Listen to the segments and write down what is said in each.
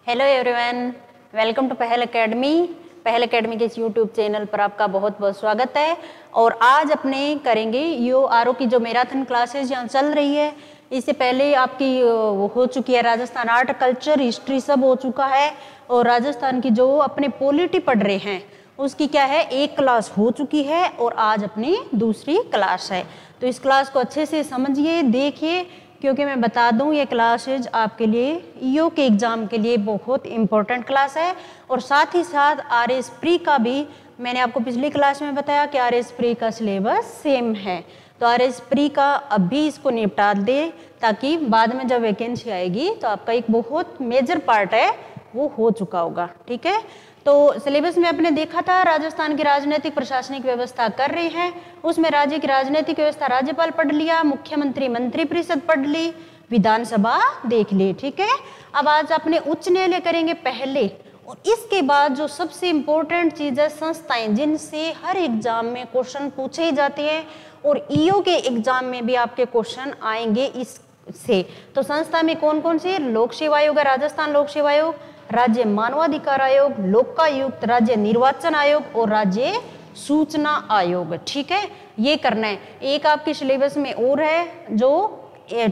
Hello everyone, welcome to पहल academy. पहल academy के इस यूट्यूब चैनल पर आपका बहुत बहुत स्वागत है। और आज अपने करेंगे यूआरओ की जो मैराथन क्लासेस यहाँ चल रही है। इससे पहले आपकी हो चुकी है राजस्थान आर्ट कल्चर हिस्ट्री सब हो चुका है। और राजस्थान की जो अपने पॉलिटी पढ़ रहे हैं उसकी क्या है, एक क्लास हो चुकी है और आज अपनी दूसरी क्लास है। तो इस क्लास को अच्छे से समझिए, देखिए, क्योंकि मैं बता दूं ये क्लासेज आपके लिए ईओ के एग्ज़ाम के लिए बहुत इम्पोर्टेंट क्लास है। और साथ ही साथ आरएस प्री का भी मैंने आपको पिछली क्लास में बताया कि आरएस प्री का सिलेबस सेम है। तो आरएस प्री का अभी इसको निपटा दे ताकि बाद में जब वैकेंसी आएगी तो आपका एक बहुत मेजर पार्ट है वो हो चुका होगा। ठीक है, तो सिलेबस में आपने देखा था राजस्थान की राजनीतिक प्रशासनिक व्यवस्था कर रहे हैं, उसमें राज्य की राजनीतिक व्यवस्था राज्यपाल पढ़ लिया, मुख्यमंत्री मंत्रिपरिषद पढ़ ली, विधानसभा देख ली। ठीक है, अब आज अपने उच्च न्यायालय करेंगे पहले, और इसके बाद जो सबसे इम्पोर्टेंट चीज है संस्थाएं, जिनसे हर एग्जाम में क्वेश्चन पूछे ही जाते हैं और ईओ के एग्जाम में भी आपके क्वेश्चन आएंगे इससे। तो संस्था में कौन कौन सी? लोक सेवा आयोग है, राजस्थान लोक सेवा आयोग, राज्य मानवाधिकार आयोग, लोकायुक्त, राज्य निर्वाचन आयोग और राज्य सूचना आयोग। ठीक है, ये करना है। एक आपके सिलेबस में और है जो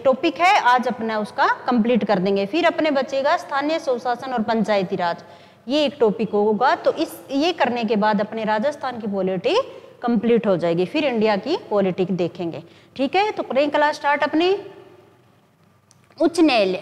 टॉपिक है, आज अपना उसका कंप्लीट कर देंगे। फिर अपने बचेगा स्थानीय स्वशासन और पंचायती राज, ये एक टॉपिक होगा। तो ये करने के बाद अपने राजस्थान की पॉलिटी कंप्लीट हो जाएगी, फिर इंडिया की पॉलिटिक देखेंगे। ठीक है, तो करें क्लास स्टार्ट अपनी। उच्च न्यायालय,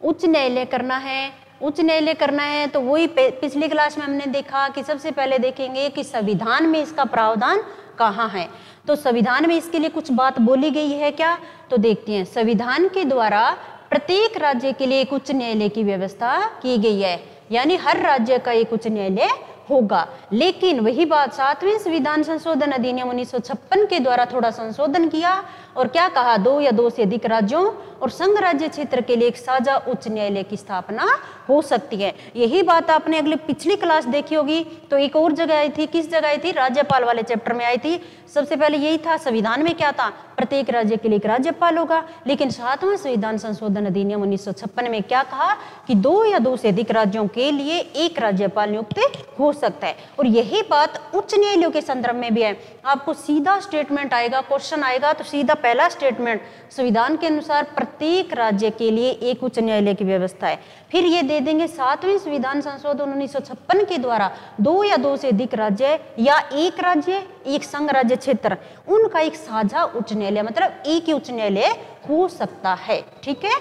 उच्च न्यायालय करना है। उच्च न्यायालय करना है तो वही पिछली क्लास में हमने देखा कि सबसे पहले देखेंगे कि संविधान में इसका प्रावधान कहाँ है। तो संविधान में इसके लिए कुछ बात बोली गई है क्या, तो देखते हैं। संविधान के द्वारा प्रत्येक राज्य के लिए एक उच्च न्यायालय की व्यवस्था की गई है, यानी हर राज्य का एक उच्च न्यायालय होगा। लेकिन वही बात 7वें संविधान संशोधन अधिनियम 1956 के द्वारा थोड़ा संशोधन किया और क्या कहा, 2 या 2 से अधिक राज्यों और संघ राज्य क्षेत्र के लिए एक साझा उच्च न्यायालय की स्थापना हो सकती है। यही बात आपने अगली पिछली क्लास देखी होगी। तो एक और जगह आई थी, किस जगह आई थी? राज्यपाल वाले चैप्टर में आई थी। सबसे पहले यही था, संविधान में क्या था, प्रत्येक राज्य के लिए एक राज्यपाल होगा। लेकिन 7वां संविधान संशोधन अधिनियम 1956 में क्या कहा कि 2 या 2 से अधिक राज्यों के लिए एक राज्यपाल नियुक्त हो सकता है। और यही बात उच्च न्यायालयों के संदर्भ में भी है। आपको सीधा स्टेटमेंट आएगा, क्वेश्चन आएगा तो सीधा पहला स्टेटमेंट, संविधान के अनुसार प्रत्येक राज्य के लिए एक उच्च न्यायालय की व्यवस्था है। फिर ये दे देंगे 7वें संविधान संशोधन 1956 के द्वारा 2 या 2 से अधिक राज्य या एक राज्य एक संघ राज्य क्षेत्र, उनका एक साझा उच्च न्यायालय, मतलब एक ही उच्च न्यायालय हो सकता है। ठीक है,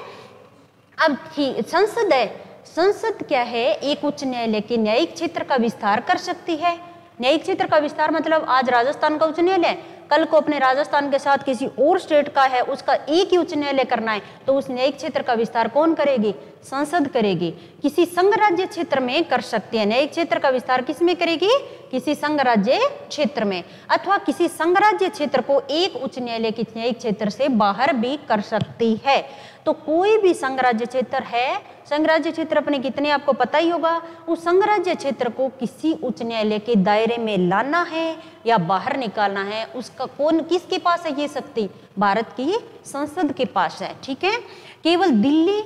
अब संसद है। संसद क्या है? एक उच्च न्यायालय के न्यायिक क्षेत्र का विस्तार कर सकती है। न्यायिक क्षेत्र का विस्तार मतलब आज राजस्थान का उच्च न्यायालय, कल को अपने राजस्थान के साथ किसी और स्टेट का है, उसका एक ही उच्च न्यायालय करना है, तो उस न्यायिक क्षेत्र का विस्तार कौन करेगी? संसद करेगी। किसी संघ राज्य क्षेत्र में कर सकती है। न्यायिक क्षेत्र का विस्तार किस में करेगी? किसी संघ राज्य क्षेत्र में, अथवा किसी संघ राज्य क्षेत्र को एक उच्च न्यायालय के न्यायिक क्षेत्र से बाहर भी कर सकती है। तो कोई भी संघ राज्य क्षेत्र है, संघ राज्य क्षेत्र अपने कितने आपको पता ही होगा, उस संघ राज्य क्षेत्र को किसी उच्च न्यायालय के दायरे में लाना है या बाहर निकालना है, उसका कौन किसके पास है ये शक्ति? भारत की संसद के पास है। ठीक है, केवल दिल्ली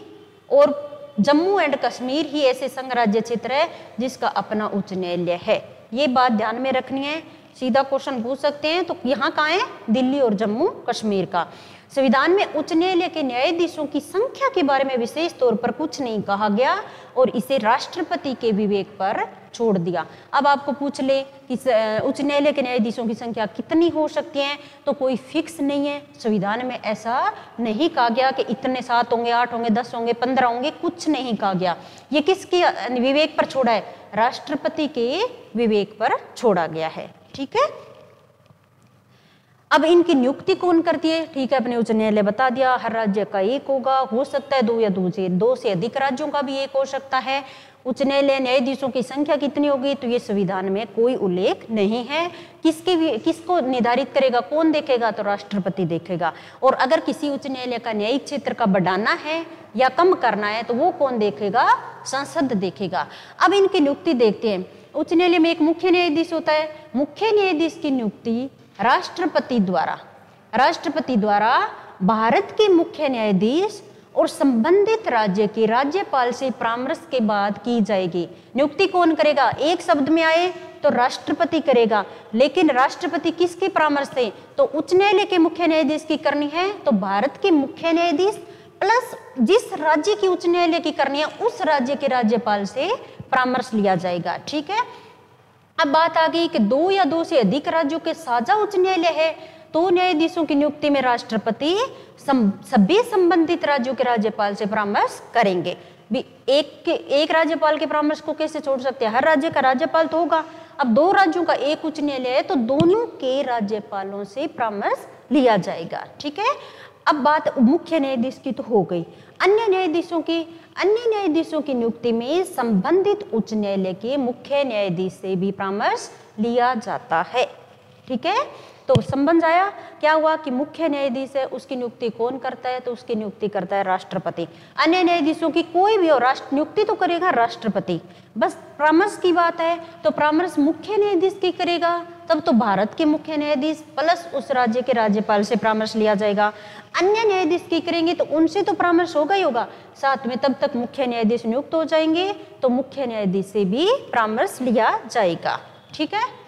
और जम्मू एंड कश्मीर ही ऐसे संघ राज्य क्षेत्र है जिसका अपना उच्च न्यायालय है। ये बात ध्यान में रखनी है, सीधा क्वेश्चन पूछ सकते हैं। तो यहाँ कहाँ है? दिल्ली और जम्मू कश्मीर का। संविधान में उच्च न्यायालय के न्यायाधीशों की संख्या के बारे में विशेष तौर पर कुछ नहीं कहा गया और इसे राष्ट्रपति के विवेक पर छोड़ दिया। अब आपको पूछ ले कि उच्च न्यायालय के न्यायाधीशों की संख्या कितनी हो सकती है, तो कोई फिक्स नहीं है। संविधान में ऐसा नहीं कहा गया कि इतने 7 होंगे, 8 होंगे, 10 होंगे, 15 होंगे, कुछ नहीं कहा गया। ये किसके विवेक पर छोड़ा है? राष्ट्रपति के विवेक पर छोड़ा गया है। ठीक है, अब इनकी नियुक्ति कौन करती है? ठीक है, अपने उच्च न्यायालय बता दिया, हर राज्य का एक होगा, हो सकता है 2 या 2 से अधिक राज्यों का भी एक हो सकता है। उच्च न्यायालय न्यायाधीशों की संख्या कितनी होगी, तो ये संविधान में कोई उल्लेख नहीं है। किसको निर्धारित करेगा, कौन देखेगा? तो राष्ट्रपति देखेगा। और अगर किसी उच्च न्यायालय का न्यायिक क्षेत्र का बढ़ाना है या कम करना है तो वो कौन देखेगा? संसद देखेगा। अब इनकी नियुक्ति देखते हैं। उच्च न्यायालय में एक मुख्य न्यायाधीश होता है। मुख्य न्यायाधीश की नियुक्ति राष्ट्रपति द्वारा भारत के मुख्य न्यायाधीश और संबंधित राज्य के राज्यपाल से परामर्श के बाद की जाएगी। नियुक्ति कौन करेगा? एक शब्द में आए तो राष्ट्रपति करेगा, लेकिन राष्ट्रपति किसके परामर्श से? तो उच्च न्यायालय के मुख्य न्यायाधीश की करनी है तो भारत के मुख्य न्यायाधीश प्लस जिस राज्य की उच्च न्यायालय की करनी है उस राज्य के राज्यपाल से परामर्श लिया जाएगा। ठीक है, अब बात आ गई कि 2 या 2 से अधिक राज्यों के साझा उच्च न्यायालय है तो न्यायाधीशों की नियुक्ति में राष्ट्रपति सभी संबंधित राज्यों के राज्यपाल से परामर्श करेंगे। एक राज्यपाल के परामर्श को कैसे छोड़ सकते हैं? हर राज्य का राज्यपाल तो होगा। अब 2 राज्यों का एक उच्च न्यायालय है तो दोनों के राज्यपालों से परामर्श लिया जाएगा। ठीक है, अब बात मुख्य न्यायाधीश की तो हो गई। अन्य न्यायाधीशों की नियुक्ति में संबंधित उच्च न्यायालय के मुख्य न्यायाधीश से भी परामर्श लिया जाता है। ठीक है, तो संबंध आया। क्या हुआ कि मुख्य न्यायाधीश है उसकी नियुक्ति कौन करता है? तो उसकी नियुक्ति करता है राष्ट्रपति। अन्य न्यायाधीशों की कोई भी हो नियुक्ति तो करेगा राष्ट्रपति। बस परामर्श की बात है तो परामर्श मुख्य न्यायाधीश की करेगा, तब तो भारत के मुख्य न्यायाधीश प्लस उस राज्य के राज्यपाल से परामर्श लिया जाएगा। अन्य न्यायाधीश की करेंगे तो उनसे तो परामर्श होगा ही होगा, साथ में तब तक मुख्य न्यायाधीश नियुक्त हो जाएंगे तो मुख्य न्यायाधीश से भी परामर्श लिया जाएगा। ठीक है,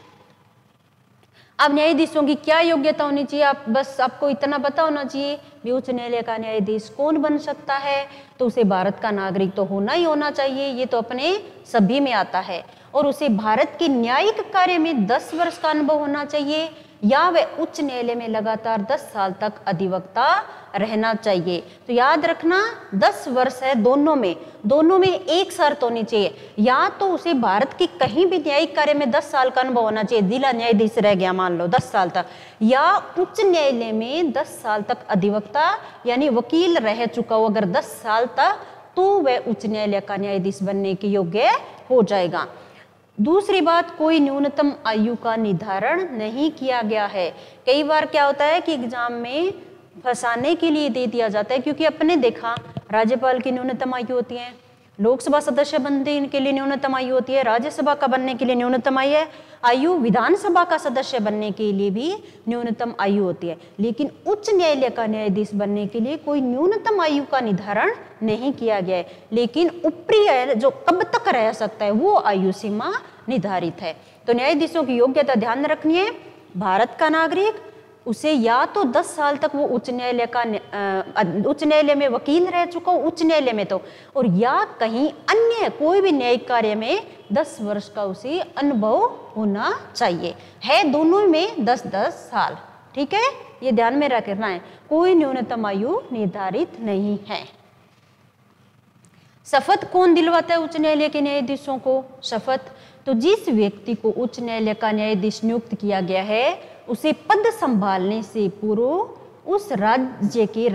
अब न्यायाधीशों की क्या योग्यता होनी चाहिए? आपको इतना पता होना चाहिए भी उच्च न्यायालय का न्यायाधीश कौन बन सकता है? तो उसे भारत का नागरिक तो होना ही होना चाहिए, ये तो अपने सभी में आता है। और उसे भारत के न्यायिक कार्य में 10 वर्ष का अनुभव होना चाहिए या वह उच्च न्यायालय में लगातार 10 साल तक अधिवक्ता रहना चाहिए। तो याद रखना 10 वर्ष है दोनों में एक शर्त होनी चाहिए, या तो उसे भारत की कहीं भी न्यायिक कार्य में 10 साल का अनुभव होना चाहिए, जिला न्यायाधीश रह गया मान लो 10 साल तक, या उच्च न्यायालय में 10 साल तक अधिवक्ता यानी वकील रह चुका हो अगर 10 साल तक, तो वह उच्च न्यायालय का न्यायाधीश बनने के योग्य हो जाएगा। दूसरी बात, कोई न्यूनतम आयु का निर्धारण नहीं किया गया है। कई बार क्या होता है कि एग्जाम में फंसाने के लिए दे दिया जाता है, क्योंकि अपने देखा राज्यपाल की न्यूनतम आयु होती है, लोकसभा सदस्य बनने के लिए न्यूनतम आयु होती है, राज्यसभा का बनने के लिए न्यूनतम आयु, विधानसभा का सदस्य बनने के लिए भी न्यूनतम आयु होती है। लेकिन उच्च न्यायालय का न्यायाधीश बनने के लिए कोई न्यूनतम आयु का निर्धारण नहीं किया गया है, लेकिन ऊपरी जो कब तक रह सकता है वो आयु सीमा निर्धारित है। तो न्यायाधीशों की योग्यता ध्यान रखनी है, भारत का नागरिक, उसे या तो 10 साल तक वो उच्च न्यायालय में वकील रह चुका हो उच्च न्यायालय में तो, और या कहीं अन्य कोई भी न्यायिक कार्य में 10 वर्ष का उसे अनुभव होना चाहिए। है दोनों में 10-10 साल। ठीक है, ये ध्यान में रखना है, कोई न्यूनतम आयु निर्धारित नहीं है। शपथ कौन दिलवाता है उच्च न्यायालय के न्यायाधीशों को? शपथ तो जिस व्यक्ति को उच्च न्यायालय का न्यायाधीश नियुक्त किया गया है उसे पद संभालने से पूर्व उस राज्य के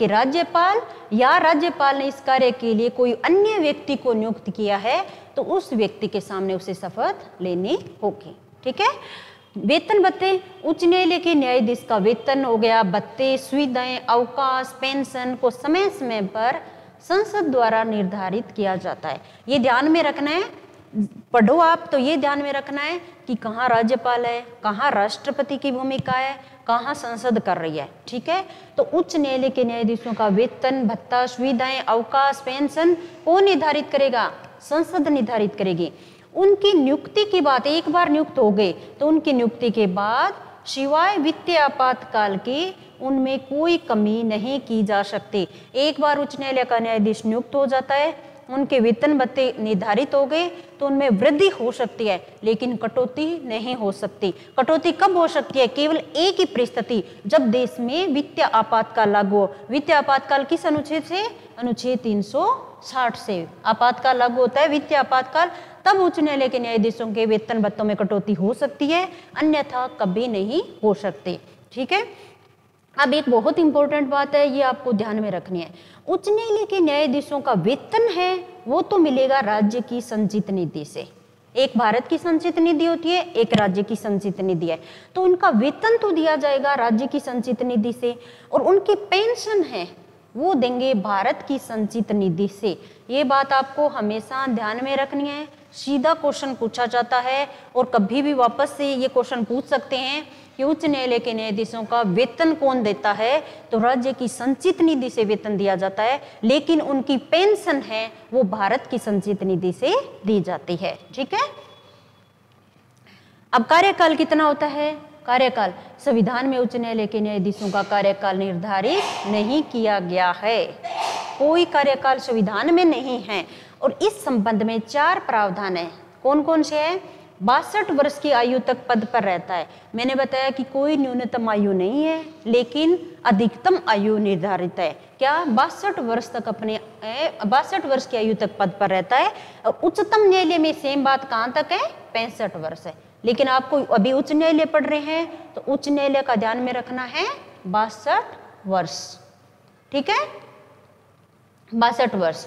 राज्यपाल या राज्यपाल ने इस कार्य के लिए कोई अन्य व्यक्ति को नियुक्त किया है तो उस व्यक्ति के सामने उसे शपथ लेनी होगी। ठीक है, वेतन भत्ते, उच्च न्यायालय के न्यायाधीश का वेतन हो गया, भत्ते, सुविधाएं, अवकाश, पेंशन को समय समय पर संसद द्वारा निर्धारित किया जाता है। ये ध्यान में रखना है, पढ़ो आप तो ये ध्यान में रखना है कि कहाँ राज्यपाल है, कहाँ राष्ट्रपति की भूमिका है, कहाँ संसद कर रही है। ठीक है, तो उच्च न्यायालय के न्यायाधीशों का वेतन, भत्ता, सुविधाएं, अवकाश, पेंशन कौन निर्धारित करेगा? संसद निर्धारित करेगी। उनकी नियुक्ति की बात, एक बार नियुक्त हो गए तो उनकी नियुक्ति के बाद सिवाय वित्तीय आपातकाल के उनमें कोई कमी नहीं की जा सकती। एक बार उच्च न्यायालय का न्यायाधीश नियुक्त हो जाता है, उनके वेतन भत्ते निर्धारित हो गए तो उनमें वृद्धि हो सकती है लेकिन कटौती नहीं हो सकती। कटौती कब हो सकती है? केवल एक ही परिस्थिति, जब देश में वित्तीय आपातकाल लागू हो। वित्तीय आपातकाल किस अनुच्छेद से? अनुच्छेद 360 से आपातकाल लागू होता है, वित्तीय आपातकाल, तब उच्च न्यायालय के न्यायाधीशों के वेतन भत्तों में कटौती हो सकती है, अन्यथा कभी नहीं हो सकती। ठीक है, अब एक बहुत इंपॉर्टेंट बात है, ये आपको ध्यान में रखनी है। उच्च न्यायालय के न्यायाधीशों का वेतन है वो तो मिलेगा राज्य की संचित निधि से। एक भारत की संचित निधि होती है, एक राज्य की संचित निधि है, तो उनका वेतन तो दिया जाएगा राज्य की संचित निधि से। और उनकी पेंशन है वो देंगे भारत की संचित निधि से। ये बात आपको हमेशा ध्यान में रखनी है, सीधा क्वेश्चन पूछा जाता है और कभी भी वापस से ये क्वेश्चन पूछ सकते हैं कि उच्च न्यायालय के न्यायाधीशों का वेतन कौन देता है, तो राज्य की संचित निधि से वेतन दिया जाता है, लेकिन उनकी पेंशन है वो भारत की संचित निधि से दी जाती है। ठीक है। अब कार्यकाल कितना होता है? कार्यकाल, संविधान में उच्च न्यायालय के न्यायाधीशों का कार्यकाल निर्धारित नहीं किया गया है, कोई कार्यकाल संविधान में नहीं है। और इस संबंध में 4 प्रावधान है। कौन कौन से हैं? 62 वर्ष की आयु तक पद पर रहता है। मैंने बताया कि कोई न्यूनतम आयु नहीं है, लेकिन अधिकतम आयु निर्धारित है। क्या? 62 वर्ष तक 62 वर्ष की आयु तक पद पर रहता है। और उच्चतम न्यायालय में सेम बात कहां तक है? 65 वर्ष है। लेकिन आपको अभी उच्च न्यायालय पढ़ रहे हैं तो उच्च न्यायालय का ध्यान में रखना है 62 वर्ष। ठीक है, 62 वर्ष।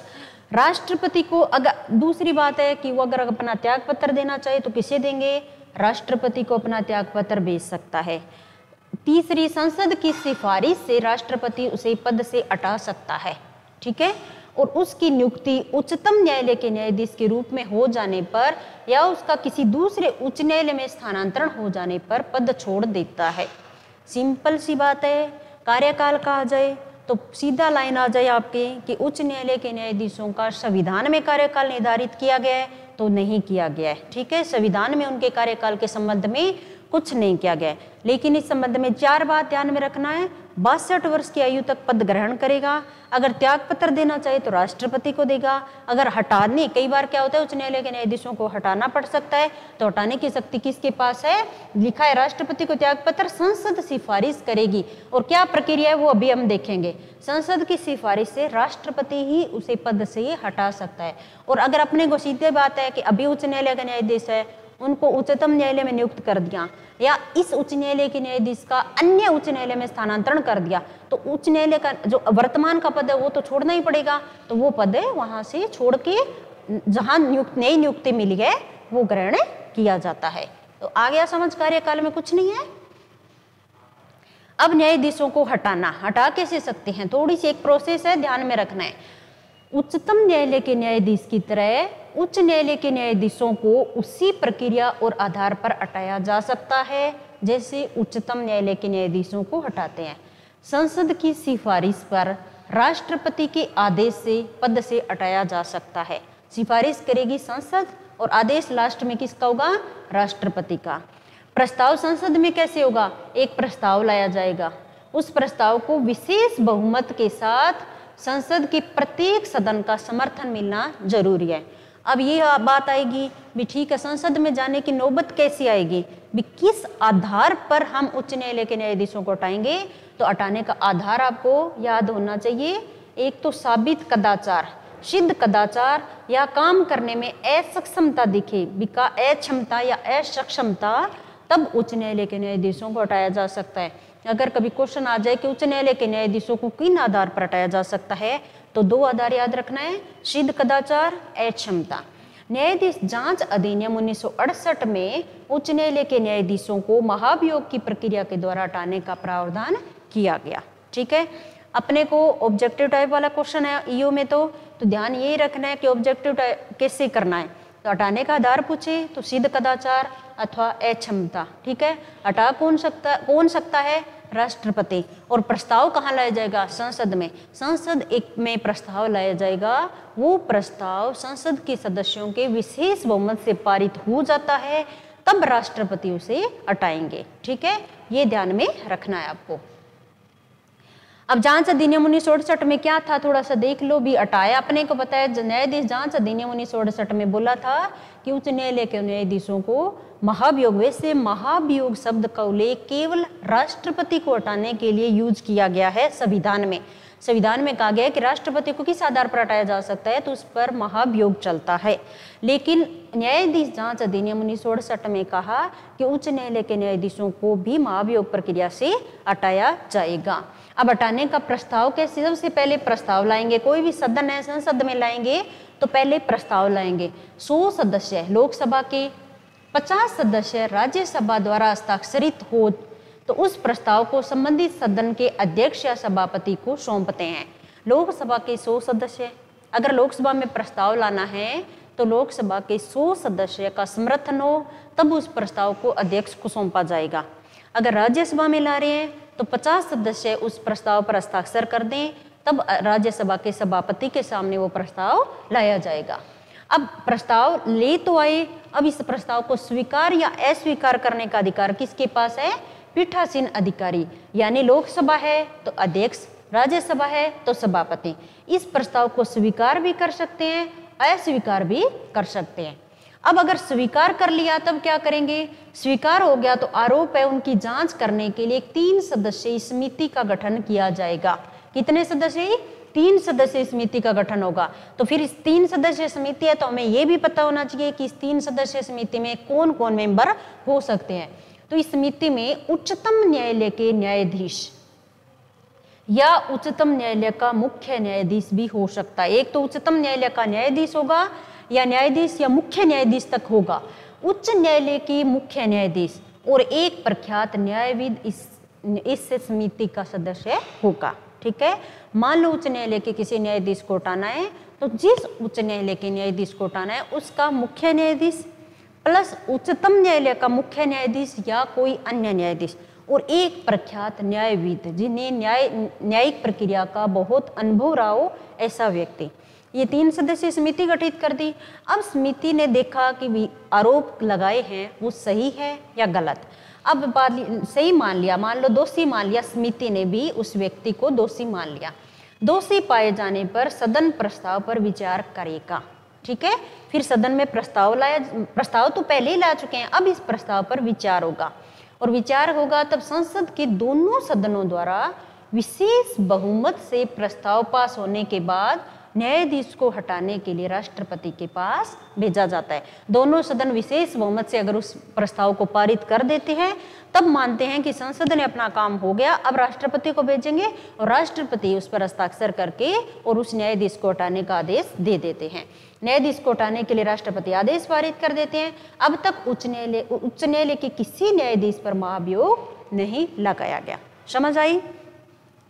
राष्ट्रपति को अगर, दूसरी बात है कि वो अगर अपना त्याग पत्र देना चाहे तो किसे देंगे? राष्ट्रपति को अपना त्याग पत्र भेज सकता है। तीसरी, संसद की सिफारिश से राष्ट्रपति उसे पद से हटा सकता है। ठीक है। और उसकी नियुक्ति उच्चतम न्यायालय के न्यायाधीश के रूप में हो जाने पर या उसका किसी दूसरे उच्च न्यायालय में स्थानांतरण हो जाने पर पद छोड़ देता है। सिंपल सी बात है। कार्यकाल कहा जाए तो सीधा लाइन आ जाए आपके कि उच्च न्यायालय के न्यायाधीशों का संविधान में कार्यकाल निर्धारित किया गया है तो नहीं किया गया है। ठीक है, संविधान में उनके कार्यकाल के संबंध में कुछ नहीं किया गया है। लेकिन इस संबंध में 4 बात ध्यान में रखना है। 62 वर्ष की आयु तक पद ग्रहण करेगा। अगर त्याग पत्र देना चाहे तो राष्ट्रपति को देगा। अगर हटाने, कई बार क्या होता है उच्च न्यायालय के न्यायाधीशों को हटाना पड़ सकता है, तो हटाने की शक्ति किसके पास है? लिखा है राष्ट्रपति को त्याग पत्र संसद सिफारिश करेगी। और क्या प्रक्रिया है वो अभी हम देखेंगे। संसद की सिफारिश से राष्ट्रपति ही उसे पद से हटा सकता है। और अगर अपने को सीधे बात है कि अभी उच्च न्यायालय का न्यायाधीश है, उनको उच्चतम न्यायालय में नियुक्त कर दिया या इस उच्च न्यायालय के न्यायाधीश का अन्य उच्च न्यायालय में स्थानांतरण कर दिया, तो उच्च न्यायालय का जो वर्तमान का पद है वो तो छोड़ना ही पड़ेगा। तो वो पद है वहां से छोड़ के जहां नई नियुक्ति मिली है वो ग्रहण किया जाता है। तो आ गया समझ? कार्यकाल में कुछ नहीं है। अब न्यायाधीशों को हटा कैसे सकते हैं? थोड़ी सी एक प्रोसेस है, ध्यान में रखना है। उच्चतम न्यायालय के न्यायाधीश की तरह उच्च न्यायालय के न्यायाधीशों को उसी प्रक्रिया और आधार पर हटाया जा सकता है जैसे उच्चतम न्यायालय के न्यायाधीशों को हटाते हैं। संसद की सिफारिश पर राष्ट्रपति के आदेश से पद से हटाया जा सकता है। सिफारिश करेगी संसद और आदेश लास्ट में किसका होगा? राष्ट्रपति का। प्रस्ताव संसद में कैसे होगा? एक प्रस्ताव लाया जाएगा, उस प्रस्ताव को विशेष बहुमत के साथ संसद के प्रत्येक सदन का समर्थन मिलना जरूरी है। अब ये बात आएगी भी ठीक है, संसद में जाने की नौबत कैसी आएगी भी, किस आधार पर हम उच्च न्यायालय के न्यायाधीशों को हटाएंगे? तो हटाने का आधार आपको याद होना चाहिए। एक तो साबित कदाचार, सिद्ध कदाचार या काम करने में असक्षमता दिखे, बिका अक्षमता या असक्षमता, तब उच्च न्यायालय के न्यायाधीशों को हटाया जा सकता है। अगर कभी क्वेश्चन आ जाए कि उच्च न्यायालय के न्यायाधीशों को किन आधार पर हटाया जा सकता है, तो 2 आधार याद रखना है, सिद्ध कदाचार, अक्षमता। न्यायाधीश जांच अधिनियम 1968 में उच्च न्यायालय के न्यायाधीशों को महाभियोग की प्रक्रिया के द्वारा हटाने का प्रावधान किया गया। ठीक है, अपने को ऑब्जेक्टिव टाइप वाला क्वेश्चन है ईओ में, तो ध्यान यही रखना है कि ऑब्जेक्टिव टाइप कैसे करना है। तो हटाने का आधार पूछे तो सिद्ध कदाचार अथवा अक्षमता। ठीक है, हटा कौन सकता है? राष्ट्रपति। और प्रस्ताव कहाँ लाया जाएगा? संसद में। संसद एक में प्रस्ताव लाया जाएगा, वो प्रस्ताव संसद के सदस्यों के विशेष बहुमत से पारित हो जाता है, तब राष्ट्रपति उसे हटाएंगे। ठीक है, ये ध्यान में रखना है आपको। अब जांच अधिनियम 1968 में क्या था, थोड़ा सा देख लो भी। हटाया, अपने को पता है न्यायाधीश जांच अधिनियम 1968 में बोला था कि उच्च न्यायालय के न्यायाधीशों को महाभियोग, वैसे महाभियोग शब्द का उल्लेख केवल राष्ट्रपति को हटाने के लिए यूज किया गया है संविधान में। संविधान में कहा गया है कि राष्ट्रपति को किस आधार पर हटाया जा सकता है, तो उस पर महाभियोग चलता है। लेकिन न्यायाधीश जांच अधिनियम 1968 में कहा कि उच्च न्यायालय के न्यायाधीशों को भी महाभियोग प्रक्रिया से हटाया जाएगा। अब हटाने का प्रस्ताव कैसे? सबसे पहले प्रस्ताव लाएंगे, कोई भी सदन है संसद में लाएंगे तो पहले प्रस्ताव लाएंगे। 100 सदस्य लोकसभा के, 50 सदस्य राज्यसभा द्वारा हस्ताक्षरित हो तो उस प्रस्ताव को संबंधित सदन के अध्यक्ष या सभापति को सौंपते हैं। लोकसभा के 100 सदस्य, अगर लोकसभा में प्रस्ताव लाना है तो लोकसभा के 100 सदस्य का समर्थन हो तब उस प्रस्ताव को अध्यक्ष को सौंपा जाएगा। अगर राज्यसभा में ला रहे हैं तो 50 सदस्य उस प्रस्ताव पर हस्ताक्षर कर दें तब राज्यसभा के सभापति के सामने वो प्रस्ताव लाया जाएगा। अब प्रस्ताव ले तो आए, अब इस प्रस्ताव को स्वीकार या अस्वीकार करने का अधिकार किसके पास है? पीठासीन अधिकारी, यानी लोकसभा है तो अध्यक्ष, राज्यसभा है तो सभापति। इस प्रस्ताव को स्वीकार भी कर सकते हैं, अस्वीकार भी कर सकते हैं। अब अगर स्वीकार कर लिया तब क्या करेंगे? स्वीकार हो गया तो आरोप है उनकी जांच करने के लिए 3 सदस्यीय समिति का गठन किया जाएगा। कितने सदस्य? 3 सदस्यीय समिति का गठन होगा। तो फिर इस 3 सदस्यीय समिति है तो हमें यह भी पता होना चाहिए कि इस 3 सदस्यीय समिति में कौन कौन मेंबर हो सकते हैं। तो इस समिति में उच्चतम न्यायालय के न्यायाधीश या उच्चतम न्यायालय का मुख्य न्यायाधीश भी हो सकता है। एक तो उच्चतम न्यायालय का न्यायाधीश होगा या न्यायाधीश या मुख्य न्यायाधीश तक होगा। उच्च न्यायालय की मुख्य न्यायाधीश और एक प्रख्यात न्यायविद इस समिति का सदस्य होगा। ठीक है, मान लो उच्च न्यायालय के किसी न्यायाधीश को हटाना है तो जिस उच्च न्यायालय के न्यायाधीश को हटाना है उसका मुख्य न्यायाधीश प्लस उच्चतम न्यायालय का मुख्य न्यायाधीश या कोई अन्य न्यायाधीश और एक प्रख्यात न्यायविद जिन्हें न्यायिक प्रक्रिया का बहुत अनुभव रहा हो, ऐसा व्यक्ति। ये 3 सदस्यीय समिति गठित कर दी। अब समिति ने देखा कि आरोप लगाए हैं वो सही है या गलत। अब बात सही मान लिया, मान लो दोषी मान लिया, समिति ने भी उस व्यक्ति को दोषी मान लिया। दोषी पाए जाने पर सदन प्रस्ताव पर विचार करेगा। ठीक है, फिर सदन में प्रस्ताव तो पहले ही ला चुके हैं, अब इस प्रस्ताव पर विचार होगा और विचार होगा तब संसद के दोनों सदनों द्वारा विशेष बहुमत से प्रस्ताव पास होने के बाद न्यायाधीश को हटाने के लिए राष्ट्रपति के पास भेजा जाता है। दोनों सदन विशेष बहुमत से अगर उस प्रस्ताव को पारित कर देते हैं तब मानते हैं कि संसद ने अपना काम हो गया, अब राष्ट्रपति को भेजेंगे और राष्ट्रपति उस पर हस्ताक्षर करके और उस न्यायाधीश को हटाने का आदेश दे देते हैं। न्यायाधीश को हटाने के लिए राष्ट्रपति आदेश पारित कर देते हैं। अब तक उच्च न्यायालय के किसी न्यायाधीश पर महाभियोग नहीं लगाया गया। समझ आई?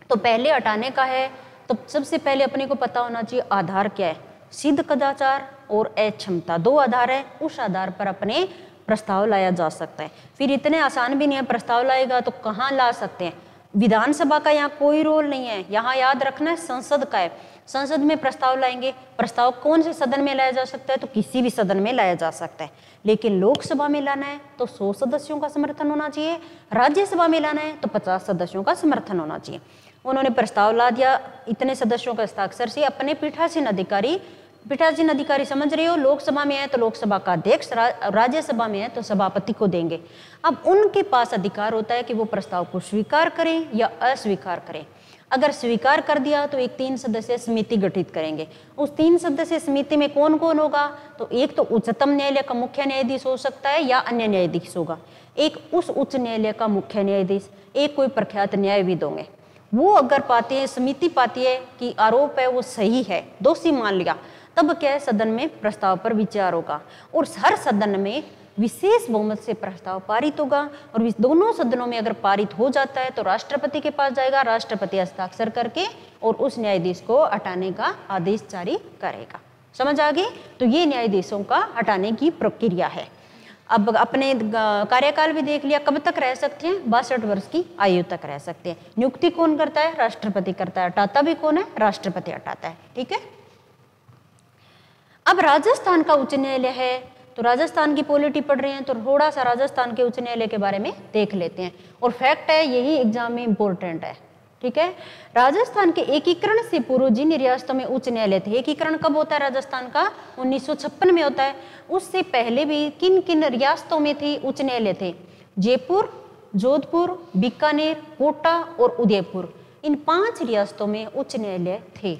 तो पहले हटाने का है तो सबसे पहले अपने को पता होना चाहिए आधार क्या है। सिद्ध कदाचार और अक्षमता 2 आधार है, उस आधार पर अपने प्रस्ताव लाया जा सकता है। फिर इतने आसान भी नहीं है, प्रस्ताव लाएगा तो कहाँ ला सकते हैं? विधानसभा का यहाँ कोई रोल नहीं है, यहाँ याद रखना है संसद का है। संसद में प्रस्ताव लाएंगे, प्रस्ताव कौन से सदन में लाया जा सकता है? तो किसी भी सदन में लाया जा सकता है। लेकिन लोकसभा में लाना है तो 100 सदस्यों का समर्थन होना चाहिए, राज्यसभा में लाना है तो 50 सदस्यों का समर्थन होना चाहिए। उन्होंने प्रस्ताव ला दिया, इतने सदस्यों का हस्ताक्षर से अपने पीठासीन अधिकारी समझ रहे हो, लोकसभा में है तो लोकसभा का अध्यक्ष, राज्यसभा में है तो सभापति को देंगे। अब उनके पास अधिकार होता है कि वो प्रस्ताव को स्वीकार करें या अस्वीकार करें। अगर स्वीकार कर दिया तो एक 3 सदस्यीय समिति गठित करेंगे। उस 3 सदस्यीय समिति में कौन कौन होगा? तो एक तो उच्चतम न्यायालय का मुख्य न्यायाधीश हो सकता है या अन्य न्यायाधीश होगा, एक उस उच्च न्यायालय का मुख्य न्यायाधीश, एक कोई प्रख्यात न्यायविद होंगे। वो अगर पाते हैं, समिति पाती है कि आरोप है वो सही है, दोषी मान लिया, तब क्या है सदन में प्रस्ताव पर विचार होगा और हर सदन में विशेष बहुमत से प्रस्ताव पारित होगा और दोनों सदनों में अगर पारित हो जाता है तो राष्ट्रपति के पास जाएगा, राष्ट्रपति हस्ताक्षर करके और उस न्यायाधीश को हटाने का आदेश जारी करेगा। समझ आ गई? तो ये न्यायाधीशों का हटाने की प्रक्रिया है। अब अपने कार्यकाल भी देख लिया, कब तक रह सकते हैं? 62 वर्ष की आयु तक रह सकते हैं। नियुक्ति कौन करता है? राष्ट्रपति करता है। हटाता भी कौन है? राष्ट्रपति हटाता है। ठीक है। अब राजस्थान का उच्च न्यायालय है तो राजस्थान की पॉलिटी पढ़ रहे हैं तो थोड़ा सा राजस्थान के उच्च न्यायालय के बारे में देख लेते हैं और फैक्ट है यही एग्जाम में इंपॉर्टेंट है। ठीक है। राजस्थान के एकीकरण से पूर्व जिन रियासतों में उच्च न्यायालय थे, एकीकरण कब होता है राजस्थान का? 1956 में होता है। उससे पहले भी किन किन रियासतों में थे उच्च न्यायालय थे? जयपुर, जोधपुर, बीकानेर, कोटा और उदयपुर, इन 5 रियासतों में उच्च न्यायालय थे।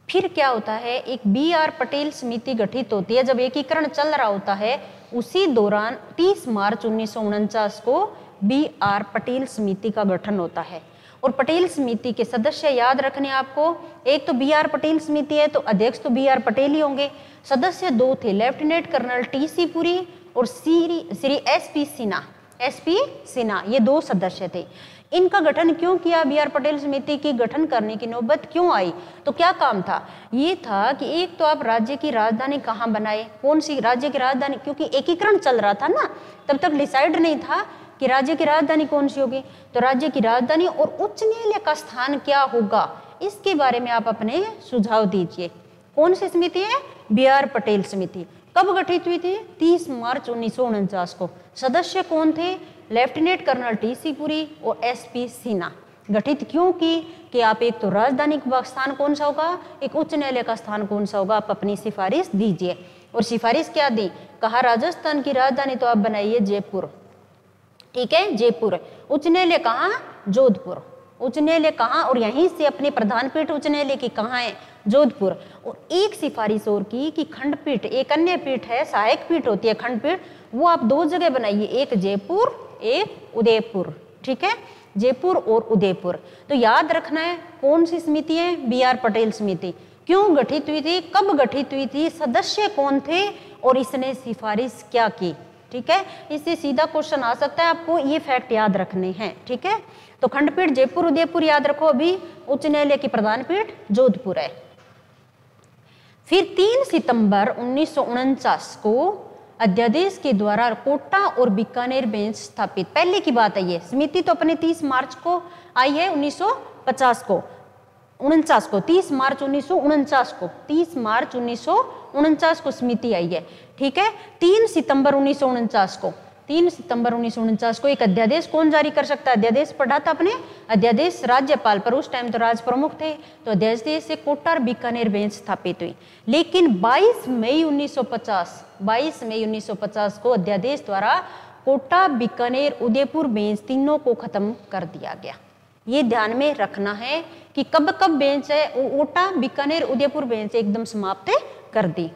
फिर क्या होता है, एक BR पटेल समिति गठित होती है। जब एकीकरण चल रहा होता है उसी दौरान 30 मार्च 1949 को BR पटेल समिति का गठन होता है और पटेल समिति के सदस्य याद रखने आपको, एक तो BR पटेल समिति है तो अध्यक्ष तो BR पटेल ही होंगे। सदस्य 2 थे, लेफ्टिनेंट कर्नल TC पुरी और श्री SP सिन्हा। ये 2 सदस्य थे। इनका गठन क्यों किया, बी आर पटेल समिति की गठन करने की नौबत क्यों आई? तो क्या काम था? ये था कि एक तो आप राज्य की राजधानी कहाँ बनाए, कौन सी राज्य की राजधानी, क्योंकि एकीकरण चल रहा था ना, तब तक डिसाइड नहीं था कि राज्य की राजधानी कौन सी होगी। तो राज्य की राजधानी और उच्च न्यायालय का स्थान क्या होगा, इसके बारे में आप अपने सुझाव दीजिए। कौन सी समिति है? बी आर पटेल समिति। कब गठित हुई थी? 30 मार्च 1949 को। सदस्य कौन थे? Lieutenant colonel TC. पुरी और एस.पी. सिन्हा। गठित क्यों की कि आप एक तो राजधानी का स्थान कौन सा होगा, एक उच्च न्यायालय का स्थान कौन सा होगा, आप अपनी सिफारिश दीजिए। और सिफारिश क्या दी? कहा राजस्थान की राजधानी तो आप बनाइए जयपुर, ठीक है, जयपुर। उच्च न्यायालय कहाँ? जोधपुर। उच्च न्यायालय कहाँ? और यहीं से अपनी प्रधान पीठ उच्च न्यायालय की कहाँ है? जोधपुर। और एक सिफारिश और की कि खंडपीठ, एक अन्य पीठ है, सहायक पीठ होती है खंडपीठ, वो आप 2 जगह बनाइए, एक जयपुर एक उदयपुर, ठीक है, जयपुर और उदयपुर। तो याद रखना है कौन सी समिति है? बी आर पटेल समिति। क्यों गठित हुई थी, कब गठित हुई थी, सदस्य कौन थे और इसने सिफारिश क्या की, ठीक है। इससे सीधा क्वेश्चन आ सकता है, आपको ये फैक्ट याद रखने हैं, ठीक है। तो खंडपीठ जयपुर उदयपुर याद रखो, अभी उच्च न्यायालय की प्रधान पीठ जोधपुर है। फिर 3 सितंबर 1949 को अध्यादेश के द्वारा कोटा और बीकानेर बेंच स्थापित। पहले की बात है ये, समिति तो अपने 30 मार्च को आई है 1950 को, 49 को, 30 मार्च 1949 को, 30 मार्च 1949 को समिति आई है, ठीक है। 3 सितंबर 1949 को, 3 सितंबर 1949 को एक अध्यादेश कौन जारी कर सकता है? अध्यादेश पढ़ा था अपने, अध्यादेश राज्यपाल, पर उस टाइम तो राज प्रमुख थे, तो अध्यादेश से कोटा और बीकानेर बेंच स्थापित हुई। लेकिन 22 मई 1950 को अध्यादेश द्वारा कोटा बीकानेर उदयपुर बेंच तीनों को खत्म कर दिया गया। ये ध्यान में रखना है कि कब कब बेंच है, कोटा बीकानेर उदयपुर बेंच एकदम समाप्त कर दी।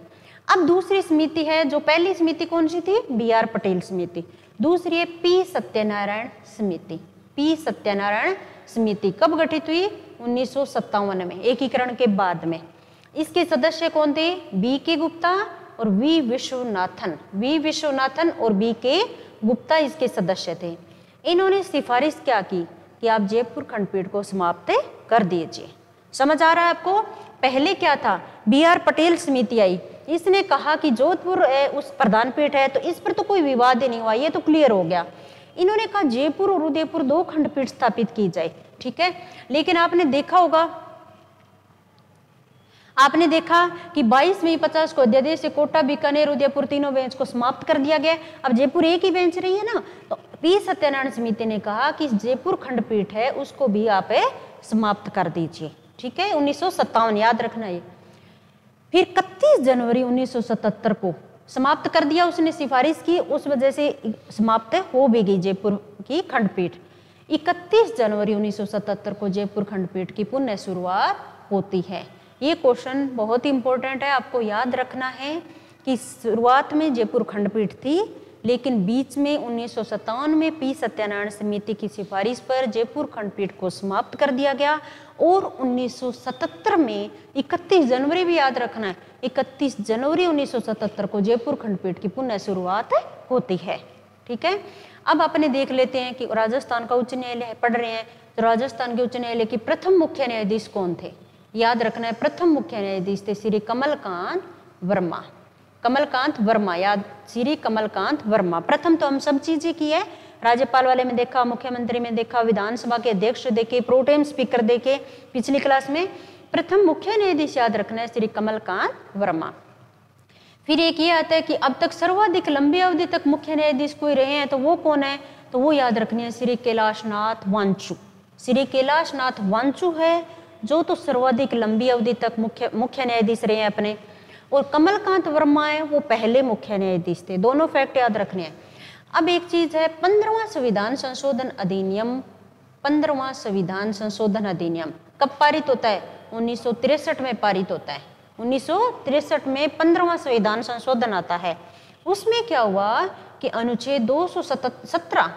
अब दूसरी समिति है, जो पहली समिति कौन सी थी? बी आर पटेल समिति। दूसरी है पी सत्यनारायण समिति। पी सत्यनारायण समिति कब गठित हुई? 1957 में, एकीकरण के बाद में। इसके सदस्य कौन थे? बी के गुप्ता और वी विश्वनाथन। वी विश्वनाथन और बी के गुप्ता इसके सदस्य थे। इन्होंने सिफारिश क्या की कि आप जयपुर खंडपीठ को समाप्त कर दीजिए। समझ आ रहा है आपको? पहले क्या था? बी आर पटेल समिति आई, इसने कहा कि जोधपुर उस प्रधान पीठ है, तो इस पर तो कोई विवाद ही नहीं हुआ, ये तो क्लियर हो गया। इन्होंने कहा जयपुर और उदयपुर 2 खंडपीठ स्थापित की जाए, ठीक है। लेकिन आपने देखा होगा, आपने देखा कि 22 मई 50 को अध्यादेश से कोटा बीकानेर उदयपुर तीनों बेंच को समाप्त कर दिया गया। अब जयपुर एक ही बेंच रही है ना, तो पी सत्यनारायण समिति ने कहा कि जयपुर खंडपीठ है उसको भी आप समाप्त कर दीजिए, ठीक है। 1957 याद रखना ये। फिर 31 जनवरी 1977 को समाप्त कर दिया, उसने सिफारिश की, उस वजह से समाप्त हो भी गई जयपुर की खंडपीठ। 31 जनवरी 1977 को जयपुर खंडपीठ की पुनः शुरुआत होती है। ये क्वेश्चन बहुत ही इंपॉर्टेंट है, आपको याद रखना है कि शुरुआत में जयपुर खंडपीठ थी, लेकिन बीच में 1957 में पी सत्यनारायण समिति की सिफारिश पर जयपुर खंडपीठ को समाप्त कर दिया गया। और 1977 में 31 जनवरी भी याद रखना है, 31 जनवरी 1977 को जयपुर खंडपीठ की पुनः शुरुआत होती है, ठीक है। अब अपने देख लेते हैं कि राजस्थान का उच्च न्यायालय पढ़ रहे हैं, तो राजस्थान के उच्च न्यायालय के प्रथम मुख्य न्यायाधीश कौन थे? याद रखना है, प्रथम मुख्य न्यायाधीश थे श्री कमलकांत वर्मा। कमलकांत वर्मा, याद, श्री कमलकांत वर्मा। प्रथम तो हम सब चीजें की है, राज्यपाल वाले में देखा, मुख्यमंत्री में देखा, विधानसभा के अध्यक्ष देखे, प्रोटेम स्पीकर देखे पिछली क्लास में। प्रथम मुख्य न्यायाधीश याद रखना है श्री कमलकांत वर्मा। फिर एक ये आता है कि अब तक सर्वाधिक लंबी अवधि तक मुख्य न्यायाधीश कोई रहे हैं, तो वो कौन है? तो वो याद रखनी है श्री कैलाशनाथ वांचू। श्री कैलाशनाथ वांचू है जो तो सर्वाधिक लंबी अवधि तक मुख्य न्यायाधीश रहे हैं अपने। और कमलकांत वर्मा है, वो पहले मुख्य न्यायाधीश थे। दोनों फैक्ट याद रखने हैं। अब एक चीज है, 15वां संविधान संशोधन अधिनियम, 15वां संविधान संशोधन अधिनियम कब पारित होता है? 1963 में पारित होता है। 1963 में 15वां संविधान संशोधन आता है। उसमें क्या हुआ कि अनुच्छेद 217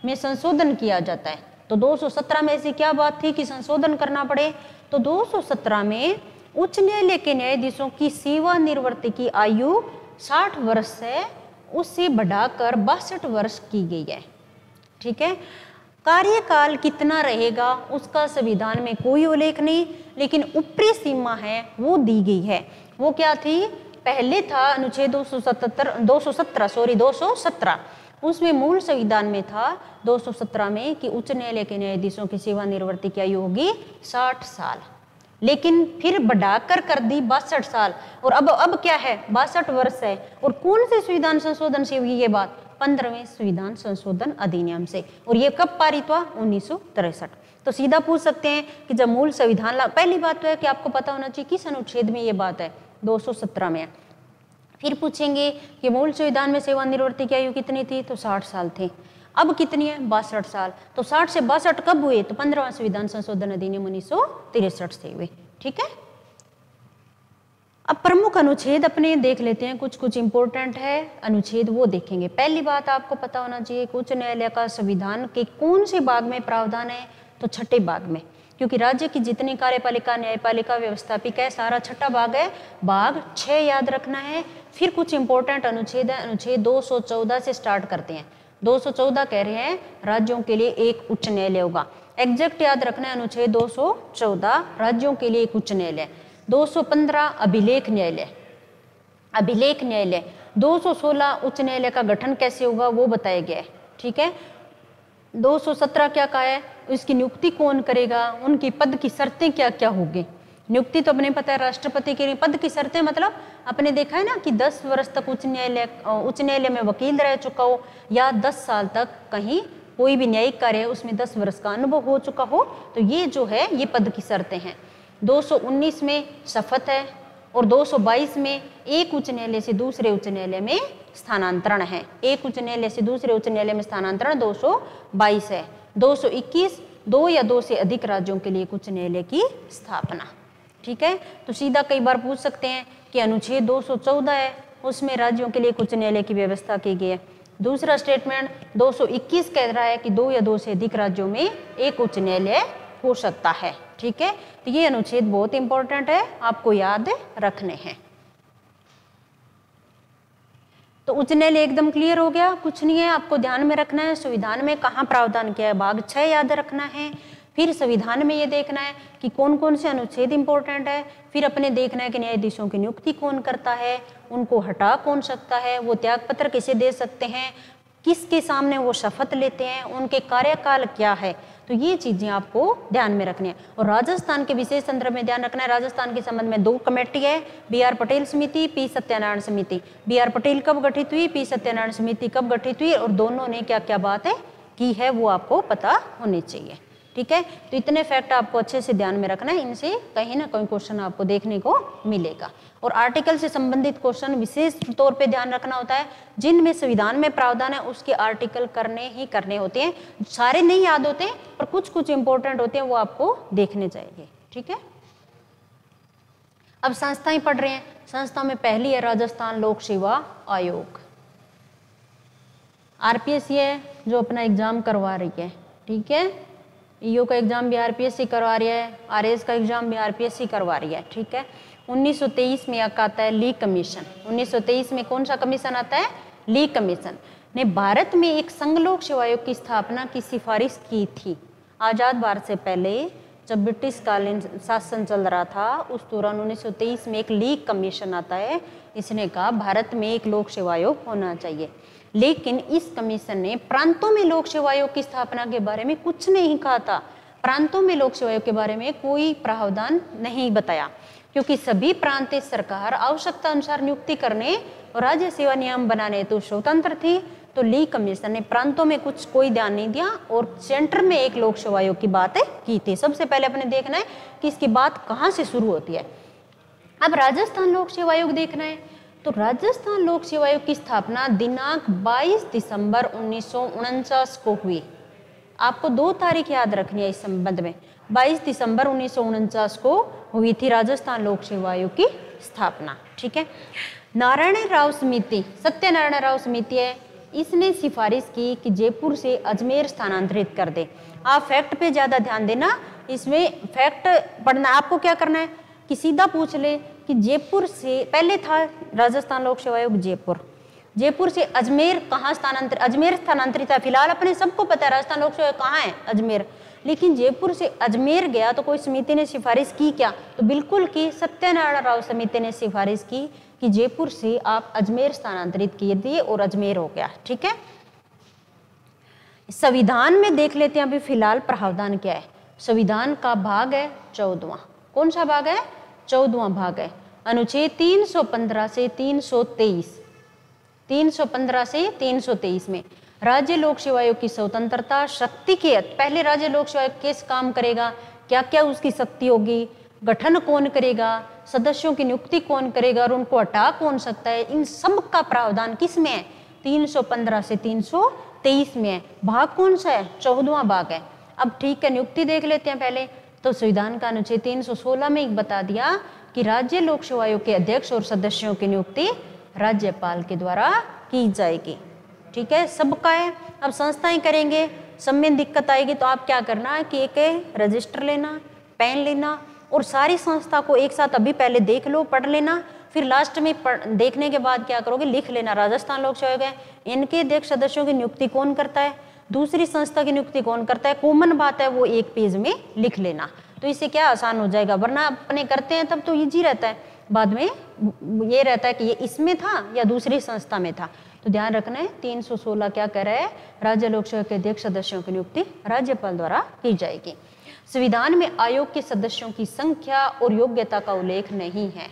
में संशोधन किया जाता है। तो 217 में ऐसी क्या बात थी कि संशोधन करना पड़े? तो 217 में उच्च न्यायालय के न्यायाधीशों की सेवानिवृत्ति की आयु 60 वर्ष है, उससे बढ़ाकर 62 वर्ष की गई है। ठीक है। कार्यकाल कितना रहेगा उसका संविधान में कोई उल्लेख नहीं, लेकिन ऊपरी सीमा है वो दी गई है। वो क्या थी? पहले था अनुच्छेद 217, उसमें मूल संविधान में था 217 में कि उच्च न्यायालय के न्यायाधीशों की सेवानिवृत्ति की आयु होगी 60 साल, लेकिन फिर बढ़ाकर कर दी 62 साल, और अब क्या है? 62 वर्ष है। और कौन से संविधान संशोधन से हुई ये बात? 15वें संविधान संशोधन अधिनियम से। और ये कब पारित हुआ? 1963। तो सीधा पूछ सकते हैं कि जब मूल संविधान पहली बात तो है कि आपको पता होना चाहिए किस अनुच्छेद में ये बात है, 217 में। फिर पूछेंगे कि मूल संविधान में सेवानिवृत्ति की आयु कितनी थी? तो 60 साल थे। अब कितनी है? 62 साल। तो 60 से 62 कब हुए? तो 15वां संविधान संशोधन अधिनियम 1963 से हुए। ठीक है। अब प्रमुख अनुच्छेद अपने देख लेते हैं, कुछ कुछ इंपॉर्टेंट है अनुच्छेद वो देखेंगे। पहली बात आपको पता होना चाहिए उच्च न्यायालय का संविधान के कौन से भाग में प्रावधान है? तो छठे भाग में, क्योंकि राज्य की जितनी कार्यपालिका, न्यायपालिका, व्यवस्थापिका है, सारा छठा भाग है, भाग 6 याद रखना है। फिर कुछ इंपॉर्टेंट अनुच्छेद है, अनुच्छेद 214 से स्टार्ट करते हैं। 214 कह रहे हैं राज्यों के लिए एक उच्च न्यायालय होगा, एग्जैक्ट याद रखना है। अनुच्छेद 214 राज्यों के लिए एक उच्च न्यायालय। 215 अभिलेख न्यायालय, अभिलेख न्यायालय। 216 उच्च न्यायालय का गठन कैसे होगा वो बताया गया है। ठीक है। 217 क्या कहा है? इसकी नियुक्ति कौन करेगा, उनकी पद की शर्तें क्या क्या होगी। नियुक्ति तो अपने पता है राष्ट्रपति के लिए, पद की शर्तें मतलब अपने देखा है ना कि 10 वर्ष तक उच्च न्यायालय में वकील रह चुका हो, या 10 साल तक कहीं कोई भी न्यायिक कार्य है उसमें 10 वर्ष का अनुभव हो चुका हो। तो ये जो है ये पद की शर्तें हैं। 219 में शपथ है, और 222 में एक उच्च न्यायालय से दूसरे उच्च न्यायालय में स्थानांतरण है। एक उच्च न्यायालय से दूसरे उच्च न्यायालय में स्थानांतरण 222 है। 221 2 या 2 से अधिक राज्यों के लिए उच्च न्यायालय की स्थापना। ठीक है। तो सीधा कई बार पूछ सकते हैं कि अनुच्छेद 214 है, उसमें राज्यों के लिए उच्च न्यायालय की व्यवस्था की गई है। दूसरा स्टेटमेंट 221 कह रहा है कि 2 या 2 से अधिक राज्यों में एक उच्च न्यायालय हो सकता है। ठीक है। तो ये अनुच्छेद बहुत इंपॉर्टेंट है, आपको याद रखने हैं। तो उच्च न्यायालय एकदम क्लियर हो गया, कुछ नहीं है आपको ध्यान में रखना है। संविधान में कहाँ प्रावधान किया है? भाग 6 याद रखना है। फिर संविधान में ये देखना है कि कौन कौन से अनुच्छेद इंपॉर्टेंट है। फिर अपने देखना है कि न्यायाधीशों की नियुक्ति कौन करता है, उनको हटा कौन सकता है, वो त्यागपत्र किसे दे सकते हैं, किसके सामने वो शपथ लेते हैं, उनके कार्यकाल क्या है। तो ये चीजें आपको ध्यान में रखनी है। और राजस्थान के विशेष संदर्भ में ध्यान रखना है, राजस्थान के संबंध में 2 कमेटी है, बी.आर. पटेल समिति, पी. सत्यनारायण समिति। बी.आर. पटेल कब गठित हुई, पी. सत्यनारायण समिति कब गठित हुई, और दोनों ने क्या क्या बात है की है वो आपको पता होनी चाहिए। ठीक है। तो इतने फैक्ट आपको अच्छे से ध्यान में रखना है, इनसे कहीं ना कहीं क्वेश्चन आपको देखने को मिलेगा। और आर्टिकल से संबंधित क्वेश्चन विशेष तौर पे ध्यान रखना होता है, जिनमें संविधान में प्रावधान है उसके आर्टिकल करने ही करने होते हैं। सारे नहीं याद होते पर कुछ कुछ इंपॉर्टेंट होते हैं, वो आपको देखने चाहिए। ठीक है। अब संस्थाएं पढ़ रहे हैं। संस्था में पहली है राजस्थान लोक सेवा आयोग, आरपीएससी है जो अपना एग्जाम करवा रही है। ठीक है। ईओ का एग्जाम भी आरपीएससी करवा रही है, आरएस का एग्जाम भी आरपीएससी करवा रही है। ठीक है। 1923 में आता है ली कमीशन। 1923 में कौन सा कमीशन आता है? ली कमीशन ने भारत में एक संघ लोक सेवा आयोग की स्थापना की सिफारिश की थी। आजाद भारत से पहले जब ब्रिटिश कालीन शासन चल रहा था उस दौरान 1923 में एक ली कमीशन आता है। इसने कहा भारत में एक लोक सेवा आयोग होना चाहिए, लेकिन इस कमीशन ने प्रांतों में लोक सेवा आयोग की स्थापना के बारे में कुछ नहीं कहा था। प्रांतों में लोक सेवा आयोग के बारे में कोई प्रावधान नहीं बताया, क्योंकि सभी प्रांतीय सरकार आवश्यकता अनुसार नियुक्ति करने और राज्य सेवा नियम बनाने तो स्वतंत्र थी। तो ली कमीशन ने प्रांतों में कुछ कोई ध्यान नहीं दिया और सेंटर में एक लोक सेवा आयोग की बात की थी। सबसे पहले अपने देखना है कि इसकी बात कहाँ से शुरू होती है। अब राजस्थान लोक सेवा आयोग देखना है। तो राजस्थान लोक सेवा आयोग की स्थापना दिनांक 22 दिसंबर 1949 को हुई। आपको 2 तारीख याद रखनी है इस संबंध में। 22 दिसंबर 1949 को हुई थी राजस्थान लोक सेवा आयोग की स्थापना। ठीक है। नारायण राव समिति, सत्यनारायण राव समिति है, इसने सिफारिश की कि जयपुर से अजमेर स्थानांतरित कर दे। आप फैक्ट पे ज्यादा ध्यान देना, इसमें फैक्ट पढ़ना। आपको क्या करना है कि सीधा पूछ ले कि जयपुर से पहले था राजस्थान लोक सेवा आयोग जयपुर, जयपुर से अजमेर कहाँ स्थानांतरित, अजमेर स्थानांतरित है। फिलहाल अपने सबको पता है राजस्थान लोक सेवा कहाँ है, अजमेर। लेकिन जयपुर से अजमेर गया तो कोई समिति ने सिफारिश की क्या? तो बिल्कुल की, सत्यनारायण राव समिति ने सिफारिश की कि जयपुर से आप अजमेर स्थानांतरित किए दिए और अजमेर हो गया। ठीक है, संविधान में देख लेते हैं अभी फिलहाल प्रावधान क्या है। संविधान का भाग है 14वां। कौन सा भाग है? 14वां भाग है। अनुच्छेद 315 से 323, 315 से 323 में राज्य लोक सेवा आयोग की स्वतंत्रता, शक्ति के पहले राज्य लोक सेवा आयोग किस काम करेगा, क्या क्या उसकी शक्ति होगी, गठन कौन करेगा, सदस्यों की नियुक्ति कौन करेगा और उनको हटा कौन सकता है, इन सब का प्रावधान किस में है? 315 से 323 में है। भाग कौन सा है? 14वां भाग है। अब ठीक है, नियुक्ति देख लेते हैं पहले। तो संविधान का अनुच्छेद 316 में एक बता दिया कि राज्य लोक सेवा आयोग के अध्यक्ष और सदस्यों की नियुक्ति राज्यपाल के द्वारा की जाएगी। ठीक है, सबका है। अब संस्थाएं करेंगे, सब में दिक्कत आएगी तो आप क्या करना है कि एक रजिस्टर लेना, पेन लेना और सारी संस्था को एक साथ अभी पहले देख लो, पढ़ लेना, फिर लास्ट में देखने के बाद क्या करोगे, लिख लेना राजस्थान लोक सेवा आयोग, इनके अध्यक्ष सदस्यों की नियुक्ति कौन करता है, दूसरी संस्था की नियुक्ति कौन करता है, कॉमन बात है वो एक पेज में लिख लेना। तो इससे क्या आसान हो जाएगा, वरना अपने करते हैं तब तो इजी रहता है, बाद में ये रहता है कि ये इसमें था या दूसरी संस्था में था। तो ध्यान रखना है 316 क्या कह रहा है, राज्य लोक सेवा के अध्यक्ष सदस्यों की नियुक्ति राज्यपाल द्वारा की जाएगी। संविधान में आयोग के सदस्यों की संख्या और योग्यता का उल्लेख नहीं है।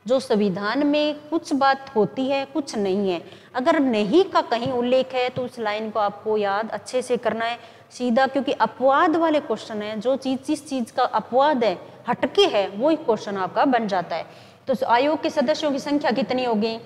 जो संविधान में कुछ बात होती है कुछ नहीं है, अगर नहीं का कहीं उल्लेख है तो उस लाइन को आपको याद अच्छे से करना है सीधा, क्योंकि अपवाद वाले क्वेश्चन है, जो चीज जिस चीज का अपवाद है, हटके है, वो ही क्वेश्चन आपका बन जाता है। तो आयोग के सदस्यों की संख्या कितनी होगी,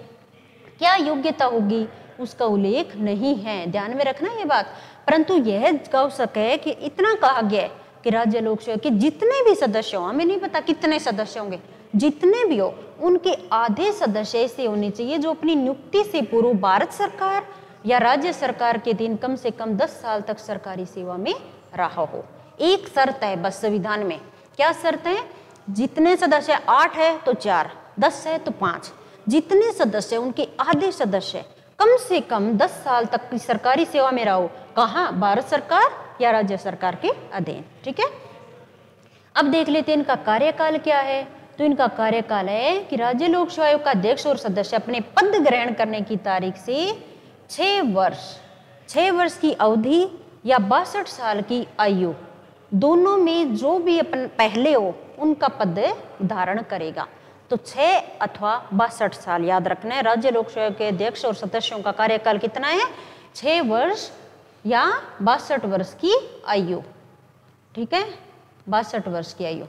क्या योग्यता होगी, उसका उल्लेख नहीं है, ध्यान में रखना ये बात। परंतु यह कह सके कि इतना कहा गया है कि राज्य लोक सेवा के जितने भी सदस्य हो, हमें नहीं पता कितने सदस्य होंगे, जितने भी हो उनके आधे सदस्य ऐसे होने चाहिए जो अपनी नियुक्ति से पूर्व भारत सरकार या राज्य सरकार के अधीन कम से कम 10 साल तक सरकारी सेवा में रहा हो। एक शर्त है बस संविधान में, क्या शर्त है, जितने सदस्य 8 है तो 4, 10 है तो 5, जितने सदस्य उनके आधे सदस्य कम से कम 10 साल तक की सरकारी सेवा में रहो, कहाँ, भारत सरकार या राज्य सरकार के अधीन। ठीक है, अब देख लेते हैं इनका कार्यकाल क्या है। तो इनका कार्यकाल है कि राज्य लोक सेवा आयोग का अध्यक्ष और सदस्य अपने पद ग्रहण करने की तारीख से 6 वर्ष की अवधि या 62 साल की आयु दोनों में जो भी अपन पहले हो उनका पद धारण करेगा। तो 6 अथवा 62 साल याद रखना है। राज्य लोक सेवा के अध्यक्ष और सदस्यों का कार्यकाल कितना है, 6 वर्ष या 62 वर्ष की आयु। ठीक है, 62 वर्ष की आयु,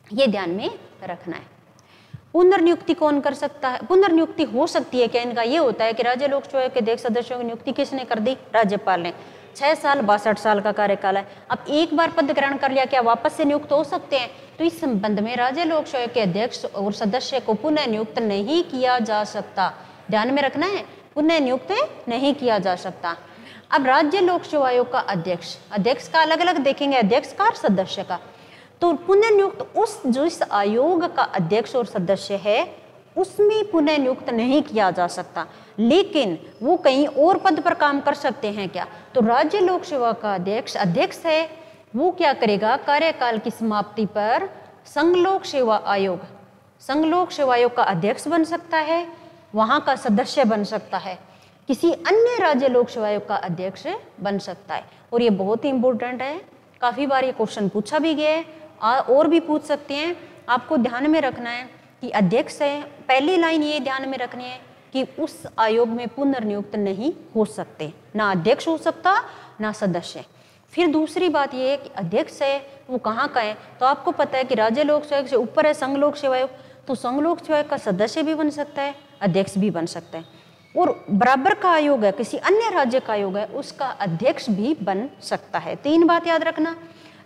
ये ध्यान में रखना है। पुनर्नियुक्ति कौन कर सकता है, पुनर्नियुक्ति हो सकती है क्या, इनका ये होता है कि राज्य लोक सेवा के अध्यक्ष सदस्यों की नियुक्ति किसने कर दी, राज्यपाल ने। 6 साल 62 साल का कार्यकाल है। अब एक बार पद ग्रहण कर लिया, क्या वापस से नियुक्त हो सकते हैं? तो इस संबंध में राज्य लोक सेवा के अध्यक्ष और सदस्य को पुनः नियुक्त नहीं किया जा सकता, ध्यान में रखना है, पुनः नियुक्त नहीं किया जा सकता। अब राज्य लोक सेवा आयोग का अध्यक्ष का अलग अलग देखेंगे, अध्यक्ष का और सदस्य का। तो पुनः नियुक्त उस जिस आयोग का अध्यक्ष और सदस्य है उसमें पुनः नियुक्त नहीं किया जा सकता, लेकिन वो कहीं और पद पर काम कर सकते हैं क्या? तो राज्य लोक सेवा का अध्यक्ष है, वो क्या करेगा, कार्यकाल की समाप्ति पर संघ लोक सेवा आयोग का अध्यक्ष बन सकता है, वहां का सदस्य बन सकता है, किसी अन्य राज्य लोक सेवा आयोग का अध्यक्ष बन सकता है। और ये बहुत ही इंपॉर्टेंट है, काफी बार ये क्वेश्चन पूछा भी गया है और भी पूछ सकते हैं। आपको ध्यान में रखना है कि अध्यक्ष है, पहली लाइन ये ध्यान में रखनी है कि उस आयोग में पुनर्नियुक्त नहीं हो सकते, ना अध्यक्ष हो सकता ना सदस्य। फिर दूसरी बात ये है कि अध्यक्ष है वो कहाँ का है, तो आपको पता है कि राज्य लोक सेवा से ऊपर है संघ लोक सेवा आयोग, तो संघ लोक सेवा का सदस्य भी बन सकता है, अध्यक्ष भी बन सकता है। और बराबर का आयोग है, किसी अन्य राज्य का आयोग है, उसका अध्यक्ष भी बन सकता है। 3 बात याद रखना।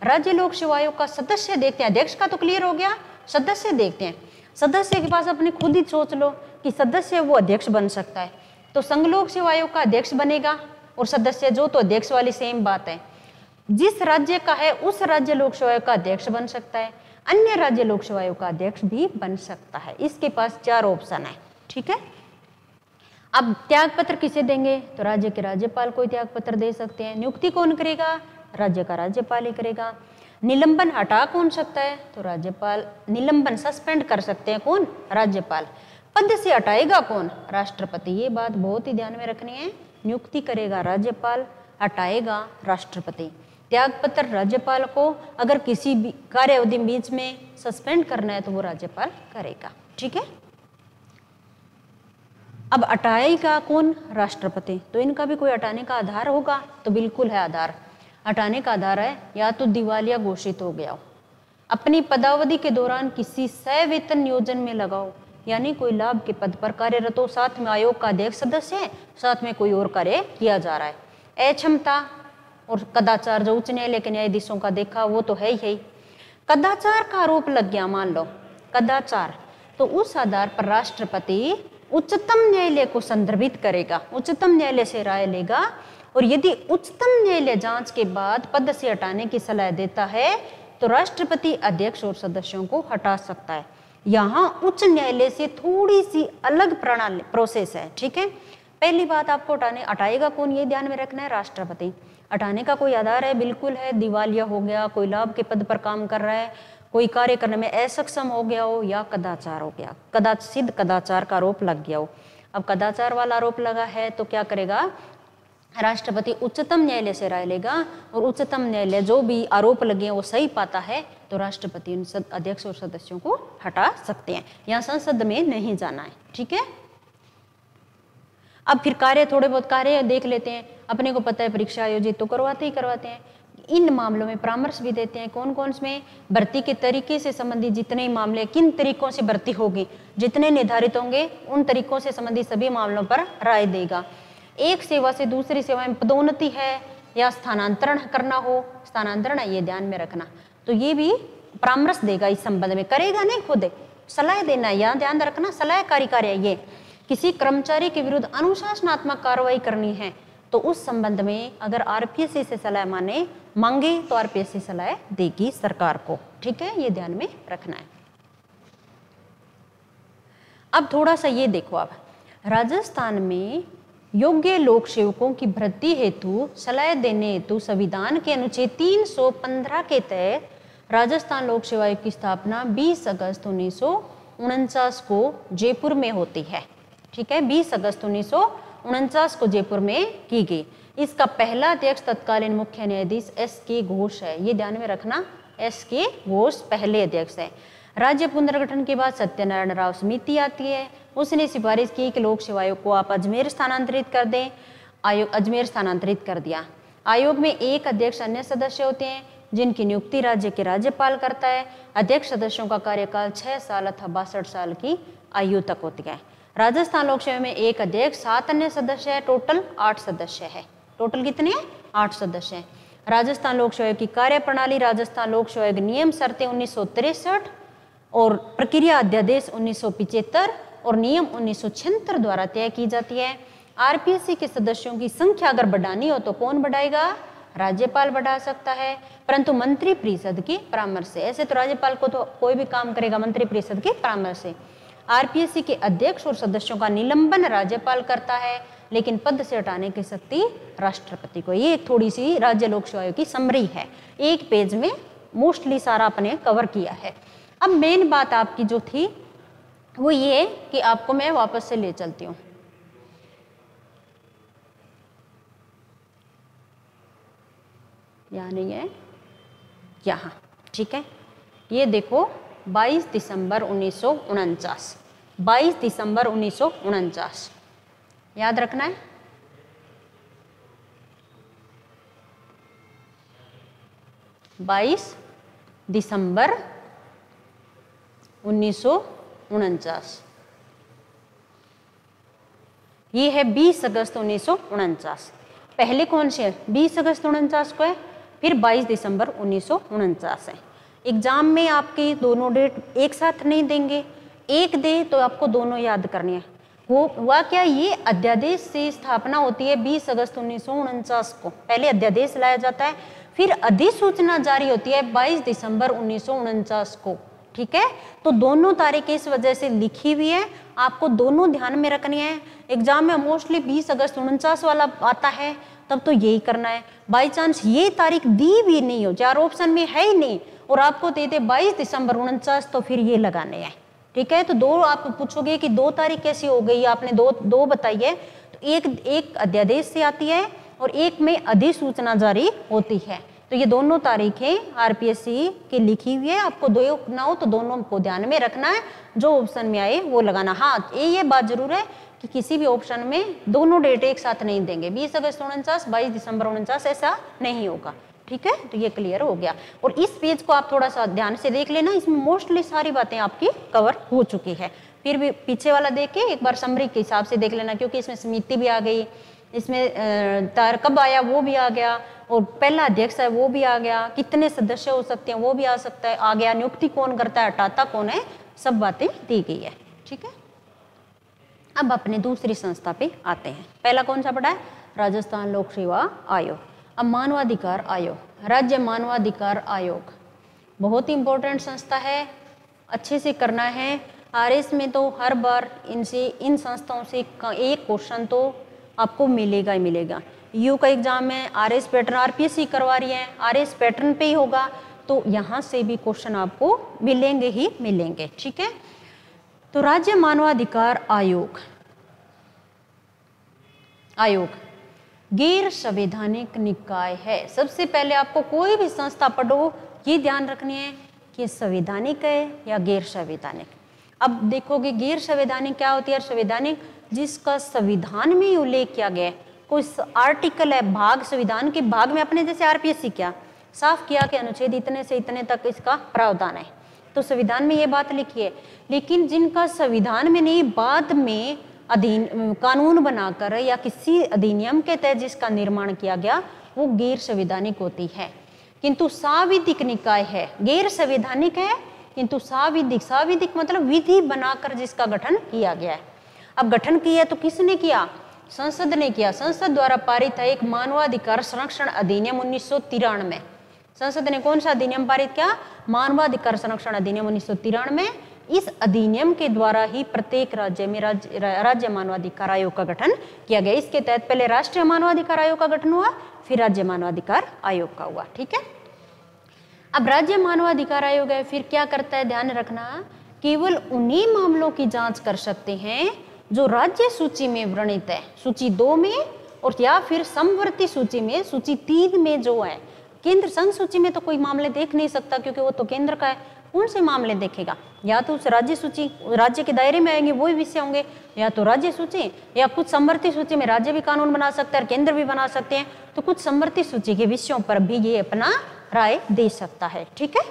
राज्य लोक सेवा आयोग का सदस्य देखते हैं, अध्यक्ष का तो क्लियर हो गया, सदस्य देखते हैं। सदस्य के पास अपने खुद ही सोच लो कि सदस्य वो अध्यक्ष बन सकता है, तो संघ लोक सेवा आयोग का अध्यक्ष बनेगा और सदस्य जो, तो अध्यक्ष वाली सेम बात है। जिस राज्य का है उस राज्य लोक सेवा आयोग का अध्यक्ष बन सकता है, अन्य राज्य लोक सेवा आयोग का अध्यक्ष भी बन सकता है। इसके पास 4 ऑप्शन है। ठीक है, अब त्याग पत्र किसे देंगे? तो राज्य के राज्यपाल को त्याग पत्र दे सकते हैं। नियुक्ति कौन करेगा? राज्य का राज्यपाल ही करेगा। निलंबन हटा कौन सकता है? तो राज्यपाल। निलंबन सस्पेंड कर सकते हैं कौन? राज्यपाल। पद से हटाएगा कौन? राष्ट्रपति। ये बात बहुत ही ध्यान में रखनी है। नियुक्ति करेगा राज्यपाल, हटाएगा राष्ट्रपति। त्याग पत्र राज्यपाल को, अगर किसी भी कार्य अवधि बीच में सस्पेंड करना है तो वो राज्यपाल करेगा। ठीक है। अब हटाएगा कौन? राष्ट्रपति। तो इनका भी कोई हटाने का आधार होगा? तो बिल्कुल है आधार। हटाने का आधार है या तो दिवालिया घोषित हो गया हो, अपनी पदावधि के दौरान किसी सवेतन नियोजन में लगाओ, यानी कोई लाभ के पद पर कार्यरत हो, साथ में आयोग का अध्यक्ष सदस्य है, साथ में कोई और कार्य किया जा रहा है। अक्षमता और कदाचार जो उच्च न्यायालय के न्यायाधीशों का देखा वो तो है ही। कदाचार का आरोप लग गया, मान लो कदाचार, तो उस आधार पर राष्ट्रपति उच्चतम न्यायालय को संदर्भित करेगा, उच्चतम न्यायालय से राय लेगा, और यदि उच्चतम न्यायालय जांच के बाद पद से हटाने की सलाह देता है तो राष्ट्रपति अध्यक्ष और सदस्यों को हटा सकता है। यहाँ उच्च न्यायालय से थोड़ी सी अलग प्रणाली प्रोसेस है। ठीक है। पहली बात, आपको हटाएगा कौन ये ध्यान में रखना है? राष्ट्रपति। हटाने का कोई आधार है? बिल्कुल है। दिवालिया हो गया, कोई लाभ के पद पर काम कर रहा है, कोई कार्य करने में असक्षम हो गया हो, या कदाचार हो गया, कदाचित कदाचार का आरोप लग गया हो। अब कदाचार वाला आरोप लगा है तो क्या करेगा? राष्ट्रपति उच्चतम न्यायालय से राय लेगा, और उच्चतम न्यायालय जो भी आरोप लगे हैं वो सही पाता है तो राष्ट्रपति उन अध्यक्ष और सदस्यों को हटा सकते हैं। यहाँ संसद में नहीं जाना है। ठीक है। अब फिर कार्य, थोड़े बहुत कार्य देख लेते हैं। अपने को पता है परीक्षा आयोजित तो करवाते हैं। इन मामलों में परामर्श भी देते हैं। कौन कौन में? भर्ती के तरीके से संबंधित जितने मामले, किन तरीकों से भर्ती होगी, जितने निर्धारित होंगे उन तरीकों से संबंधित सभी मामलों पर राय देगा। एक सेवा से दूसरी सेवा में पदोन्नति है या स्थानांतरण करना हो, स्थानांतरण है ये ध्यान में रखना, तो ये भी परामर्श देगा इस संबंध में। करेगा नहीं, खुद सलाह देना, यहाँ ध्यान रखना, सलाहकारी कार्य। ये किसी कर्मचारी के विरुद्ध अनुशासनात्मक कार्रवाई करनी है तो उस संबंध में अगर आरपीएससी से सलाह मांगे तो आरपीएससी सलाह देगी सरकार को। ठीक है, ये ध्यान में रखना है। अब थोड़ा सा ये देखो, अब राजस्थान में योग्य लोक सेवकों की भर्ती हेतु सलाह देने हेतु संविधान के अनुच्छेद 315 के तहत राजस्थान लोक सेवा आयोग की स्थापना 20 अगस्त 1949 को जयपुर में होती है। ठीक है, 20 अगस्त 1949 को जयपुर में की गई। इसका पहला अध्यक्ष तत्कालीन मुख्य न्यायाधीश एस.के. घोष है, ये ध्यान में रखना, एस.के. घोष पहले अध्यक्ष है। राज्य पुनर्गठन के बाद सत्यनारायण राव समिति आती है, उसने सिफारिश की कि लोक सेवा आयोग को आप अजमेर स्थानांतरित कर दें। आयोग अजमेर स्थानांतरित कर दिया। आयोग में एक अध्यक्ष, अन्य सदस्य होते हैं जिनकी नियुक्ति राज्य के राज्यपाल करता है। अध्यक्ष सदस्यों का कार्यकाल 6 साल अथवा 62 साल की आयु तक होती है। राजस्थान लोक सेवा में एक अध्यक्ष, 7 अन्य सदस्य है, टोटल 8 सदस्य है। टोटल कितने हैं? 8 सदस्य हैं। राजस्थान लोक सेवा की कार्य प्रणाली, राजस्थान लोक सेवा नियम शर्तें 1963 और प्रक्रिया अध्यादेश 1975 और नियम 1976 द्वारा तय की जाती है। आरपीएससी के सदस्यों की संख्या अगर बढ़ानी हो तो कौन बढ़ाएगा? राज्यपाल बढ़ा सकता है, परंतु मंत्री परिषद की परामर्श से। ऐसे तो राज्यपाल को तो कोई भी काम करेगा मंत्री परिषद के परामर्श से। आरपीएससी के अध्यक्ष और सदस्यों का निलंबन राज्यपाल करता है, लेकिन पद से हटाने की शक्ति राष्ट्रपति को। ये एक थोड़ी सी राज्य लोक सेवा आयोग की समरी है, एक पेज में मोस्टली सारा अपने कवर किया है। अब मेन बात आपकी जो थी वो ये कि आपको मैं वापस से ले चलती हूँ। यहाँ नहीं है, यहाँ। ठीक है, ये देखो 22 दिसंबर 1949, 22 दिसंबर 1949 याद रखना है। बाईस दिसंबर 1949, ये है 20 अगस्त 1949। पहले कौन से है? 20 अगस्त 1949 को है, फिर 22 दिसंबर 1949 है। एग्जाम में आपके दोनों डेट एक साथ नहीं देंगे, एक दे तो आपको दोनों याद करनी है। हुआ क्या, ये अध्यादेश से स्थापना होती है 20 अगस्त 1949 को, पहले अध्यादेश लाया जाता है, फिर अधिसूचना जारी होती है 22 दिसंबर 1949 को। ठीक है। तो दोनों तारीखें इस वजह से लिखी हुई है, आपको दोनों ध्यान में रखनी है। एग्जाम में मोस्टली 20 अगस्त 49 वाला आता है, तब तो यही करना है। बाई चांस ये तारीख दी भी नहीं हो, 4 ऑप्शन में है ही नहीं और आपको दे दे 22 दिसंबर 49, तो फिर ये लगाने हैं, ठीक है। तो दो आप पूछोगे कि 2 तारीख कैसी हो गई, आपने दो बताई है, तो एक अध्यादेश से आती है और एक में अधिसूचना जारी होती है। तो ये दोनों तारीखें आरपीएससी की लिखी हुई है, आपको दो ना हो तो दोनों को ध्यान में रखना है, जो ऑप्शन में आए वो लगाना। हाँ, ये बात जरूर है कि किसी भी ऑप्शन में दोनों डेट एक साथ नहीं देंगे, 20 अगस्त 49, 22 दिसंबर 49, ऐसा नहीं होगा, ठीक है। तो ये क्लियर हो गया। और इस पेज को आप थोड़ा सा ध्यान से देख लेना, इसमें मोस्टली सारी बातें आपकी कवर हो चुकी है। फिर भी पीछे वाला देख के एक बार समरी के हिसाब से देख लेना, क्योंकि इसमें समिति भी आ गई, इसमें तार कब आया वो भी आ गया, और पहला अध्यक्ष है वो भी आ गया, कितने सदस्य हो सकते हैं वो भी आ सकता है, आ गया, नियुक्ति कौन करता है, हटाता कौन है, सब बातें दी गई है, ठीक है। अब अपने दूसरी संस्था पे आते हैं। पहला कौन सा पढ़ा है, राजस्थान लोक सेवा आयोग। अब मानवाधिकार आयोग, राज्य मानवाधिकार आयोग बहुत ही इंपॉर्टेंट संस्था है, अच्छे से करना है। आरएस में तो हर बार इन संस्थाओं से एक क्वेश्चन तो आपको मिलेगा ही मिलेगा। यू का एग्जाम है, आरएस पैटर्न आरपीएससी करवा रही है, आरएस पैटर्न पे ही होगा, तो यहाँ से भी क्वेश्चन आपको मिलेंगे ही मिलेंगे, ठीक है। तो राज्य मानवाधिकार आयोग गैर संवैधानिक निकाय है। सबसे पहले आपको कोई भी संस्था पढ़ो, ये ध्यान रखनी है कि संवैधानिक है या गैर संवैधानिक। अब देखोगे गैर संवैधानिक क्या होती है, संवैधानिक जिसका संविधान में उल्लेख किया गया है, कोई आर्टिकल है, भाग, संविधान के भाग में अपने जैसे आरपीएससी क्या साफ किया कि अनुच्छेद इतने से इतने तक इसका प्रावधान है, तो संविधान में ये बात लिखी है। लेकिन जिनका संविधान में नहीं, बाद में कानून बनाकर या किसी अधिनियम के तहत जिसका निर्माण किया गया, वो गैर संवैधानिक होती है। किंतु सांविधिक निकाय है, गैर संवैधानिक है किंतु सांविधिक मतलब विधि बनाकर जिसका गठन किया गया है। अब गठन किया तो किसने किया, संसद ने किया। संसद द्वारा पारित है एक मानवाधिकार संरक्षण अधिनियम 1993। संसद ने कौन सा अधिनियम पारित किया, मानवाधिकार संरक्षण अधिनियम 1993। इस अधिनियम के द्वारा ही प्रत्येक राज्य में राज्य मानवाधिकार आयोग का गठन किया गया। इसके तहत पहले राष्ट्रीय मानवाधिकार आयोग का गठन हुआ, फिर राज्य मानवाधिकार आयोग का हुआ, ठीक है। अब राज्य मानवाधिकार आयोग है, फिर क्या करता है, ध्यान रखना, केवल उन्हीं मामलों की जांच कर सकते हैं जो राज्य सूची में वर्णित है, सूची 2 में, और या फिर समवर्ती सूची में, सूची 3 में जो है। केंद्र संघ सूची में तो कोई मामले देख नहीं सकता, क्योंकि वो तो केंद्र का है। कौन से मामले देखेगा, या तो उस राज्य सूची, राज्य के दायरे में आएंगे वही विषय होंगे, या तो राज्य सूची, या कुछ समवर्ती सूची में राज्य भी कानून बना सकते हैं और केंद्र भी बना सकते हैं, तो कुछ समवर्ती सूची के विषयों पर भी ये अपना राय दे सकता है, ठीक है।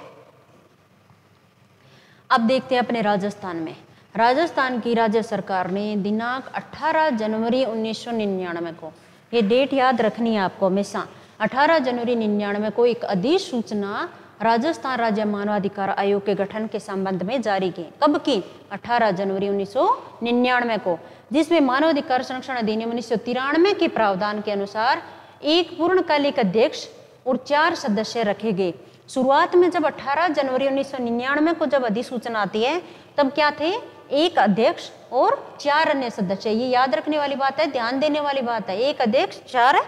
अब देखते हैं अपने राजस्थान में। राजस्थान की राज्य सरकार ने दिनांक 18 जनवरी 1999 को, ये डेट याद रखनी है आपको हमेशा, 18 जनवरी 1999 को एक अधिसूचना राजस्थान राज्य मानवाधिकार आयोग के गठन के संबंध में जारी की। कब की, 18 जनवरी 1999 को, जिसमें मानवाधिकार संरक्षण अधिनियम 1993 के प्रावधान के अनुसार एक पूर्णकालिक अध्यक्ष और 4 सदस्य रखे गए। शुरुआत में जब 18 जनवरी 1999 को जब अधिसूचना आती है, तब क्या थे, एक अध्यक्ष और 4 अन्य सदस्य। ये याद रखने वाली बात है, ध्यान देने वाली बात है, एक अध्यक्ष 4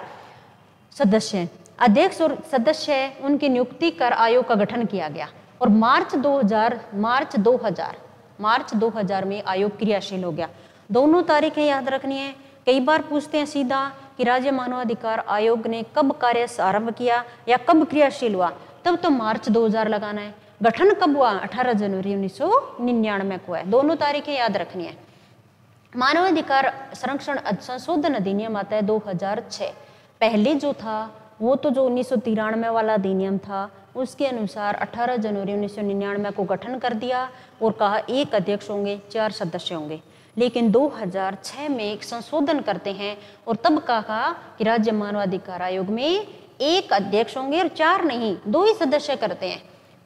सदस्य। अध्यक्ष और सदस्य उनकी नियुक्ति कर आयोग का गठन किया गया, और मार्च 2000 में आयोग क्रियाशील हो गया। दोनों तारीखें याद रखनी है। कई बार पूछते हैं सीधा कि राज्य मानवाधिकार आयोग ने कब कार्य आरंभ किया या कब क्रियाशील हुआ, तब तो मार्च 2000 लगाना है। गठन कब हुआ, 18 जनवरी 1999 को है। दोनों तारीखें याद रखनी है। मानवाधिकार संरक्षण संशोधन अधिनियम आता है 2006। पहले जो था वो तो जो 1993 वाला अधिनियम था, उसके अनुसार 18 जनवरी 1999 को गठन कर दिया और कहा एक अध्यक्ष होंगे, 4 सदस्य होंगे। लेकिन 2006 में एक संशोधन करते हैं और तब कहा कि राज्य मानवाधिकार आयोग में एक अध्यक्ष होंगे और 4 नहीं, 2 ही सदस्य करते हैं।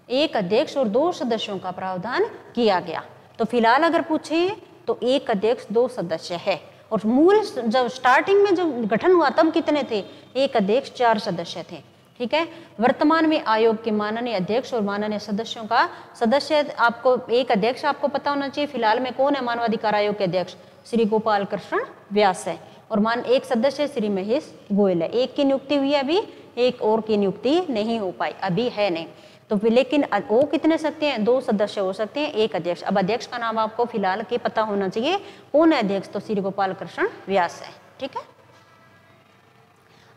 एक अध्यक्ष और 2 सदस्यों का प्रावधान किया गया। तो फिलहाल अगर पूछे तो एक अध्यक्ष 2 सदस्य है, और मूल जब स्टार्टिंग में जब गठन हुआ तब कितने थे, एक अध्यक्ष 4 सदस्य थे, ठीक है। वर्तमान में आयोग के माननीय अध्यक्ष और माननीय सदस्यों का सदस्य, आपको एक अध्यक्ष आपको पता होना चाहिए। फिलहाल में कौन है मानवाधिकार आयोग के अध्यक्ष? श्री गोपाल कृष्ण व्यास है। और एक सदस्य श्री महेश गोयल है। एक की नियुक्ति हुई है अभी, एक और की नियुक्ति नहीं हो पाई, अभी है नहीं। तो लेकिन वो कितने सकते हैं? 2 सदस्य हो सकते हैं, एक अध्यक्ष। अब अध्यक्ष का नाम आपको फिलहाल के पता होना चाहिए, कौन है अध्यक्ष? तो श्री गोपाल कृष्ण व्यास है, ठीक है।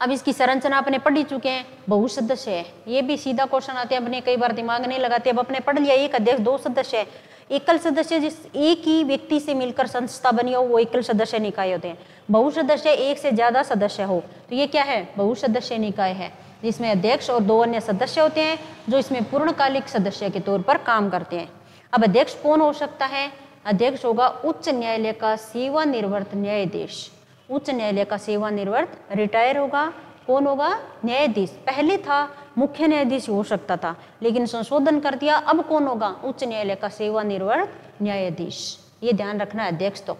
अब इसकी संरचना अपने पढ़ ही चुके हैं, बहुसदस्य है। ये भी सीधा क्वेश्चन आते हैं, अपने कई बार दिमाग नहीं लगाते, अब अपने पढ़ लिया। एक अध्यक्ष, 2 सदस्य है। एकल सदस्य जिस एक ही व्यक्ति से मिलकर संस्था बनी हो वो एकल सदस्य निकाय होते हैं। बहुसदस्य एक से ज्यादा सदस्य हो तो ये क्या है? बहुसदस्य निकाय है, जिसमें अध्यक्ष और 2 अन्य सदस्य होते हैं जो इसमें पूर्णकालिक सदस्य के तौर पर काम करते हैं। अब अध्यक्ष कौन हो सकता है? अध्यक्ष होगा उच्च न्यायालय का सेवानिवृत्त न्यायाधीश। उच्च न्यायालय का सेवानिवृत्त, रिटायर होगा। कौन होगा? न्यायाधीश। पहले था मुख्य न्यायाधीश हो सकता था, लेकिन संशोधन कर दिया। अब कौन होगा? उच्च न्यायालय का सेवानिवृत्त न्यायाधीश। ये ध्यान रखना है अध्यक्ष। तो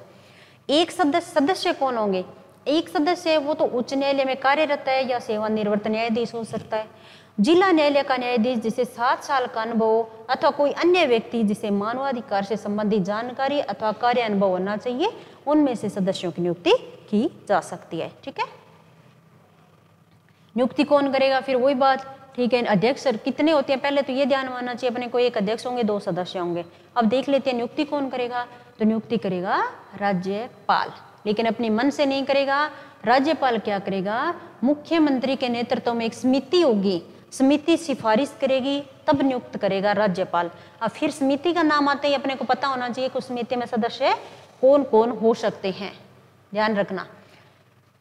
एक सदस्य कौन होंगे? एक सदस्य है वो तो उच्च न्यायालय में कार्यरत है या सेवानिवृत्त न्यायाधीश हो सकता है। जिला न्यायालय का न्यायाधीश जिसे 7 साल का अनुभव हो, अथवा कोई अन्य व्यक्ति जिसे मानवाधिकार से संबंधित जानकारी अथवा कार्य अनुभव होना चाहिए, उनमें से सदस्यों की नियुक्ति की जा सकती है, ठीक है। नियुक्ति कौन करेगा? फिर वही बात, ठीक है। अध्यक्ष कितने होते हैं? पहले तो ये ध्यान मानना चाहिए अपने को, एक अध्यक्ष होंगे, 2 सदस्य होंगे। अब देख लेते हैं नियुक्ति कौन करेगा। तो नियुक्ति करेगा राज्यपाल, लेकिन अपने मन से नहीं करेगा। राज्यपाल क्या करेगा? मुख्यमंत्री के नेतृत्व में एक समिति होगी, समिति सिफारिश करेगी, तब नियुक्त करेगा राज्यपाल। अब फिर समिति का नाम आते ही अपने को पता होना चाहिए कि उस समिति में सदस्य कौन कौन हो सकते हैं, ध्यान रखना।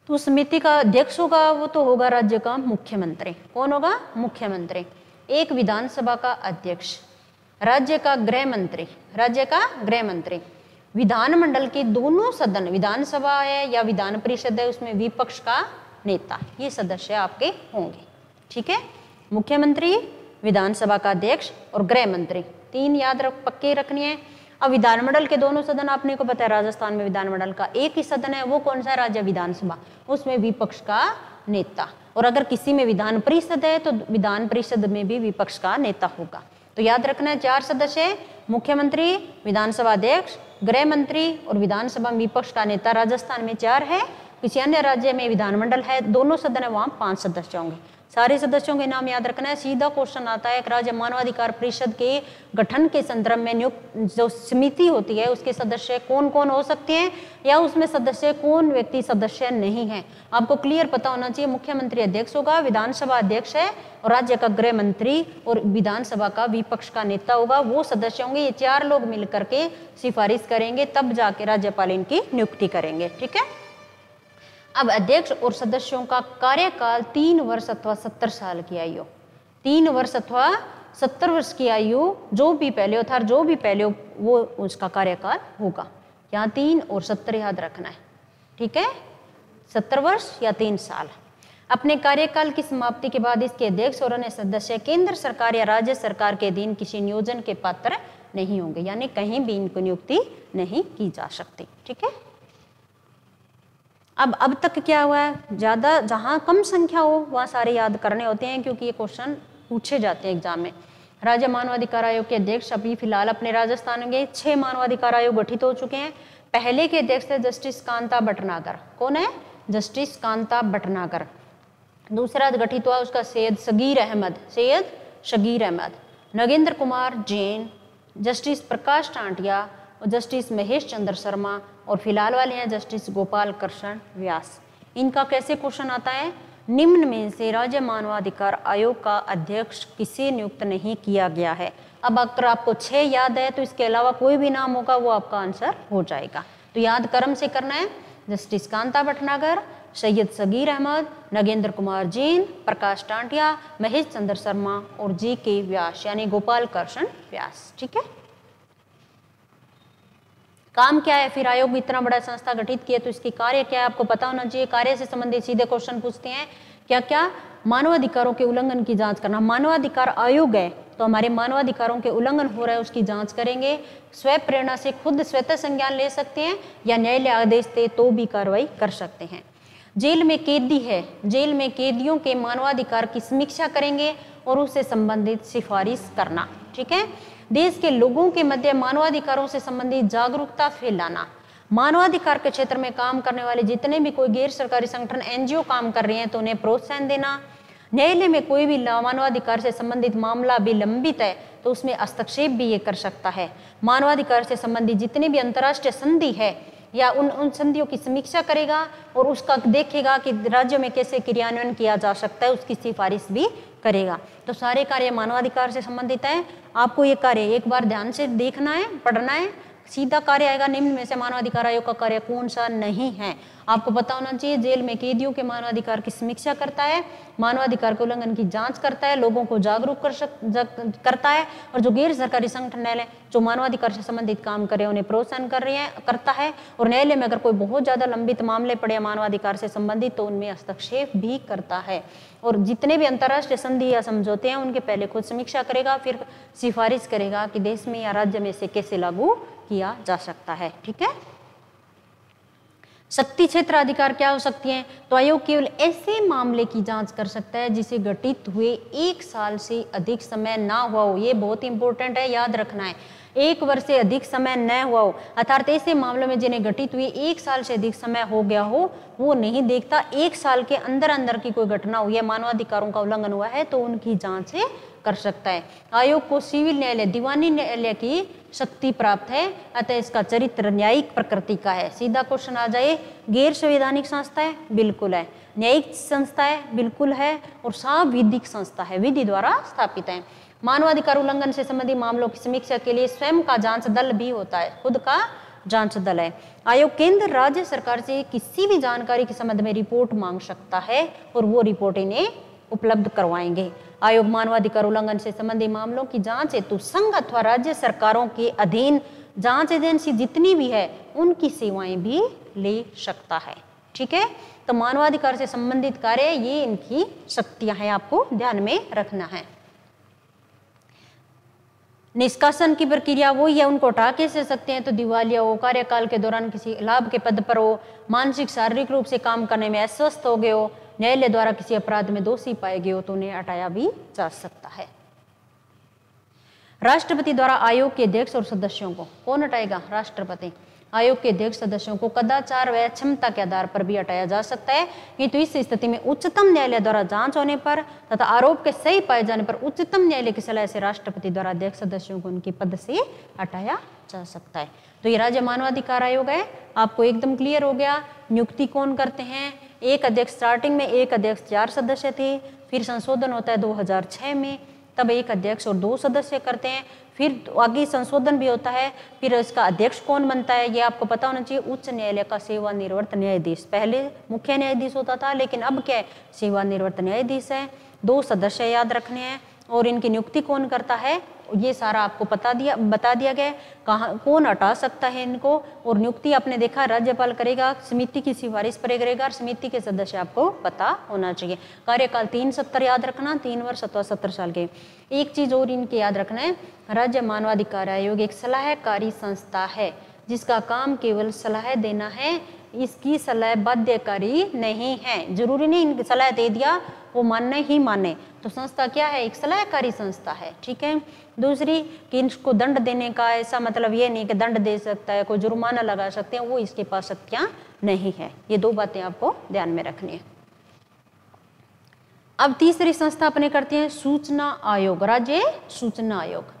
तो समिति का अध्यक्ष होगा वो तो होगा राज्य का मुख्यमंत्री। कौन होगा? मुख्यमंत्री। एक विधानसभा का अध्यक्ष, राज्य का गृह मंत्री, राज्य का गृह मंत्री। विधानमंडल के दोनों सदन, विधानसभा है या विधान परिषद है, उसमें विपक्ष का नेता, ये सदस्य आपके होंगे, ठीक है। मुख्यमंत्री, विधानसभा का अध्यक्ष और गृह मंत्री, 3 याद पक्के रखनी है। अब विधानमंडल के दोनों सदन आपने को पता है, राजस्थान में विधानमंडल का एक ही सदन है, वो कौन सा है? राज्य विधानसभा, उसमें विपक्ष का नेता। और अगर किसी में विधान परिषद है तो विधान परिषद में भी विपक्ष का नेता होगा। तो याद रखना है 4 सदस्य, मुख्यमंत्री, विधानसभा अध्यक्ष, गृह मंत्री और विधानसभा में विपक्ष का नेता। राजस्थान में 4 है, किसी अन्य राज्य में विधानमंडल है, दोनों सदन है, वहां 5 सदस्य होंगे। सारे सदस्यों के नाम याद रखना है। सीधा क्वेश्चन आता है, राज्य मानवाधिकार परिषद के गठन के संदर्भ में नियुक्त जो समिति होती है उसके सदस्य कौन कौन हो सकते हैं, या उसमें सदस्य कौन व्यक्ति सदस्य नहीं है, आपको क्लियर पता होना चाहिए। मुख्यमंत्री अध्यक्ष होगा, विधानसभा अध्यक्ष है और राज्य का गृह मंत्री और विधानसभा का विपक्ष का नेता होगा, वो सदस्य होंगे। ये 4 लोग मिलकर के सिफारिश करेंगे, तब जाके राज्यपाल इनकी नियुक्ति करेंगे, ठीक है। अब अध्यक्ष और सदस्यों का कार्यकाल 3 वर्ष अथवा 70 साल की आयु, 3 वर्ष अथवा 70 वर्ष की आयु जो भी पहले हो था, जो भी पहले हो वो उसका कार्यकाल होगा। यहाँ 3 और 70 याद रखना है, ठीक है। 70 वर्ष या 3 साल। अपने कार्यकाल की समाप्ति के बाद इसके अध्यक्ष और अन्य सदस्य केंद्र सरकार या राज्य सरकार के अधीन किसी नियोजन के पात्र नहीं होंगे, यानी कहीं भी इनको नियुक्ति नहीं की जा सकती, ठीक है। अब तक क्या हुआ है, ज्यादा जहां कम संख्या हो वहां सारे याद करने होते हैं, क्योंकि ये क्वेश्चन पूछे जाते हैं एग्जाम में। राज्य मानवाधिकार आयोग के अध्यक्ष अभी फिलहाल अपने राजस्थान के 6 मानवाधिकार आयोग गठित हो चुके हैं। पहले के अध्यक्ष थे जस्टिस कांता भटनागर। कौन है? जस्टिस कांता भटनागर। दूसरा गठित हुआ उसका सैयद शगीर अहमद, नगेंद्र कुमार जैन, जस्टिस प्रकाश टांटिया और जस्टिस महेश चंद्र शर्मा, और फिलहाल वाले हैं जस्टिस गोपाल कृष्ण व्यास। इनका कैसे क्वेश्चन आता है, निम्न में से राज्य मानवाधिकार आयोग का अध्यक्ष किसे नियुक्त नहीं किया गया है। अब अगर आपको 6 याद है तो इसके अलावा कोई भी नाम होगा वो आपका आंसर हो जाएगा। तो याद क्रम से करना है, जस्टिस कांता भटनागर, सैयद शगीर अहमद, नगेंद्र कुमार जैन, प्रकाश टांटिया, महेश चंद्र शर्मा और जी.के. व्यास यानी गोपाल कृष्ण व्यास, ठीक है। काम क्या है फिर, आयोग में इतना बड़ा संस्था गठित किया तो इसकी कार्य क्या है आपको पता होना चाहिए। कार्य से संबंधित सीधे क्वेश्चन पूछते हैं, क्या क्या? मानवाधिकारों के उल्लंघन की जांच करना। मानवाधिकार आयोग है तो हमारे मानवाधिकारों के उल्लंघन हो रहा है उसकी जांच करेंगे। स्वयं प्रेरणा से खुद स्वतः संज्ञान ले सकते हैं या न्यायालय आदेश दे तो भी कार्रवाई कर सकते हैं। जेल में कैदी है, जेल में कैदियों के मानवाधिकार की समीक्षा करेंगे और उससे संबंधित सिफारिश करना। ठीक है। देश के लोगों के मध्य मानवाधिकारों से संबंधित जागरूकता फैलाना। मानवाधिकार के क्षेत्र में काम करने वाले जितने भी कोई गैर सरकारी संगठन एनजीओ काम कर रहे हैं तो उन्हें प्रोत्साहन देना। न्यायालय में कोई भी मानवाधिकार से संबंधित मामला भी लंबित है तो उसमें हस्तक्षेप भी ये कर सकता है। मानवाधिकार से संबंधित जितने भी अंतर्राष्ट्रीय संधि है या उन संधियों की समीक्षा करेगा और उसका देखेगा कि राज्यों में कैसे क्रियान्वयन किया जा सकता है, उसकी सिफारिश भी करेगा। तो सारे कार्य मानवाधिकार से संबंधित है। आपको ये कार्य एक बार ध्यान से देखना है, पढ़ना है। सीधा कार्य आएगा निम्न में से मानवाधिकार आयोग का कार्य कौन सा नहीं है, आपको पता होना चाहिए। जेल में कैदियों के मानवाधिकार की समीक्षा करता है, मानवाधिकार के उल्लंघन की जांच करता है, लोगों को जागरूक करता है, और जो गैर सरकारी संगठन न्यायालय जो मानवाधिकार से संबंधित काम करे उन्हें प्रोत्साहन करता है। और न्यायालय में अगर कोई बहुत ज्यादा लंबित मामले पड़े मानवाधिकार से संबंधित तो उनमें हस्तक्षेप भी करता है। और जितने भी अंतर्राष्ट्रीय संधि या समझौते हैं उनके पहले खुद समीक्षा करेगा, फिर सिफारिश करेगा कि देश में या राज्य में से कैसे लागू किया जा सकता है। ठीक है। शक्ति क्षेत्र अधिकार क्या हो सकती हैं? तो आयोग केवल ऐसे मामले की जांच कर सकता है जिसे घटित हुए 1 साल से अधिक समय ना हुआ हो। ये बहुत इंपॉर्टेंट है, याद रखना है। 1 वर्ष से अधिक समय न हुआ हो, अर्थात ऐसे मामलों में जिन्हें घटित हुए 1 साल से अधिक समय हो गया हो, वो नहीं देखता। 1 साल के अंदर अंदर की कोई घटना हुई है, मानवाधिकारों का उल्लंघन हुआ है तो उनकी जांच कर सकता है। आयोग को सिविल न्यायालय, दीवानी न्यायालय की शक्ति प्राप्त है, अतः इसका चरित्र न्यायिक प्रकृति का है। सीधा क्वेश्चन आ जाए, गैर संवैधानिक संस्था है? बिल्कुल है। न्यायिक संस्था है? बिल्कुल है। और सांविधिक संस्था है, विधि द्वारा स्थापित है। मानवाधिकार उल्लंघन से संबंधित मामलों की समीक्षा के लिए स्वयं का जांच दल भी होता है, खुद का जांच दल है। आयोग केंद्र राज्य सरकार से किसी भी जानकारी के संबंध में रिपोर्ट मांग सकता है और वो रिपोर्ट इन्हें उपलब्ध करवाएंगे। आयोग मानवाधिकार उल्लंघन से संबंधित मामलों की जांच हेतु संघ अथवा राज्य सरकारों के अधीन जांच एजेंसी जितनी भी है उनकी सेवाएं भी ले सकता है। ठीक है। तो मानवाधिकार से संबंधित कार्य ये इनकी शक्तियां हैं, आपको ध्यान में रखना है। निष्कासन की प्रक्रिया वही है, उनको हटा कैसे सकते हैं? तो दिवालिया हो, कार्यकाल के दौरान किसी लाभ के पद पर हो, मानसिक शारीरिक रूप से काम करने में अस्वस्थ हो गए हो, न्यायालय द्वारा किसी अपराध में दोषी पाए गए हो तो उन्हें हटाया भी जा सकता है। राष्ट्रपति द्वारा आयोग के अध्यक्ष और सदस्यों को कौन हटाएगा? राष्ट्रपति। आयोग के अध्यक्ष सदस्यों को कदाचार व क्षमता के आधार पर भी हटाया जा सकता है, किंतु इस स्थिति में उच्चतम न्यायालय द्वारा जांच होने पर तथा आरोप के सही पाए जाने पर उच्चतम न्यायालय की सलाह से राष्ट्रपति द्वारा अध्यक्ष सदस्यों को उनके पद से हटाया जा सकता है। तो ये राज्य मानवाधिकार आयोग है, आपको एकदम क्लियर हो गया। नियुक्ति कौन करते हैं? एक अध्यक्ष, स्टार्टिंग में एक अध्यक्ष 4 सदस्य थे, फिर संशोधन होता है 2006 में, तब एक अध्यक्ष और 2 सदस्य करते हैं, फिर आगे संशोधन भी होता है, फिर इसका अध्यक्ष कौन बनता है ये आपको पता होना चाहिए। उच्च न्यायालय का सेवानिवृत्त न्यायाधीश, पहले मुख्य न्यायाधीश होता था लेकिन अब क्या है? सेवानिवृत्त न्यायाधीश है। 2 सदस्य याद रखने हैं और इनकी नियुक्ति कौन करता है ये सारा आपको बता दिया गया। कहाँ कौन हटा सकता है इनको, और नियुक्ति आपने देखा राज्यपाल करेगा, समिति की सिफारिश पर करेगा और समिति के सदस्य आपको पता होना चाहिए। कार्यकाल 3 सत्र याद रखना, 3 वर्ष अथवा 70 साल के। एक चीज और इनके याद रखना है, राज्य मानवाधिकार आयोग एक सलाहकारी संस्था है जिसका काम केवल सलाह देना है, इसकी सलाह बाध्यकारी नहीं है। जरूरी नहीं इनकी सलाह दे दिया वो मानने ही माने, तो संस्था क्या है? एक सलाहकारी संस्था है। ठीक है। दूसरी कि इनको दंड देने का ऐसा मतलब ये नहीं कि दंड दे सकता है, कोई जुर्माना लगा सकते हैं, वो इसके पास शक्तियां नहीं है। ये 2 बातें आपको ध्यान में रखनी है। अब तीसरी संस्था अपने करते हैं सूचना आयोग, राज्य सूचना आयोग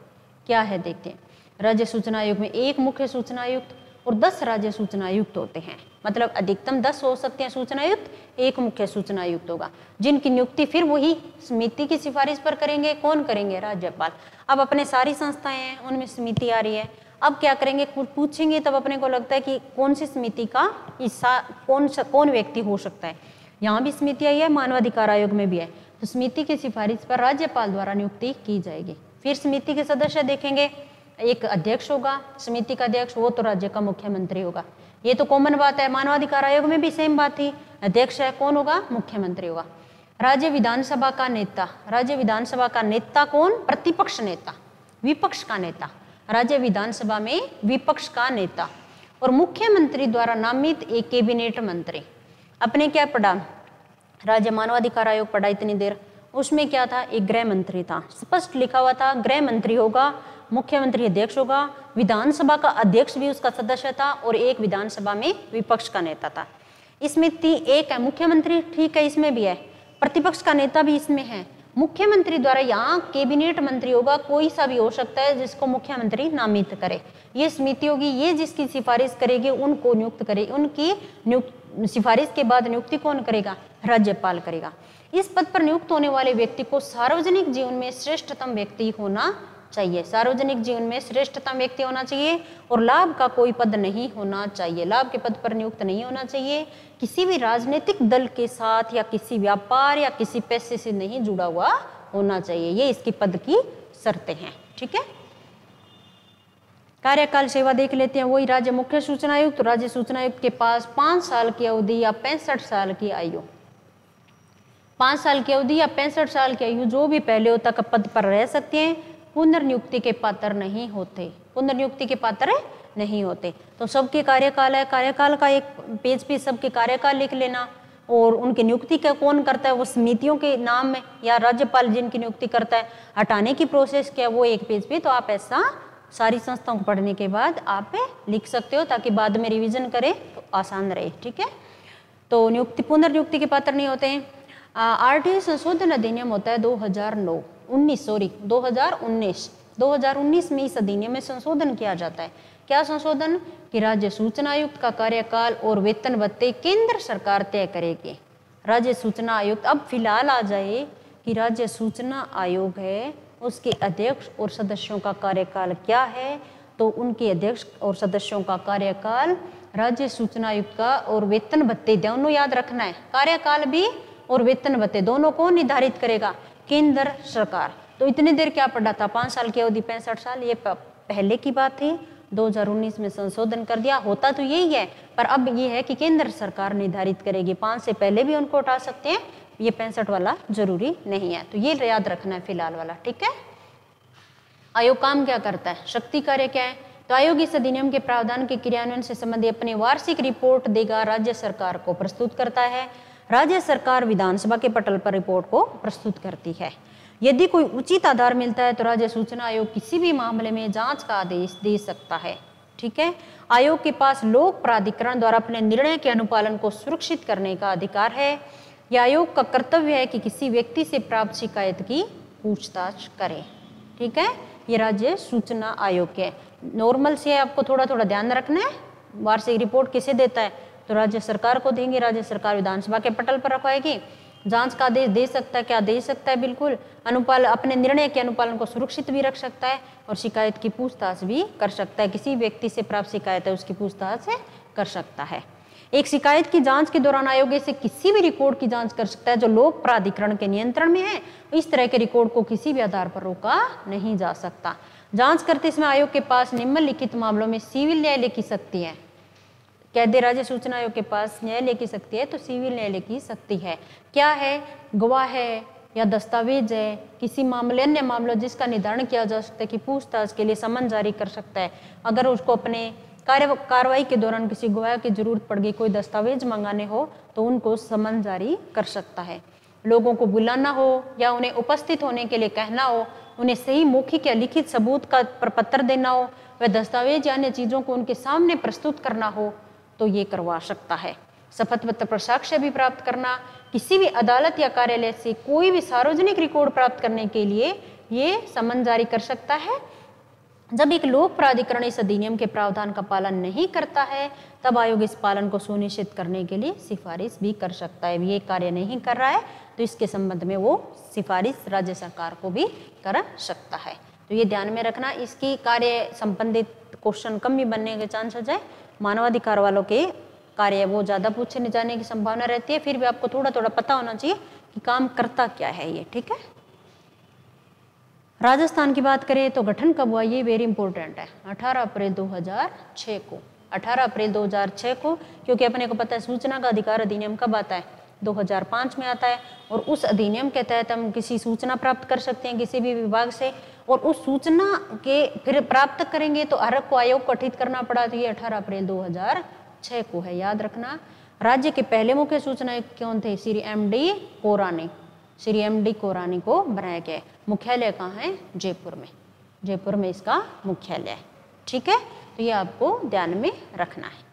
क्या है देखते हैं। राज्य सूचना आयोग में 1 मुख्य सूचना आयुक्त और 10 राज्य सूचना आयुक्त होते हैं, मतलब अधिकतम 10 हो सकते हैं सूचना आयुक्त, 1 मुख्य सूचना आयुक्त होगा, जिनकी नियुक्ति फिर वही समिति की सिफारिश पर करेंगे। कौन करेंगे? राज्यपाल। अब अपने सारी संस्थाएं हैं उनमें समिति आ रही है, अब क्या करेंगे? कुछ पूछेंगे तब अपने को लगता है कि कौन सी समिति का हिस्सा कौन व्यक्ति हो सकता है। यहाँ भी समिति आई है, मानवाधिकार आयोग में भी है, तो समिति की सिफारिश पर राज्यपाल द्वारा नियुक्ति की जाएगी। फिर समिति के सदस्य देखेंगे, एक अध्यक्ष होगा, समिति का अध्यक्ष वो तो राज्य का मुख्यमंत्री होगा। ये तो कॉमन बात है, मानवाधिकार आयोग में भी सेम बात थी, अध्यक्ष है कौन होगा? मुख्यमंत्री होगा। राज्य विधानसभा का नेता, राज्य विधानसभा का नेता कौन? प्रतिपक्ष नेता, विपक्ष का नेता, राज्य विधानसभा में विपक्ष का नेता। और मुख्यमंत्री द्वारा नामित एक कैबिनेट मंत्री, अपने क्या पढ़ा, राज्य मानवाधिकार आयोग पढ़ा इतनी देर, उसमें क्या था, एक गृह मंत्री था, स्पष्ट लिखा हुआ था गृह मंत्री होगा, मुख्यमंत्री अध्यक्ष होगा, विधानसभा का अध्यक्ष भी उसका सदस्य था और एक विधानसभा में विपक्ष का नेता था। इसमें एक है मुख्यमंत्री, ठीक है, इसमें भी है, प्रतिपक्ष का नेता भी इसमें है। मुख्यमंत्री द्वारा यहाँ कैबिनेट मंत्री होगा, कोई सा भी हो सकता है जिसको मुख्यमंत्री नामित करे, ये समिति होगी, ये जिसकी सिफारिश करेगी उनको नियुक्त करे, उनकी सिफारिश के बाद नियुक्ति कौन करेगा, राज्यपाल करेगा। इस पद पर नियुक्त होने वाले व्यक्ति को सार्वजनिक जीवन में श्रेष्ठतम व्यक्ति होना चाहिए, सार्वजनिक जीवन में श्रेष्ठतम व्यक्ति होना चाहिए और लाभ का कोई पद नहीं होना चाहिए, लाभ के पद पर नियुक्त नहीं होना चाहिए, किसी भी राजनीतिक दल के साथ या किसी व्यापार या किसी पैसे से नहीं जुड़ा हुआ होना चाहिए, ये इसकी पद की शर्तें हैं। ठीक है, कार्यकाल सेवा देख लेते हैं। वही राज्य मुख्य सूचना आयुक्त, राज्य सूचना आयुक्त के पास 5 साल की अवधि या 65 साल की आयु, 5 साल की अवधि या 65 साल की आयु जो भी पहले हो तक पद पर रह सकते हैं, पुनर्नियुक्ति के पात्र नहीं होते, पुनर्नियुक्ति के पात्र नहीं होते। तो सबके कार्यकाल है, कार्यकाल का एक पेज पे सबके कार्यकाल लिख लेना और उनकी नियुक्ति का कौन करता है वो समितियों के नाम में या राज्यपाल जिनकी नियुक्ति करता है, हटाने की प्रोसेस क्या वो एक पेज पे। तो आप ऐसा सारी संस्थाओं को पढ़ने के बाद आप लिख सकते हो ताकि बाद में रिवीजन करें तो आसान रहे। ठीक है, तो नियुक्ति पुनर्नियुक्ति के पात्र नहीं होते हैं। आरटीआई संशोधन अधिनियम होता है 2019 में इस अधिनियम में संशोधन किया जाता है। क्या संशोधन, कि राज्य सूचना आयुक्त का कार्यकाल और वेतन भत्ते केंद्र सरकार तय करेगी। राज्य सूचना आयुक्त, अब फिलहाल आ जाए कि राज्य सूचना आयोग है, उसके अध्यक्ष और सदस्यों का कार्यकाल क्या है, तो उनके अध्यक्ष और सदस्यों का कार्यकाल राज्य सूचना आयुक्त का और वेतन भत्ते दोनों याद रखना है, कार्यकाल भी और वेतन भत्ते दोनों को निर्धारित करेगा केंद्र सरकार। तो इतनी देर क्या पढ़ा था, 5 साल की अवधि 65 साल, ये पहले की बात थी, 2019 में संशोधन कर दिया, होता तो यही है पर अब ये है कि केंद्र सरकार निर्धारित करेगी, 5 से पहले भी उनको उठा सकते हैं, ये 65 वाला जरूरी नहीं है, तो ये याद रखना है फिलहाल वाला। ठीक है, आयोग काम क्या करता है, शक्ति कार्य क्या है, तो आयोग इस अधिनियम के प्रावधान के क्रियान्वयन से संबंधित अपनी वार्षिक रिपोर्ट देगा, राज्य सरकार को प्रस्तुत करता है, राज्य सरकार विधानसभा के पटल पर रिपोर्ट को प्रस्तुत करती है। यदि कोई उचित आधार मिलता है तो राज्य सूचना आयोग किसी भी मामले में जांच का आदेश दे सकता है। ठीक है, आयोग के पास लोक प्राधिकरण द्वारा अपने निर्णय के अनुपालन को सुरक्षित करने का अधिकार है। यह आयोग का कर्तव्य है कि किसी व्यक्ति से प्राप्त शिकायत की पूछताछ करे। ठीक है, ये राज्य सूचना आयोग के नॉर्मल से आपको थोड़ा थोड़ा ध्यान रखना है। वार्षिक रिपोर्ट किसे देता है, तो राज्य सरकार को देंगे, राज्य सरकार विधानसभा के पटल पर रखवाएगी, जांच का आदेश दे सकता है, क्या दे सकता है, बिल्कुल अनुपालन, अपने निर्णय के अनुपालन को सुरक्षित भी रख सकता है और शिकायत की पूछताछ भी कर सकता है, किसी व्यक्ति से प्राप्त शिकायत है उसकी पूछताछ कर सकता है। एक शिकायत की जांच के दौरान आयोग से किसी भी रिकॉर्ड की जांच कर सकता है जो लोक प्राधिकरण के नियंत्रण में है, इस तरह के रिकॉर्ड को किसी भी आधार पर रोका नहीं जा सकता। जांच करते समय आयोग के पास निम्नलिखित मामलों में सिविल न्यायालय की शक्ति है। कह दे राज्य सूचना आयोग के पास न्यायालय की शक्ति है, तो सिविल न्यायालय की शक्ति है। क्या है, गवाह है या दस्तावेज है, किसी मामले अन्य मामलों जिसका निर्धारण किया जा सकता है कि पूछताछ के लिए समन जारी कर सकता है। अगर उसको अपने कार्रवाई के दौरान किसी गवाह की जरूरत पड़ गई, कोई दस्तावेज मंगाने हो तो उनको समन जारी कर सकता है। लोगों को बुलाना हो या उन्हें उपस्थित होने के लिए कहना हो, उन्हें सही मौखिक या लिखित सबूत का प्रपत्र देना हो, वह दस्तावेज या अन्य चीजों को उनके सामने प्रस्तुत करना हो तो ये करवा सकता है। शपथ पत्र पर साक्ष्य भी प्राप्त करना, किसी भी अदालत या कार्यालय से कोई भी सार्वजनिक रिकॉर्ड प्राप्त करने के लिए ये समन जारी कर सकता है। जब एक लोक प्राधिकरण इस अधिनियम के प्रावधान का पालन नहीं करता है तब आयोग इस पालन को सुनिश्चित करने के लिए सिफारिश भी कर सकता है। ये कार्य नहीं कर रहा है तो इसके संबंध में वो सिफारिश राज्य सरकार को भी कर सकता है। तो ये ध्यान में रखना, इसकी कार्य संबंधित क्वेश्चन कम भी बनने के चांसेस है। मानवाधिकार वालों के कार्य वो ज़्यादा पूछने जाने की संभावना रहती है, फिर भी आपको थोड़ा थोड़ा पता होना चाहिए कि काम करता क्या है ये। ठीक है, राजस्थान की बात करें तो गठन कब हुआ, ये वेरी इंपॉर्टेंट है, 18 अप्रैल 2006 को। 18 अप्रैल 2006 को, क्योंकि अपने को पता है सूचना का अधिकार अधिनियम कब आता है, 2005 में आता है। और उस अधिनियम के तहत हम किसी सूचना प्राप्त कर सकते हैं किसी भी विभाग से, और उस सूचना के फिर प्राप्त करेंगे तो अर्हक को आयोग गठित करना पड़ा, तो ये 18 अप्रैल 2006 को है, याद रखना। राज्य के पहले मुख्य सूचना आयुक्त कौन थे? श्री एम.डी. कोरानी। श्री एम.डी. कोरानी को बनाया गया है। मुख्यालय कहाँ है? जयपुर में। जयपुर में इसका मुख्यालय है। ठीक है, तो ये आपको ध्यान में रखना है।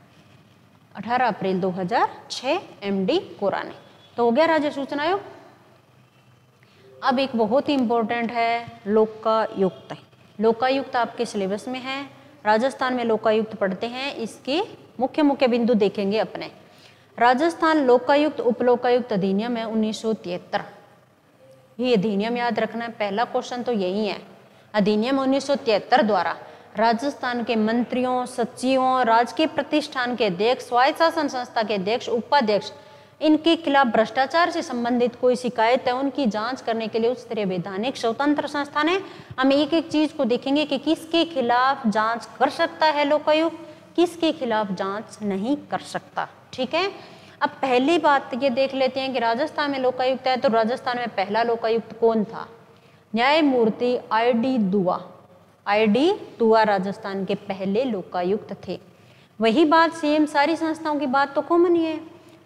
18 अप्रैल 2006 एम.डी. कोरानी। तो हो गया राज्य सूचना आयोग। अब एक बहुत ही इंपॉर्टेंट है लोकायुक्त। लोकायुक्त आपके सिलेबस में है। राजस्थान में लोकायुक्त पढ़ते हैं, इसके मुख्य मुख्य बिंदु देखेंगे अपने। राजस्थान लोकायुक्त उपलोकायुक्त अधिनियम है 1973। ये अधिनियम याद रखना है, पहला क्वेश्चन तो यही है। अधिनियम 1973 द्वारा राजस्थान के मंत्रियों, सचिवों, राजकीय प्रतिष्ठान के अध्यक्ष, स्वायत्त शासन संस्था के अध्यक्ष, उपाध्यक्ष, इनके खिलाफ भ्रष्टाचार से संबंधित कोई शिकायत है उनकी जांच करने के लिए उच्च स्तरीय वैधानिक स्वतंत्र संस्थान है। हम एक एक चीज को देखेंगे कि किसके खिलाफ जांच कर सकता है लोकायुक्त, किसके खिलाफ जांच नहीं कर सकता। ठीक है, अब पहली बात ये देख लेते हैं कि राजस्थान में लोकायुक्त है, तो राजस्थान में पहला लोकायुक्त कौन था? न्यायमूर्ति I.D. दुआ। I.D. दुआ राजस्थान के पहले लोकायुक्त थे। वही बात सेम सारी संस्थाओं की बात तो कॉमन ही है।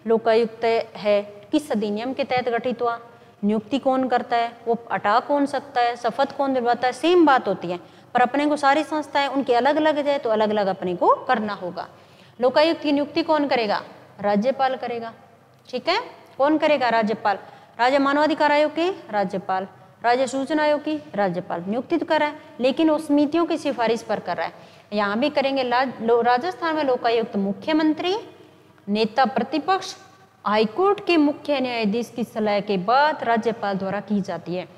लोकायुक्त है किस अधिनियम के तहत गठित हुआ, नियुक्ति कौन करता है, वो हटा कौन सकता है, शपथ कौन दिलवाता है, सेम बात होती है। पर अपने को सारी संस्थाएं उनके अलग अलग है, तो अलग अलग अपने को करना होगा। लोकायुक्त की नियुक्ति कौन करेगा? राज्यपाल करेगा। ठीक है, कौन करेगा? राज्यपाल। राज्य मानवाधिकार आयोग के राज्यपाल, राज्य सूचना आयोग की राज्यपाल नियुक्ति तो कर रहा है, लेकिन वो समितियों की सिफारिश पर कर रहा है। यहाँ भी करेंगे। राजस्थान में लोकायुक्त मुख्यमंत्री, नेता प्रतिपक्ष, हाईकोर्ट के मुख्य न्यायाधीश की सलाह के बाद राज्यपाल द्वारा की जाती है।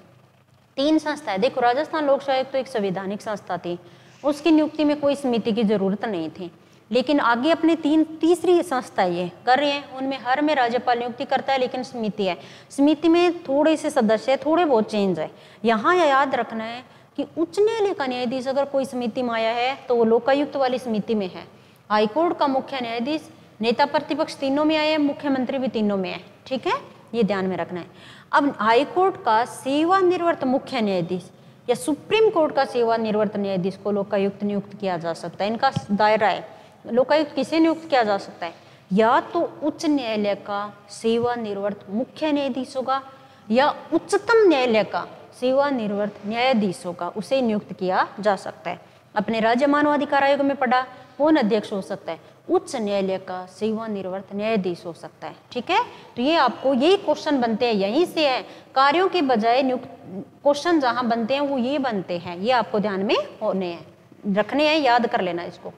3 संस्थाएं देखो, राजस्थान लोक सेवा आयोग तो एक संवैधानिक संस्था थी, उसकी नियुक्ति में कोई समिति की जरूरत नहीं थी। लेकिन आगे अपने तीसरी संस्था ये कर रहे हैं, उनमें हर में राज्यपाल नियुक्ति करता है, लेकिन समिति है। समिति में थोड़े से सदस्य थोड़े बहुत चेंज है। यहाँ याद रखना है कि उच्च न्यायालय का न्यायाधीश अगर कोई समिति में आया है तो वो लोकायुक्त वाली समिति में है। हाईकोर्ट का मुख्य न्यायाधीश, नेता प्रतिपक्ष तीनों में आए हैं, मुख्यमंत्री भी तीनों में है। ठीक है, ये ध्यान में रखना है। अब हाईकोर्ट का सेवानिवृत्त मुख्य न्यायाधीश या सुप्रीम कोर्ट का सेवानिवृत्त न्यायाधीश को लोकायुक्त नियुक्त किया जा सकता है। इनका दायरा है। लोकायुक्त किसे नियुक्त किया जा सकता है? या तो उच्च न्यायालय का सेवानिवृत्त मुख्य न्यायाधीश होगा, या उच्चतम न्यायालय का सेवानिवृत्त न्यायाधीश होगा, उसे नियुक्त किया जा सकता है। अपने राज्य मानवाधिकार आयोग में पढ़ा, कौन अध्यक्ष हो सकता है? उच्च न्यायालय का सेवानिवृत्त न्यायाधीश हो सकता है। ठीक है, तो ये आपको यही क्वेश्चन बनते हैं, यहीं से है। कार्यों के बजाय क्वेश्चन जहां बनते हैं वो ये बनते हैं, ये आपको ध्यान में होने हैं, रखने हैं, याद कर लेना इसको।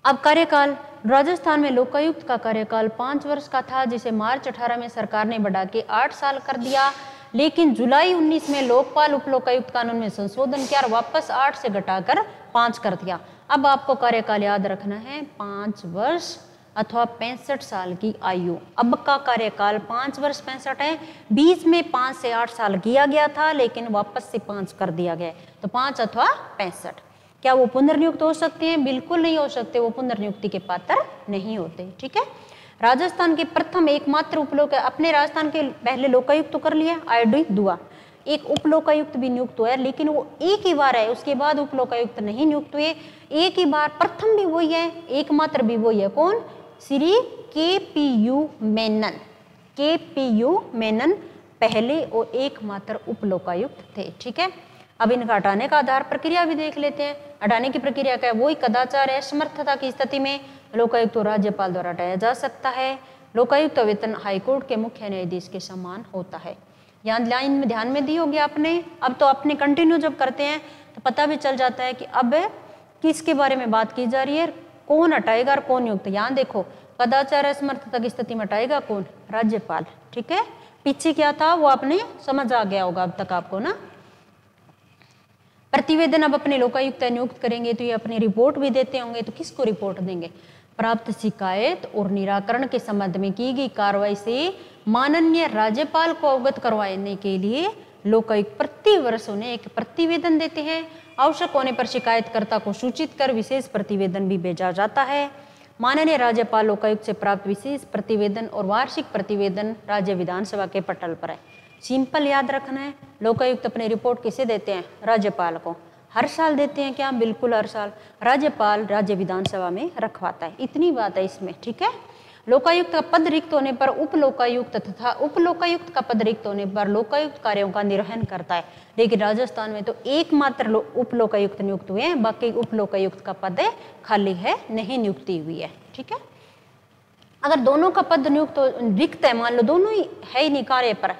अब कार्यकाल, राजस्थान में लोकायुक्त का कार्यकाल 5 वर्ष का था, जिसे मार्च 18 में सरकार ने बढ़ा के 8 साल कर दिया। लेकिन जुलाई 19 में लोकपाल उपलोकायुक्त कानून में संशोधन किया और वापस 8 से घटाकर 5 कर दिया। अब आपको कार्यकाल याद रखना है 5 वर्ष अथवा 65 साल की आयु। अब का कार्यकाल 5 वर्ष 65 है, बीच में 5 से 8 साल किया गया था, लेकिन वापस से 5 कर दिया गया, तो 5 अथवा 65। क्या वो पुनर्नियुक्त हो सकते हैं? बिल्कुल नहीं हो सकते, वो पुनर्नियुक्ति के पात्र नहीं होते। ठीक है, राजस्थान के प्रथम एकमात्र उपलोक, अपने राजस्थान के पहले लोकायुक्त तो कर लिया I.D. दुआ, एक उपलोकायुक्त भी नियुक्त हुआ है, लेकिन वो एक ही बार है, उसके बाद उपलोकायुक्त नहीं नियुक्त हुए। एक ही बार, प्रथम भी वही है, एकमात्र भी वही है। कौन? श्री K.P.U. मेनन। K.P.U. मेनन पहले और एकमात्र उपलोकायुक्त थे। ठीक है, अब इनका हटाने का आधार प्रक्रिया भी देख लेते हैं। हटाने की प्रक्रिया क्या है? वही कदाचार है। समर्थता की स्थिति में लोकायुक्त और राज्यपाल द्वारा हटाया जा सकता है। लोकायुक्त वेतन हाईकोर्ट के मुख्य न्यायाधीश के समान होता है। यहाँ लाइन में ध्यान में दी होगी आपने। अब तो अपने कंटिन्यू जब करते हैं तो पता भी चल जाता है कि अब किसके बारे में बात की जा रही है, कौन हटाएगा और कौन नियुक्त। यहाँ देखो, कदाचार असमर्थता की स्थिति में हटाएगा कौन? राज्यपाल। ठीक है, पीछे क्या था वो आपने समझ आ गया होगा अब तक आपको ना। प्रतिवेदन अब अपने लोकायुक्त नियुक्त करेंगे तो ये अपनी रिपोर्ट भी देते होंगे, तो किसको रिपोर्ट देंगे? प्राप्त शिकायत और निराकरण के संबंध में की गई कार्रवाई से माननीय राज्यपाल को अवगत करवाने के लिए लोकायुक्त प्रति वर्ष उन्हें एक प्रतिवेदन देते हैं। आवश्यक होने पर शिकायतकर्ता को सूचित कर विशेष प्रतिवेदन भी भेजा जाता है। माननीय राज्यपाल लोकायुक्त से प्राप्त विशेष प्रतिवेदन और वार्षिक प्रतिवेदन राज्य विधानसभा के पटल पर है। सिंपल याद रखना है, लोकायुक्त अपनी रिपोर्ट किसे देते हैं? राज्यपाल को। हर साल देते हैं क्या? बिल्कुल हर साल। राज्यपाल राज्य विधानसभा में रखवाता है, इतनी बात है इसमें। ठीक है, लोकायुक्त का पद रिक्त होने पर उप लोकायुक्त तथा उप लोकायुक्त का पद रिक्त होने पर लोकायुक्त कार्यों का निर्वहन करता है। लेकिन राजस्थान में तो एकमात्र उप लोकायुक्त नियुक्त हुए हैं, बाकी उप लोकायुक्त का पद खाली है, नहीं नियुक्ति हुई है। ठीक है, अगर दोनों का पद नियुक्त रिक्त है, मान लो दोनों ही है ही नहीं कार्य पर,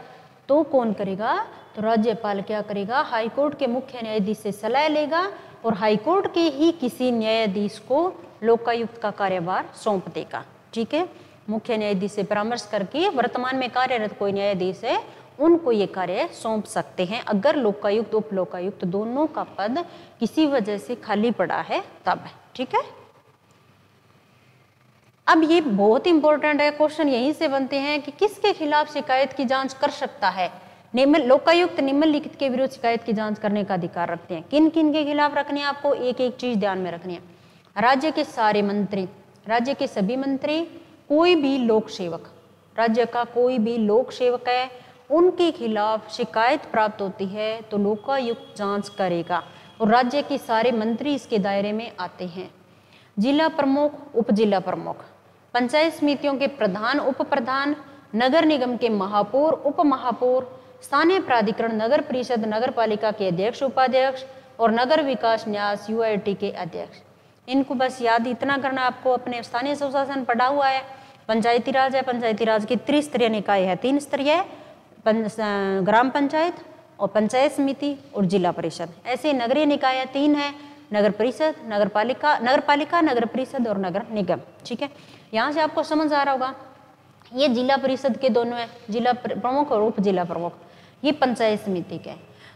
तो कौन करेगा? तो राज्यपाल क्या करेगा? हाईकोर्ट के मुख्य न्यायाधीश से सलाह लेगा और हाईकोर्ट के ही किसी न्यायाधीश को लोकायुक्त का कार्यभार सौंप देगा। ठीक है, मुख्य न्यायाधीश से परामर्श करके वर्तमान में कार्यरत कोई न्यायाधीश है उनको ये कार्य सौंप सकते हैं, अगर लोकायुक्त उप लोकायुक्त दोनों का पद किसी वजह से खाली पड़ा है तब। ठीक है, अब ये बहुत इंपॉर्टेंट है, क्वेश्चन यहीं से बनते हैं कि किसके खिलाफ शिकायत की जांच कर सकता है? लोकायुक्त निम्नलिखित के विरुद्ध शिकायत की जांच करने का अधिकार रखते हैं। किन किन के खिलाफ रखनी है? आपको एक एक चीज ध्यान में रखनी है। राज्य के सारे मंत्री, राज्य के सभी मंत्री, कोई भी लोक सेवक, राज्य का कोई भी लोक सेवक है, उनके खिलाफ शिकायत प्राप्त होती है तो लोकायुक्त जांच करेगा और राज्य के सारे मंत्री इसके दायरे में आते हैं। जिला प्रमुख, उप जिला प्रमुख, पंचायत समितियों के प्रधान, उप प्रधान, नगर निगम के महापौर, उप महापौर, स्थानीय प्राधिकरण, नगर परिषद, नगर पालिका के अध्यक्ष, उपाध्यक्ष और नगर विकास न्यास यूआईटी के अध्यक्ष। इनको बस याद इतना करना, आपको अपने स्थानीय स्वशासन पढ़ा हुआ है। पंचायती राज है, पंचायती राज की त्रिस्तरीय निकाय है, 3 स्तरीय, ग्राम पंचायत और पंचायत समिति और जिला परिषद। ऐसे नगरीय निकाय 3 है, नगर परिषद, नगर पालिका, नगर परिषद और नगर निगम। ठीक है, यहाँ से आपको समझ आ रहा होगा, ये जिला परिषद के दोनों है, जिला प्रमुख और उप जिला प्रमुख, ये पंचायत समिति के।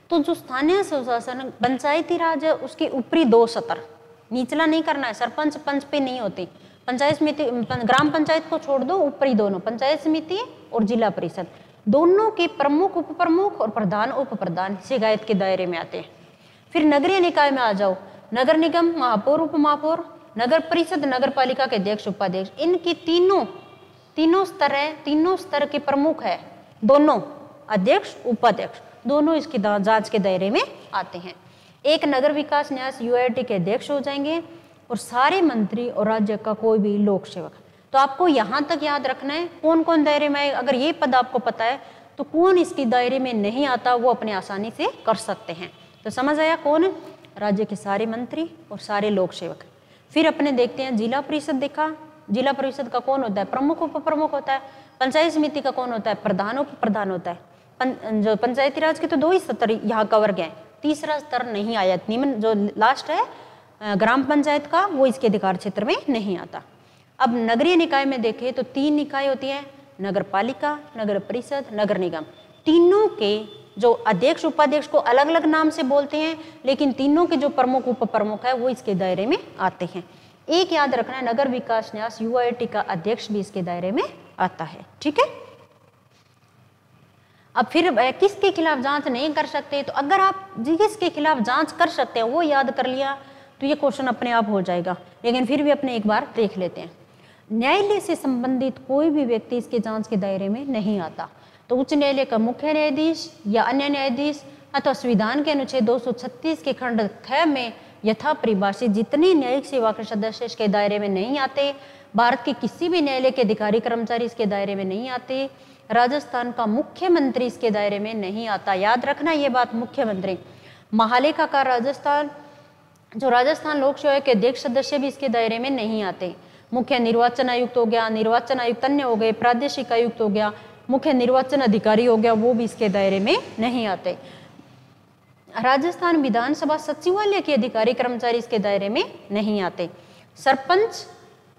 तो जो स्थानीय स्वशासन पंचायती राज है उसके ऊपरी 2 सतर, निचला नहीं करना है, सरपंच पंच पे नहीं होती। पंचायत समिति, ग्राम पंचायत को छोड़ दो, ऊपरी दोनों पंचायत समिति और जिला परिषद, दोनों के प्रमुख, उप प्रमुख और प्रधान, उप प्रधान शिकायत के दायरे में आते हैं। फिर नगरीय निकाय में आ जाओ, नगर निगम, महापौर, उप महापौर, नगर परिषद, नगर पालिका के अध्यक्ष, उपाध्यक्ष, इनकी तीनों स्तर है, तीनों स्तर के प्रमुख है, दोनों अध्यक्ष उपाध्यक्ष दोनों इसकी जांच के दायरे में आते हैं। एक नगर विकास न्यास यूआईटी के अध्यक्ष हो जाएंगे और सारे मंत्री और राज्य का कोई भी लोक सेवक। तो आपको यहाँ तक याद रखना है कौन कौन दायरे में है। अगर ये पद आपको पता है तो कौन इसके दायरे में नहीं आता वो अपने आसानी से कर सकते हैं। तो समझ आया कौन? राज्य के सारे मंत्री और सारे लोक सेवक। फिर अपने देखते हैं जिला परिषद। देखा, जिला परिषद का कौन होता है? प्रमुख, उप प्रमुख होता है। पंचायत समिति का कौन होता है? प्रधान, उप प्रधान होता है। जो पंचायती राज के तो 2 ही स्तर यहाँ कवर गए, तीसरा स्तर नहीं आया। निम्न जो लास्ट है ग्राम पंचायत का, वो इसके अधिकार क्षेत्र में नहीं आता। अब नगरीय निकाय में देखें तो 3 निकाय होती है, नगर पालिका, नगर परिषद, नगर निगम। तीनों के जो अध्यक्ष उपाध्यक्ष को अलग अलग नाम से बोलते हैं, लेकिन तीनों के जो प्रमुख उप प्रमुख है वो इसके दायरे में आते हैं। एक याद रखना है, नगर विकास न्यास यूआईटी का अध्यक्ष भी इसके दायरे में आता है। ठीक है, अब फिर किसके खिलाफ जांच नहीं कर सकते? तो अगर आप जिसके खिलाफ जांच कर सकते हैं वो याद कर लिया तो ये क्वेश्चन अपने आप हो जाएगा, लेकिन फिर भी अपने एक बार देख लेते हैं। न्यायालय से संबंधित कोई भी व्यक्ति इसके जांच के दायरे में नहीं आता। तो उच्च न्यायालय का मुख्य न्यायाधीश या अन्य न्यायाधीश अथवा संविधान के अनुच्छेद 236 के खंड 6 में यथा परिभाषित जितने न्यायिक सेवा के सदस्य इसके दायरे में नहीं आते। भारत के किसी भी न्यायालय के अधिकारी कर्मचारी इसके दायरे में नहीं आते। राजस्थान का मुख्यमंत्री इसके दायरे में नहीं आता। याद रखना ये बात, मुख्यमंत्री। महालेखाकार राजस्थान, जो राजस्थान लोक सेवा के अध्यक्ष सदस्य भी इसके दायरे में नहीं आते। मुख्य निर्वाचन आयुक्त हो गया, निर्वाचन आयुक्त अन्य हो गए, प्रादेशिक आयुक्त हो गया, मुख्य निर्वाचन अधिकारी हो गया, वो भी इसके दायरे में नहीं आते। राजस्थान विधानसभा सचिवालय के अधिकारी कर्मचारी इसके दायरे में नहीं आते। सरपंच,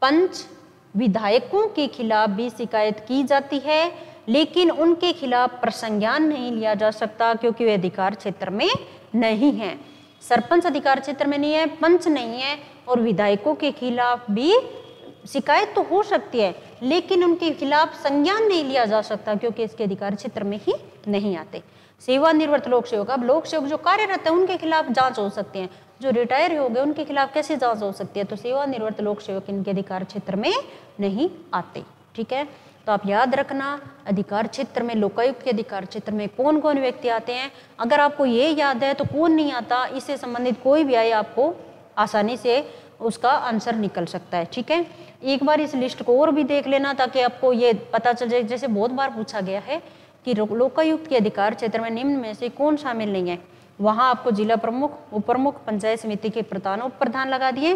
पंच, विधायकों के खिलाफ भी शिकायत की जाती है, लेकिन उनके खिलाफ प्रसंज्ञान नहीं लिया जा सकता क्योंकि वे अधिकार क्षेत्र में नहीं है। सरपंच अधिकार क्षेत्र में नहीं है, पंच नहीं है, और विधायकों के खिलाफ भी शिकायत तो हो सकती है लेकिन उनके खिलाफ संज्ञान नहीं लिया जा सकता क्योंकि इसके अधिकार क्षेत्र में ही नहीं आते। सेवानिवृत्त लोक सेवक, अब लोक सेवक जो कार्यरत है उनके खिलाफ जांच हो सकती है, जो रिटायर हो गए उनके खिलाफ कैसे जांच हो सकती है? तो सेवानिवृत्त लोक सेवक इनके अधिकार क्षेत्र में नहीं आते। ठीक है, तो आप याद रखना अधिकार क्षेत्र में, लोकायुक्त के अधिकार क्षेत्र में कौन कौन व्यक्ति आते हैं। अगर आपको ये याद है तो कौन नहीं आता, इससे संबंधित कोई भी आए आपको आसानी से उसका आंसर निकल सकता है। ठीक है, एक बार इस लिस्ट को और भी देख लेना ताकि आपको ये पता चल जाए। जैसे बहुत बार पूछा गया है कि लोकायुक्त के अधिकार क्षेत्र में निम्न में से कौन शामिल नहीं है, वहां आपको जिला प्रमुख, उप प्रमुख, पंचायत समिति के प्रधान, उप प्रधान लगा दिए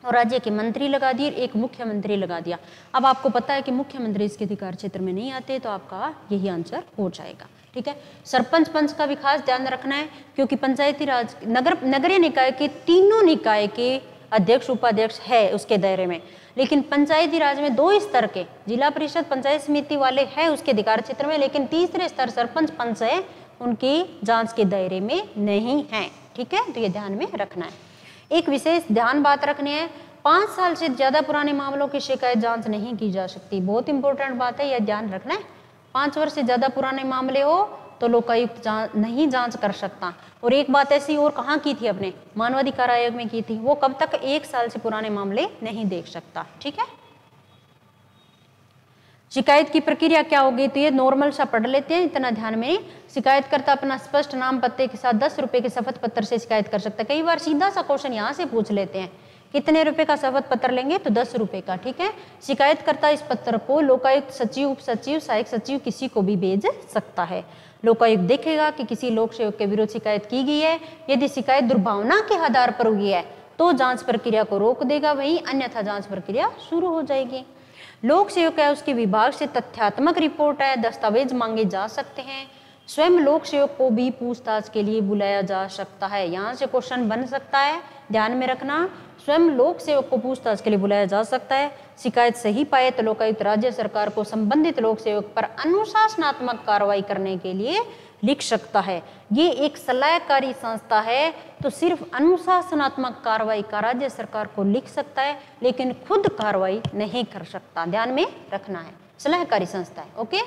और राज्य के मंत्री लगा दिए, एक मुख्यमंत्री लगा दिया। अब आपको पता है कि मुख्यमंत्री इसके अधिकार क्षेत्र में नहीं आते, तो आपका यही आंसर हो जाएगा। ठीक है, सरपंच पंच का भी खास ध्यान रखना है क्योंकि पंचायती राज नगरीय निकाय के तीनों निकाय के अध्यक्ष उपाध्यक्ष है उसके दायरे में, लेकिन पंचायती राज में 2 स्तर के जिला परिषद पंचायत समिति वाले हैं उसके अधिकार क्षेत्र में, लेकिन तीसरे स्तर सरपंच पंच है उनकी जांच के दायरे में नहीं है। ठीक है, तो ये ध्यान में रखना है। एक विशेष ध्यान बात रखनी है, 5 साल से ज्यादा पुराने मामलों की शिकायत जांच नहीं की जा सकती। बहुत इंपॉर्टेंट बात है, यह ध्यान रखना है। 5 वर्ष से ज्यादा पुराने मामले हो तो लोकायुक्त नहीं जांच कर सकता। और एक बात ऐसी और कहाँ की थी, अपने मानवाधिकार आयोग में की थी, वो कब तक 1 साल से पुराने मामले नहीं देख सकता। ठीक है, शिकायत की प्रक्रिया क्या होगी, तो ये नॉर्मल सा पढ़ लेते हैं, इतना ध्यान में। शिकायतकर्ता अपना स्पष्ट नाम पते के साथ 10 रुपए के शपथ पत्र से शिकायत कर सकता है। कई बार सीधा सा क्वेश्चन यहाँ से पूछ लेते हैं, कितने रुपए का शपथ पत्र लेंगे, तो 10 रुपए का। ठीक है, शिकायतकर्ता इस पत्र को लोकायुक्त सचिव, उप सचिव, सहायक सचिव किसी को भी भेज सकता है। लोकायुक्त देखेगा कि किसी लोक सेवक के विरुद्ध शिकायत की गई है, यदि शिकायत दुर्भावना के आधार पर हुई है तो जांच प्रक्रिया को रोक देगा, वहीं अन्यथा जांच प्रक्रिया शुरू हो जाएगी। लोक सेवक है उसके विभाग से तथ्यात्मक रिपोर्ट है, दस्तावेज मांगे जा सकते हैं। स्वयं लोक सेवक को भी पूछताछ के लिए बुलाया जा सकता है। यहाँ से क्वेश्चन बन सकता है, ध्यान में रखना, स्वयं लोक सेवक को पूछताछ के लिए बुलाया जा सकता है। शिकायत सही पाए तो लोकायुक्त राज्य सरकार को संबंधित लोक सेवक पर अनुशासनात्मक कार्रवाई करने के लिए लिख सकता है। ये एक सलाहकारी संस्था है, तो सिर्फ अनुशासनात्मक कार्रवाई का राज्य सरकार को लिख सकता है, लेकिन खुद कार्रवाई नहीं कर सकता। ध्यान में रखना है, सलाहकारी संस्था है। ओके,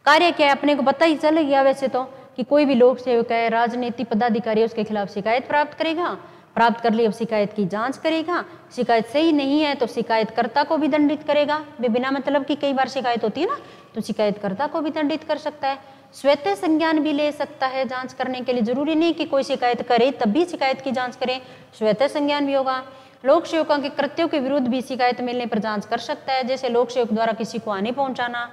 कार्य क्या है अपने को पता ही चल गया वैसे तो, कि कोई भी लोक सेवक है, राजनीतिक पदाधिकारी उसके खिलाफ शिकायत प्राप्त करेगा, प्राप्त कर ली अब शिकायत की जांच करेगा, शिकायत सही नहीं है तो शिकायतकर्ता को भी दंडित करेगा। बिना मतलब की कई बार शिकायत होती है ना, तो शिकायतकर्ता को भी दंडित कर सकता है। स्वैत संज्ञान भी ले सकता है जांच करने के लिए, जरूरी नहीं कि कोई शिकायत करे तब भी शिकायत की जांच करें, स्वैत संज्ञान भी होगा। लोक सेवकों के कृत्यों के विरुद्ध भी शिकायत मिलने पर जांच कर सकता है, जैसे लोक सेवक द्वारा किसी को हानि पहुंचाना।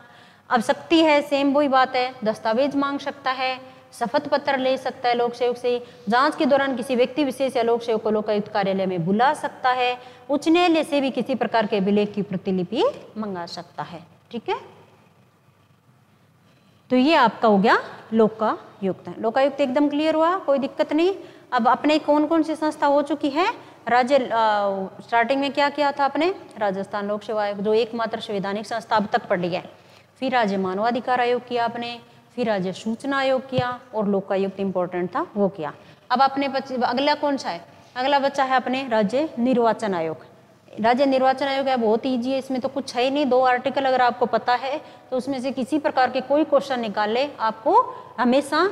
अब शक्ति है, सेम वही बात है, दस्तावेज मांग सकता है, शपथ पत्र ले सकता है लोक सेवक से, जांच के दौरान किसी व्यक्ति विशेष या लोक सेवक को लोकायुक्त कार्यालय में बुला सकता है, उच्च न्यायालय से भी किसी प्रकार के अभिलेख की प्रतिलिपि मंगा सकता है। ठीक है, तो ये आपका हो गया लोकायुक्त। लोकायुक्त एकदम क्लियर हुआ, कोई दिक्कत नहीं। अब अपने कौन कौन सी संस्था हो चुकी है, राज्य स्टार्टिंग में क्या किया था आपने, राजस्थान लोक सेवा आयोग जो एकमात्र संवैधानिक संस्था अब तक पढ़ी है, फिर राज्य मानवाधिकार आयोग किया आपने, फिर राज्य सूचना आयोग किया, और लोकायुक्त इंपॉर्टेंट था वो किया। अब अपने अगला कौन सा है, अगला बच्चा है अपने राज्य निर्वाचन आयोग। राज्य निर्वाचन आयोग है, बहुत ईजी है, इसमें तो कुछ है ही नहीं, 2 आर्टिकल अगर आपको पता है तो उसमें से किसी प्रकार के कोई क्वेश्चन निकाल ले आपको हमेशा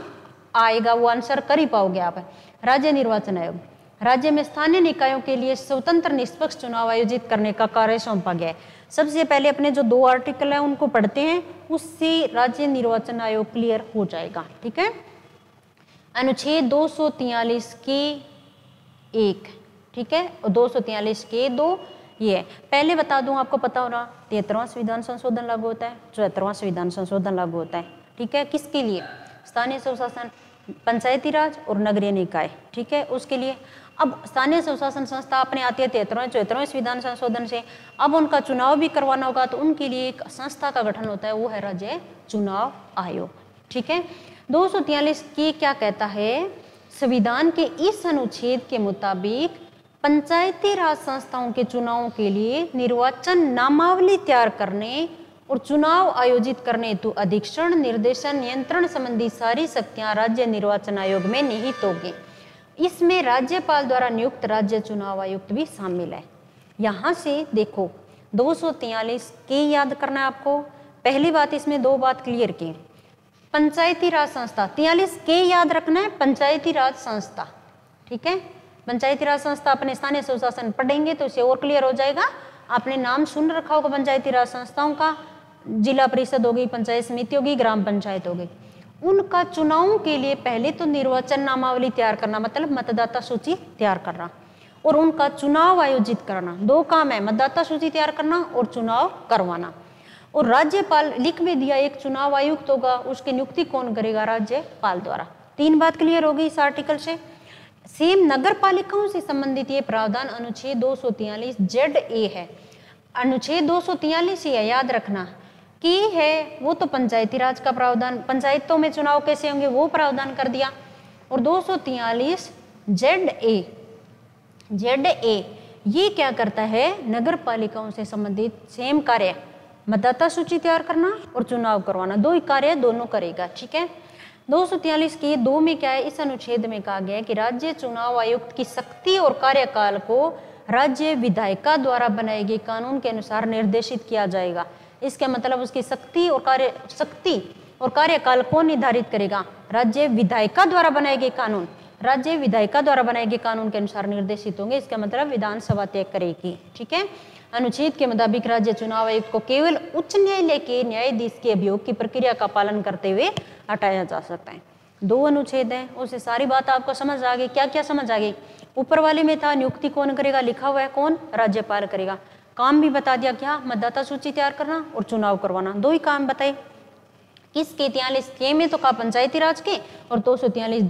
आएगा, वो आंसर कर ही पाओगे आप। राज्य निर्वाचन आयोग, राज्य में स्थानीय निकायों के लिए स्वतंत्र निष्पक्ष चुनाव आयोजित करने का कार्य सौंपा गया है। सबसे पहले अपने जो 2 आर्टिकल है उनको पढ़ते हैं, उससे राज्य निर्वाचन आयोग क्लियर हो जाएगा। ठीक है, अनुच्छेद 243 के 1, ठीक है, और 243 के 2 ये पहले बता दूं, आपको पता होगा 73वां संविधान संशोधन लागू होता है, 74वां संविधान संशोधन लागू होता है। ठीक है, किसके लिए, स्थानीय स्वशासन, पंचायती राज और नगरीय निकाय। ठीक है, उसके लिए अब स्थानीय स्वशासन संस्था अपने आती है 73वें 74वें संविधान संशोधन से। अब उनका चुनाव भी करवाना होगा तो उनके लिए एक संस्था का गठन होता है, वो है राज्य चुनाव आयोग। ठीक है, 243 की क्या कहता है, संविधान के इस अनुच्छेद के मुताबिक पंचायती राज संस्थाओं के चुनावों के लिए निर्वाचन नामावली तैयार करने और चुनाव आयोजित करने हेतु अधीक्षण, निर्देशन, नियंत्रण संबंधी सारी शक्तियां राज्य निर्वाचन आयोग में निहित होगी। इसमें राज्यपाल द्वारा नियुक्त राज्य चुनाव आयुक्त भी शामिल है। यहाँ से देखो 243 के याद करना है आपको। पहली बात, इसमें 2 बात क्लियर की, पंचायती राज संस्था, 43 के याद रखना है, पंचायती राज संस्था। ठीक है, पंचायती राज संस्था अपने स्थानीय स्वशासन पढ़ेंगे तो इसे और क्लियर हो जाएगा। आपने नाम सुन रखा होगा पंचायती राज संस्थाओं का, जिला परिषद होगी, पंचायत समिति होगी, ग्राम पंचायत होगी। उनका चुनावों के लिए पहले तो निर्वाचन नामावली तैयार करना, मतलब मतदाता सूची तैयार करना, और उनका चुनाव आयोजित करना। दो काम है, मतदाता सूची तैयार करना और चुनाव करवाना। और राज्यपाल लिख भी दिया, एक चुनाव आयुक्त होगा, उसकी नियुक्ति कौन करेगा? राज्यपाल द्वारा। 3 बात क्लियर होगी इस आर्टिकल से। सेम नगर पालिकाओं से संबंधित ये प्रावधान अनुच्छेद 243 ZA है। अनुच्छेद 243 ही है, याद रखना कि है वो तो पंचायती राज का प्रावधान, पंचायतों में चुनाव कैसे होंगे वो प्रावधान कर दिया। और 243 ZA ये क्या करता है? नगर पालिकाओं से संबंधित सेम कार्य, मतदाता सूची तैयार करना और चुनाव करवाना, 2 ही कार्य दोनों करेगा। ठीक है। 243 के 2 में क्या है? इस अनुच्छेद में कहा गया है कि राज्य चुनाव आयुक्त की शक्ति और कार्यकाल को राज्य विधायिका द्वारा बनाए गए कानून के अनुसार निर्देशित किया जाएगा। इसका मतलब उसकी शक्ति और कार्यकाल कौन निर्धारित करेगा? राज्य विधायिका द्वारा बनाए गए कानून, राज्य विधायिका द्वारा बनाए गए कानून के अनुसार निर्देशित होंगे। इसका मतलब विधानसभा तय करेगी। ठीक है। अनुच्छेद के मुताबिक राज्य चुनाव आयुक्त को केवल उच्च न्यायालय के न्यायाधीश के अभियोग की प्रक्रिया का पालन करते हुए हटाया जा सकता है। 2 अनुच्छेद है, उससे सारी बात आपको समझ आ गई। क्या क्या समझ आ गई? ऊपर वाले में था नियुक्ति कौन करेगा, लिखा हुआ है कौन? राज्यपाल करेगा। काम भी बता दिया, क्या? मतदाता सूची तैयार करना और चुनाव करवाना, 2 ही काम बताए। किसके? 43 के में तो कहा पंचायती राज के, और 243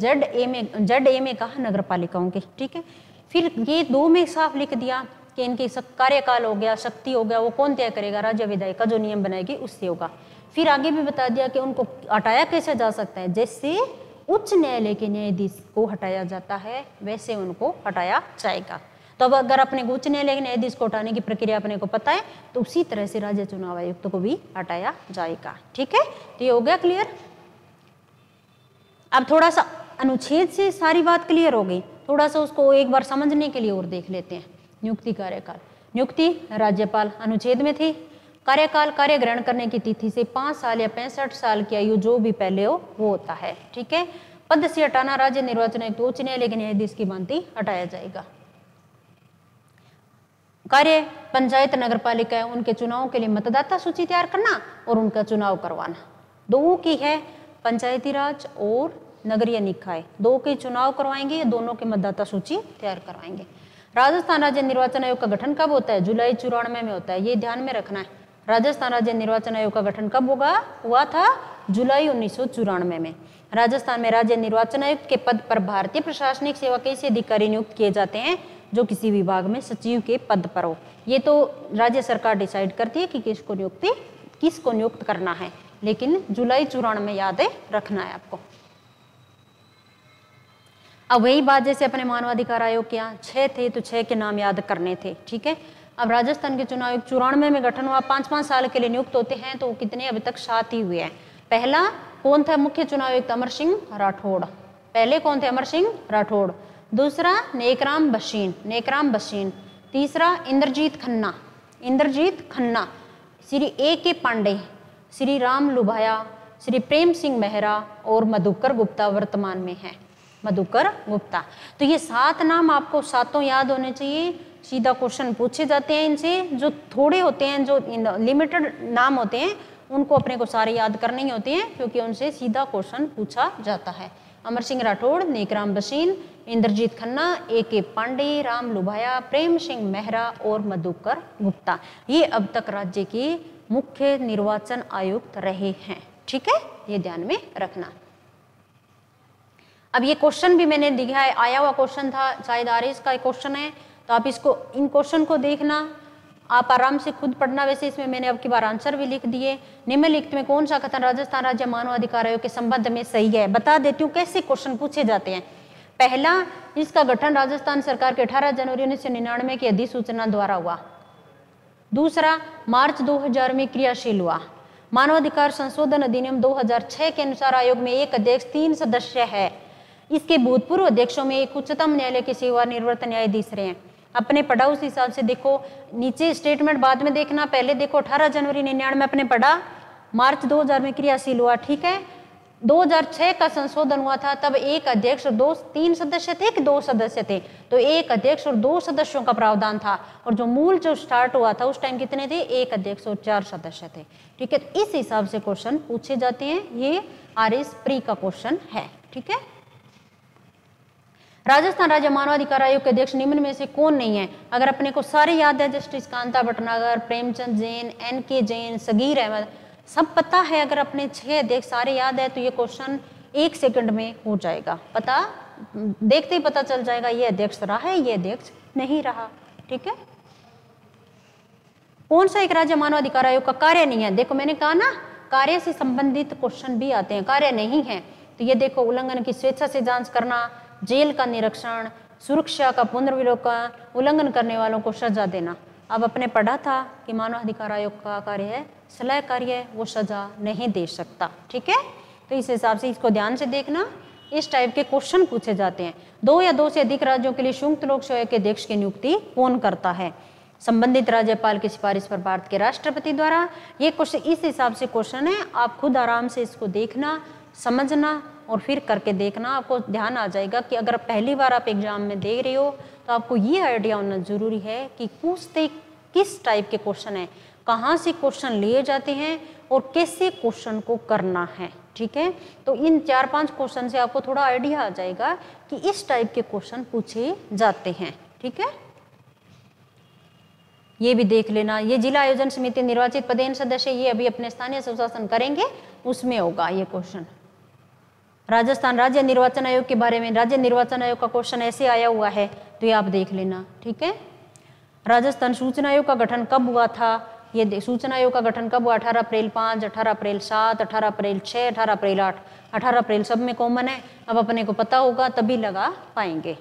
ZA में कहा नगर पालिकाओं के। ठीक है। फिर ये 2 में साफ लिख दिया कि इनकी कार्यकाल हो गया, शक्ति हो गया, वो कौन तय करेगा? राज्य विधायिका जो नियम बनाएगी उससे होगा। फिर आगे भी बता दिया कि उनको हटाया कैसे जा सकता है, जैसे उच्च न्यायालय के न्यायाधीश को हटाया जाता है वैसे उनको हटाया जाएगा। तो अब अगर अपने उच्च न्यायालय के न्यायाधीश को हटाने की प्रक्रिया अपने को पता है तो उसी तरह से राज्य चुनाव आयुक्त को भी हटाया जाएगा। ठीक है। तो ये हो गया क्लियर। अब थोड़ा सा अनुच्छेद से सारी बात क्लियर हो गई, थोड़ा सा उसको एक बार समझने के लिए और देख लेते हैं। नियुक्ति कार्यकाल, नियुक्ति राज्यपाल अनुच्छेद में थी। कार्यकाल कार्य ग्रहण करने की तिथि से 5 साल या 65 साल की आयु जो भी पहले हो वो होता है। ठीक है। पद से हटाना, राज्य निर्वाचन आयुक्त उच्च न्यायालय के न्यायाधीश की भांति हटाया जाएगा। कार्य पंचायत नगर पालिका उनके चुनाव के लिए मतदाता सूची तैयार करना और उनका चुनाव करवाना। 2 की है पंचायती राज और नगरीय निकाय, 2 के चुनाव करवाएंगे, दोनों के मतदाता सूची तैयार करवाएंगे। राजस्थान राज्य निर्वाचन आयोग का गठन कब होता है? जुलाई 94 में होता है, ये ध्यान में रखना है। राजस्थान राज्य निर्वाचन आयोग का गठन कब हुआ था? जुलाई 1994 में। राजस्थान में राज्य निर्वाचन आयुक्त के पद पर भारतीय प्रशासनिक सेवा के ऐसे अधिकारी नियुक्त किए जाते हैं जो किसी विभाग में सचिव के पद पर हो। ये तो राज्य सरकार डिसाइड करती है कि किसको नियुक्त करना है, लेकिन जुलाई 94 में याद रखना है आपको। अब वही बात जैसे अपने मानवाधिकार आयोग के यहाँ 6 थे तो 6 के नाम याद करने थे। ठीक है। अब राजस्थान के चुनाव 94 में गठन हुआ, 5-5 साल के लिए नियुक्त होते हैं, तो कितने अभी तक 7 ही हुए हैं। पहला कौन था मुख्य चुनाव आयुक्त? अमर सिंह राठौड़। पहले कौन थे? अमर सिंह राठौड़। दूसरा नेकराम बशीन। तीसरा इंद्रजीत खन्ना। श्री A.K. पांडे, श्री राम लुभाया, श्री प्रेम सिंह मेहरा और मधुकर गुप्ता वर्तमान में है। मधुकर गुप्ता। तो ये 7 नाम आपको 7 याद होने चाहिए। सीधा क्वेश्चन पूछे जाते हैं इनसे। जो थोड़े होते हैं, जो लिमिटेड नाम होते हैं, उनको अपने को सारे याद करने ही होते हैं क्योंकि उनसे सीधा क्वेश्चन पूछा जाता है। अमर सिंह राठौड़, नेकराम बशीन, इंद्रजीत खन्ना, A.K. पांडे, राम लुभाया, प्रेम सिंह मेहरा और मधुकर गुप्ता, ये अब तक राज्य के मुख्य निर्वाचन आयुक्त रहे हैं। ठीक है, ये ध्यान में रखना। अब ये क्वेश्चन भी मैंने दिया है, आया हुआ क्वेश्चन था, शायद RS का क्वेश्चन है, तो आप इन क्वेश्चन को देखना, आप आराम से खुद पढ़ना। वैसे इसमें मैंने अब की बार आंसर भी लिख दिए। निम्नलिखित में कौन सा कथन राजस्थान राज्य मानवाधिकार आयोग के संबंध में सही है? बता देती हूँ कैसे क्वेश्चन पूछे जाते हैं। पहला, इसका गठन राजस्थान सरकार के 18 जनवरी 1999 की अधिसूचना द्वारा हुआ। दूसरा, मार्च 2000 में क्रियाशील हुआ। मानवाधिकार संशोधन अधिनियम 2006 के अनुसार आयोग में 1 अध्यक्ष 3 सदस्य है। इसके भूतपूर्व अध्यक्षों में एक उच्चतम न्यायालय के सेवानिवृत्त न्यायाधीश रहे हैं। अपने पढ़ा उस हिसाब से देखो, नीचे स्टेटमेंट बाद में देखना, पहले देखो 18 जनवरी 1999 में अपने पढ़ा, मार्च 2000 में क्रियाशील हुआ। ठीक है, 2006 का संशोधन हुआ था, तब 1 अध्यक्ष और 3 सदस्य थे कि 2 सदस्य थे, तो 1 अध्यक्ष और 2 सदस्यों का प्रावधान था। और जो स्टार्ट हुआ था उस टाइम कितने थे? 1 अध्यक्ष और 4 सदस्य थे। ठीक है, इस हिसाब से क्वेश्चन पूछे जाते हैं। ये RS प्री का क्वेश्चन है। ठीक है, राजस्थान राज्य मानवाधिकार आयोग के अध्यक्ष निम्न में से कौन नहीं है? अगर अपने को सारे याद है, जस्टिस कांता भटनागर, प्रेमचंद जैन, NK जैन, सगीर अहमद, सब पता है, अगर अपने 6 अध्यक्ष सारे याद है तो ये क्वेश्चन 1 सेकंड में हो जाएगा। पता देखते ही पता चल जाएगा ये अध्यक्ष रहा है, ये अध्यक्ष नहीं रहा। ठीक है। कौन सा एक राज्य मानवाधिकार आयोग का कार्य नहीं है? देखो मैंने कहा ना, कार्य से संबंधित क्वेश्चन भी आते हैं, कार्य नहीं है तो ये देखो, उल्लंघन की स्वेच्छा से जांच करना, जेल का निरीक्षण, सुरक्षा का पुनर्विलोकन, उल्लंघन करने वालों को सजा देना। अब अपने पढ़ा था कि मानवाधिकार आयोग का कार्य है सलाह कार्य, वो सजा नहीं दे सकता। ठीक है, तो इस हिसाब से इसको ध्यान से देखना, इस टाइप के क्वेश्चन पूछे जाते हैं। 2 या 2 से अधिक राज्यों के लिए संयुक्त लोक सेवा के अध्यक्ष की नियुक्ति कौन करता है? संबंधित राज्यपाल की सिफारिश पर भारत के राष्ट्रपति द्वारा। ये क्वेश्चन इस हिसाब से क्वेश्चन है, आप खुद आराम से इसको देखना, समझना और फिर करके देखना। आपको ध्यान आ जाएगा कि अगर पहली बार आप एग्जाम में दे रहे हो तो आपको ये आइडिया होना जरूरी है कि पूछते किस टाइप के क्वेश्चन है, कहाँ से क्वेश्चन लिए जाते हैं और कैसे क्वेश्चन को करना है। ठीक है, तो इन 4-5 क्वेश्चन से आपको थोड़ा आइडिया आ जाएगा कि इस टाइप के क्वेश्चन पूछे जाते हैं। ठीक है, ये भी देख लेना। ये जिला आयोजन समिति निर्वाचित पदेन सदस्य, ये अभी अपने स्थानीय सुशासन करेंगे, उसमें होगा ये क्वेश्चन। राजस्थान राज्य निर्वाचन आयोग के बारे में, राज्य निर्वाचन आयोग का क्वेश्चन ऐसे आया हुआ है तो ये आप देख लेना। ठीक है, राजस्थान सूचना आयोग का गठन कब हुआ था? ये सूचना आयोग का गठन कब हुआ? 18 अप्रैल 5, 18 अप्रैल 7, 18 अप्रैल 6, 18 अप्रैल 8। 18 अप्रैल सब में कॉमन है, अब अपने को पता होगा तभी लगा पाएंगे।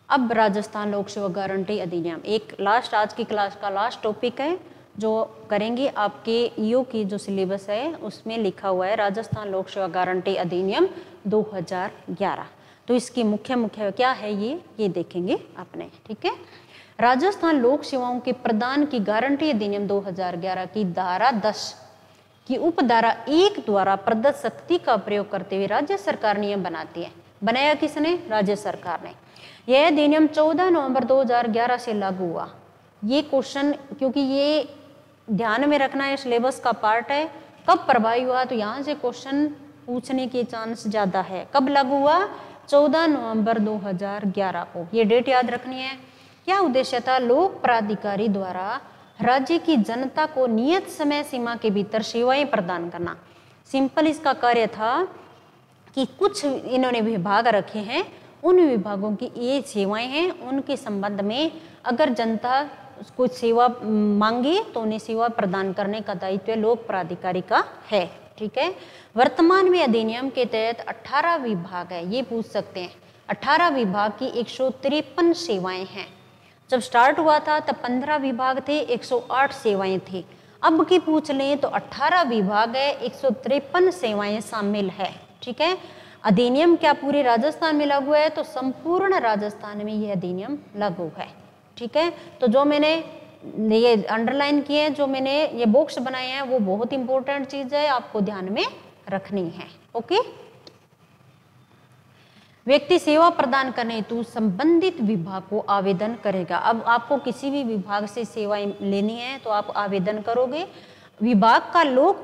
अब राजस्थान लोक सेवा गारंटी अधिनियम, एक लास्ट आज की क्लास का लास्ट टॉपिक है जो करेंगे। आपके ईओ की जो सिलेबस है उसमें लिखा हुआ है राजस्थान लोक सेवा गारंटी अधिनियम 2011। तो इसकी मुख्य क्या है ये देखेंगे आपने। ठीक है, राजस्थान लोक सेवाओं के प्रदान की गारंटी अधिनियम 2011 की धारा 10 की उपधारा 1 द्वारा प्रदत्त शक्ति का प्रयोग करते हुए राज्य सरकार नियम बनाती है। बनाया किसने? राज्य सरकार ने। यह अधिनियम 14 नवंबर 2011 से लागू हुआ। ये क्वेश्चन क्योंकि ये ध्यान में रखना है, सिलेबस का पार्ट है। कब प्रभावी हुआ? तो यहाँ से क्वेश्चन पूछने के चांस ज्यादा है। कब लागू हुआ? 14 नवंबर 2011 को। ये डेट याद रखनी है। क्या उद्देश्य था? लोक प्राधिकारी द्वारा राज्य की जनता को नियत समय सीमा के भीतर सेवाएं प्रदान करना। सिंपल इसका कार्य था कि कुछ इन्होंने विभाग रखे हैं, उन विभागों की ये सेवाएं हैं, उनके संबंध में अगर जनता कुछ सेवा मांगे तो उन्हें सेवा प्रदान करने का दायित्व लोक प्राधिकारी का है। ठीक है, वर्तमान में अधिनियम के तहत 18 विभाग है। ये पूछ सकते हैं, 18 विभाग की 153 सेवाएं हैं। जब स्टार्ट हुआ था तब 15 विभाग थे, 108 सेवाएं थी। अब की पूछ लें तो 18 विभाग है, 153 सेवाएं शामिल है। ठीक है, अधिनियम क्या पूरे राजस्थान में लागू है? तो संपूर्ण राजस्थान में यह अधिनियम लागू है। ठीक है, तो जो मैंने ये अंडरलाइन किए हैं, जो मैंने ये बॉक्स बनाए हैं, वो बहुत इंपॉर्टेंट चीज है, आपको ध्यान में रखनी है। ओके, व्यक्ति सेवा प्रदान करने हेतु संबंधित विभाग को आवेदन करेगा। अब आपको किसी भी विभाग से सेवाएं लेनी है तो आप आवेदन करोगे। विभाग का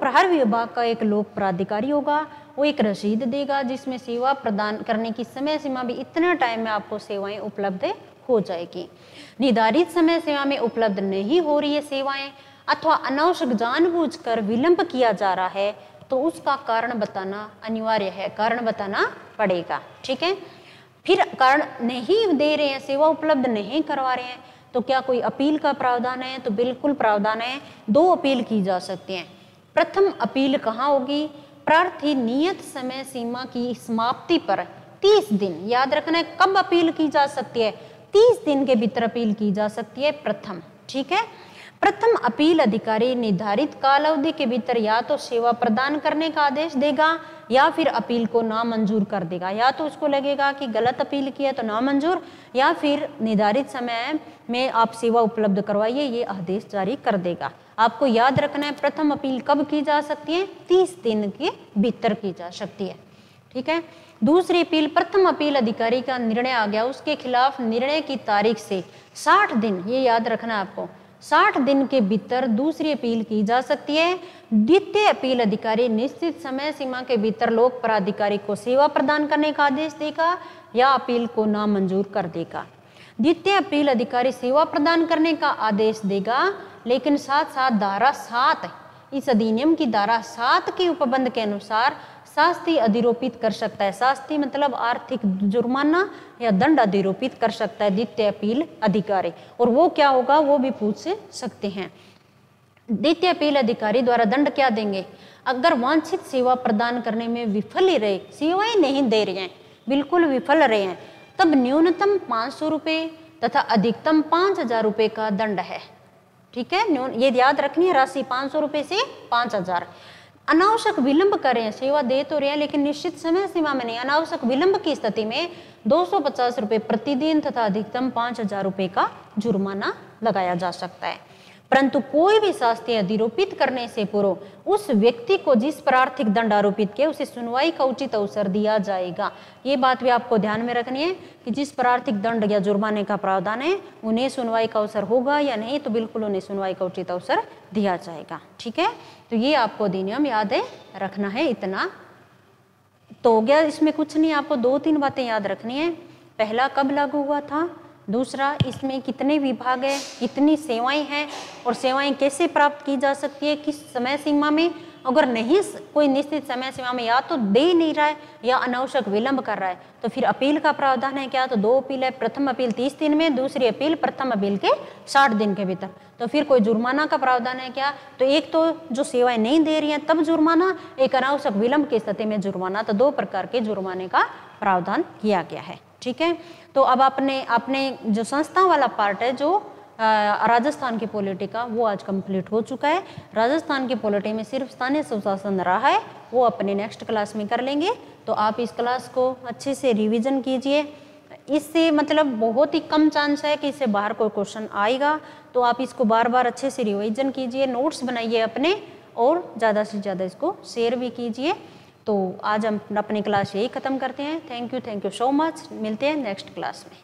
हर विभाग का एक लोक प्राधिकारी होगा, वो एक रसीद देगा जिसमें सेवा प्रदान करने की समय सीमा भी इतने टाइम में आपको सेवाएं उपलब्ध हो जाएगी। निर्धारित समय सीमा में उपलब्ध नहीं हो रही है सेवाएं अथवा अनावश्यक जानबूझकर विलंब किया जा रहा है तो उसका कारण बताना अनिवार्य है, कारण बताना पड़ेगा। ठीक है, फिर कारण नहीं दे रहे हैं, सेवा उपलब्ध नहीं करवा रहे हैं तो क्या कोई अपील का प्रावधान है? तो बिल्कुल प्रावधान है। 2 अपील की जा सकती हैं। प्रथम अपील कहाँ होगी? प्रार्थी नियत समय सीमा की समाप्ति पर 30 दिन, याद रखना है कब अपील की जा सकती है? 30 दिन के भीतर अपील की जा सकती है प्रथम। ठीक है, प्रथम अपील अधिकारी निर्धारित काल अवधि के भीतर या तो सेवा प्रदान करने का आदेश देगा या फिर अपील को नामंजूर कर देगा। या तो उसको लगेगा कि गलत अपील किया तो नामंजूर, या फिर निर्धारित समय में आप सेवा उपलब्ध करवाइए, ये आदेश जारी कर देगा। आपको याद रखना है प्रथम अपील कब की जा सकती है? 30 दिन के भीतर की जा सकती है। ठीक है, दूसरी अपील, प्रथम अपील अधिकारी का निर्णय आ गया, उसके खिलाफ निर्णय की तारीख से 60 दिन, ये याद रखना है आपको, 60 दिन के भीतर दूसरी अपील की जा सकती है। द्वितीय अपील अधिकारी निश्चित समय सीमा के भीतर लोक प्राधिकारी को सेवा प्रदान करने का आदेश देगा या अपील को नामंजूर कर देगा। द्वितीय अपील अधिकारी सेवा प्रदान करने का आदेश देगा, लेकिन साथ साथ धारा 7 इस अधिनियम की धारा 7 के उपबंध के अनुसार शास्ति अधिरोपित कर सकता है। शास्ति मतलब आर्थिक जुर्माना या दंड अधिरोपित कर सकता है द्वितीय अपील अधिकारी, और वो क्या होगा वो भी पूछ सकते हैं। द्वितीय अपील अधिकारी द्वारा दंड क्या देंगे? अगर वांछित सेवा प्रदान करने में विफल ही रहे, सेवाएं नहीं दे रहे हैं, बिल्कुल विफल रहे हैं, तब न्यूनतम 500 रुपये तथा अधिकतम 5000 रुपये का दंड है। ठीक है, ये याद रखनी है, राशि 500 रुपये से 5000। अनावश्यक विलंब करें, सेवा दे तो रहे हैं लेकिन निश्चित समय सीमा में नहीं, अनावश्यक विलंब की स्थिति में 250 रुपये प्रतिदिन तथा अधिकतम 5000 रुपये का जुर्माना लगाया जा सकता है। परंतु कोई भी शास्ति अधिरोपित करने से पूर्व उस व्यक्ति को जिस पर आर्थिक दंड आरोपित किया उसे सुनवाई का उचित अवसर दिया जाएगा। ये बात भी आपको ध्यान में रखनी है कि जिस पर आर्थिक दंड या जुर्माने का प्रावधान है उन्हें सुनवाई का अवसर होगा या नहीं, तो बिल्कुल उन्हें सुनवाई का उचित अवसर दिया जाएगा। ठीक है, तो ये आपको अधिनियम याद है रखना है। इतना तो हो गया, इसमें कुछ नहीं, आपको 2-3 बातें याद रखनी है। पहला कब लागू हुआ था, दूसरा इसमें कितने विभाग है, कितनी सेवाएं हैं और सेवाएं कैसे प्राप्त की जा सकती है, किस समय सीमा में। अगर नहीं कोई निश्चित समय सीमा में या तो दे नहीं रहा है या अनावश्यक विलंब कर रहा है तो फिर अपील का प्रावधान है क्या, तो 2 अपील है, प्रथम अपील 30 दिन में, दूसरी अपील प्रथम अपील के 60 दिन के भीतर। तो फिर कोई जुर्माना का प्रावधान है क्या, तो एक तो जो सेवाएं नहीं दे रही हैं तब जुर्माना, एक अनावश्यक विलंब की स्थिति में जुर्माना, तो 2 प्रकार के जुर्माने का प्रावधान किया गया है। ठीक है, तो अब अपने जो संस्था वाला पार्ट है जो राजस्थान की पॉलिटी का, वो आज कंप्लीट हो चुका है। राजस्थान की पॉलिटी में सिर्फ स्थानीय स्वशासन रहा है, वो अपने नेक्स्ट क्लास में कर लेंगे। तो आप इस क्लास को अच्छे से रिवीजन कीजिए। इससे मतलब बहुत ही कम चांस है कि इससे बाहर कोई क्वेश्चन आएगा, तो आप इसको बार बार अच्छे से रिवीजन कीजिए, नोट्स बनाइए अपने, और ज़्यादा से ज़्यादा इसको शेयर भी कीजिए। तो आज हम अपनी क्लास यही ख़त्म करते हैं। Thank you so much. मिलते हैं नेक्स्ट क्लास में।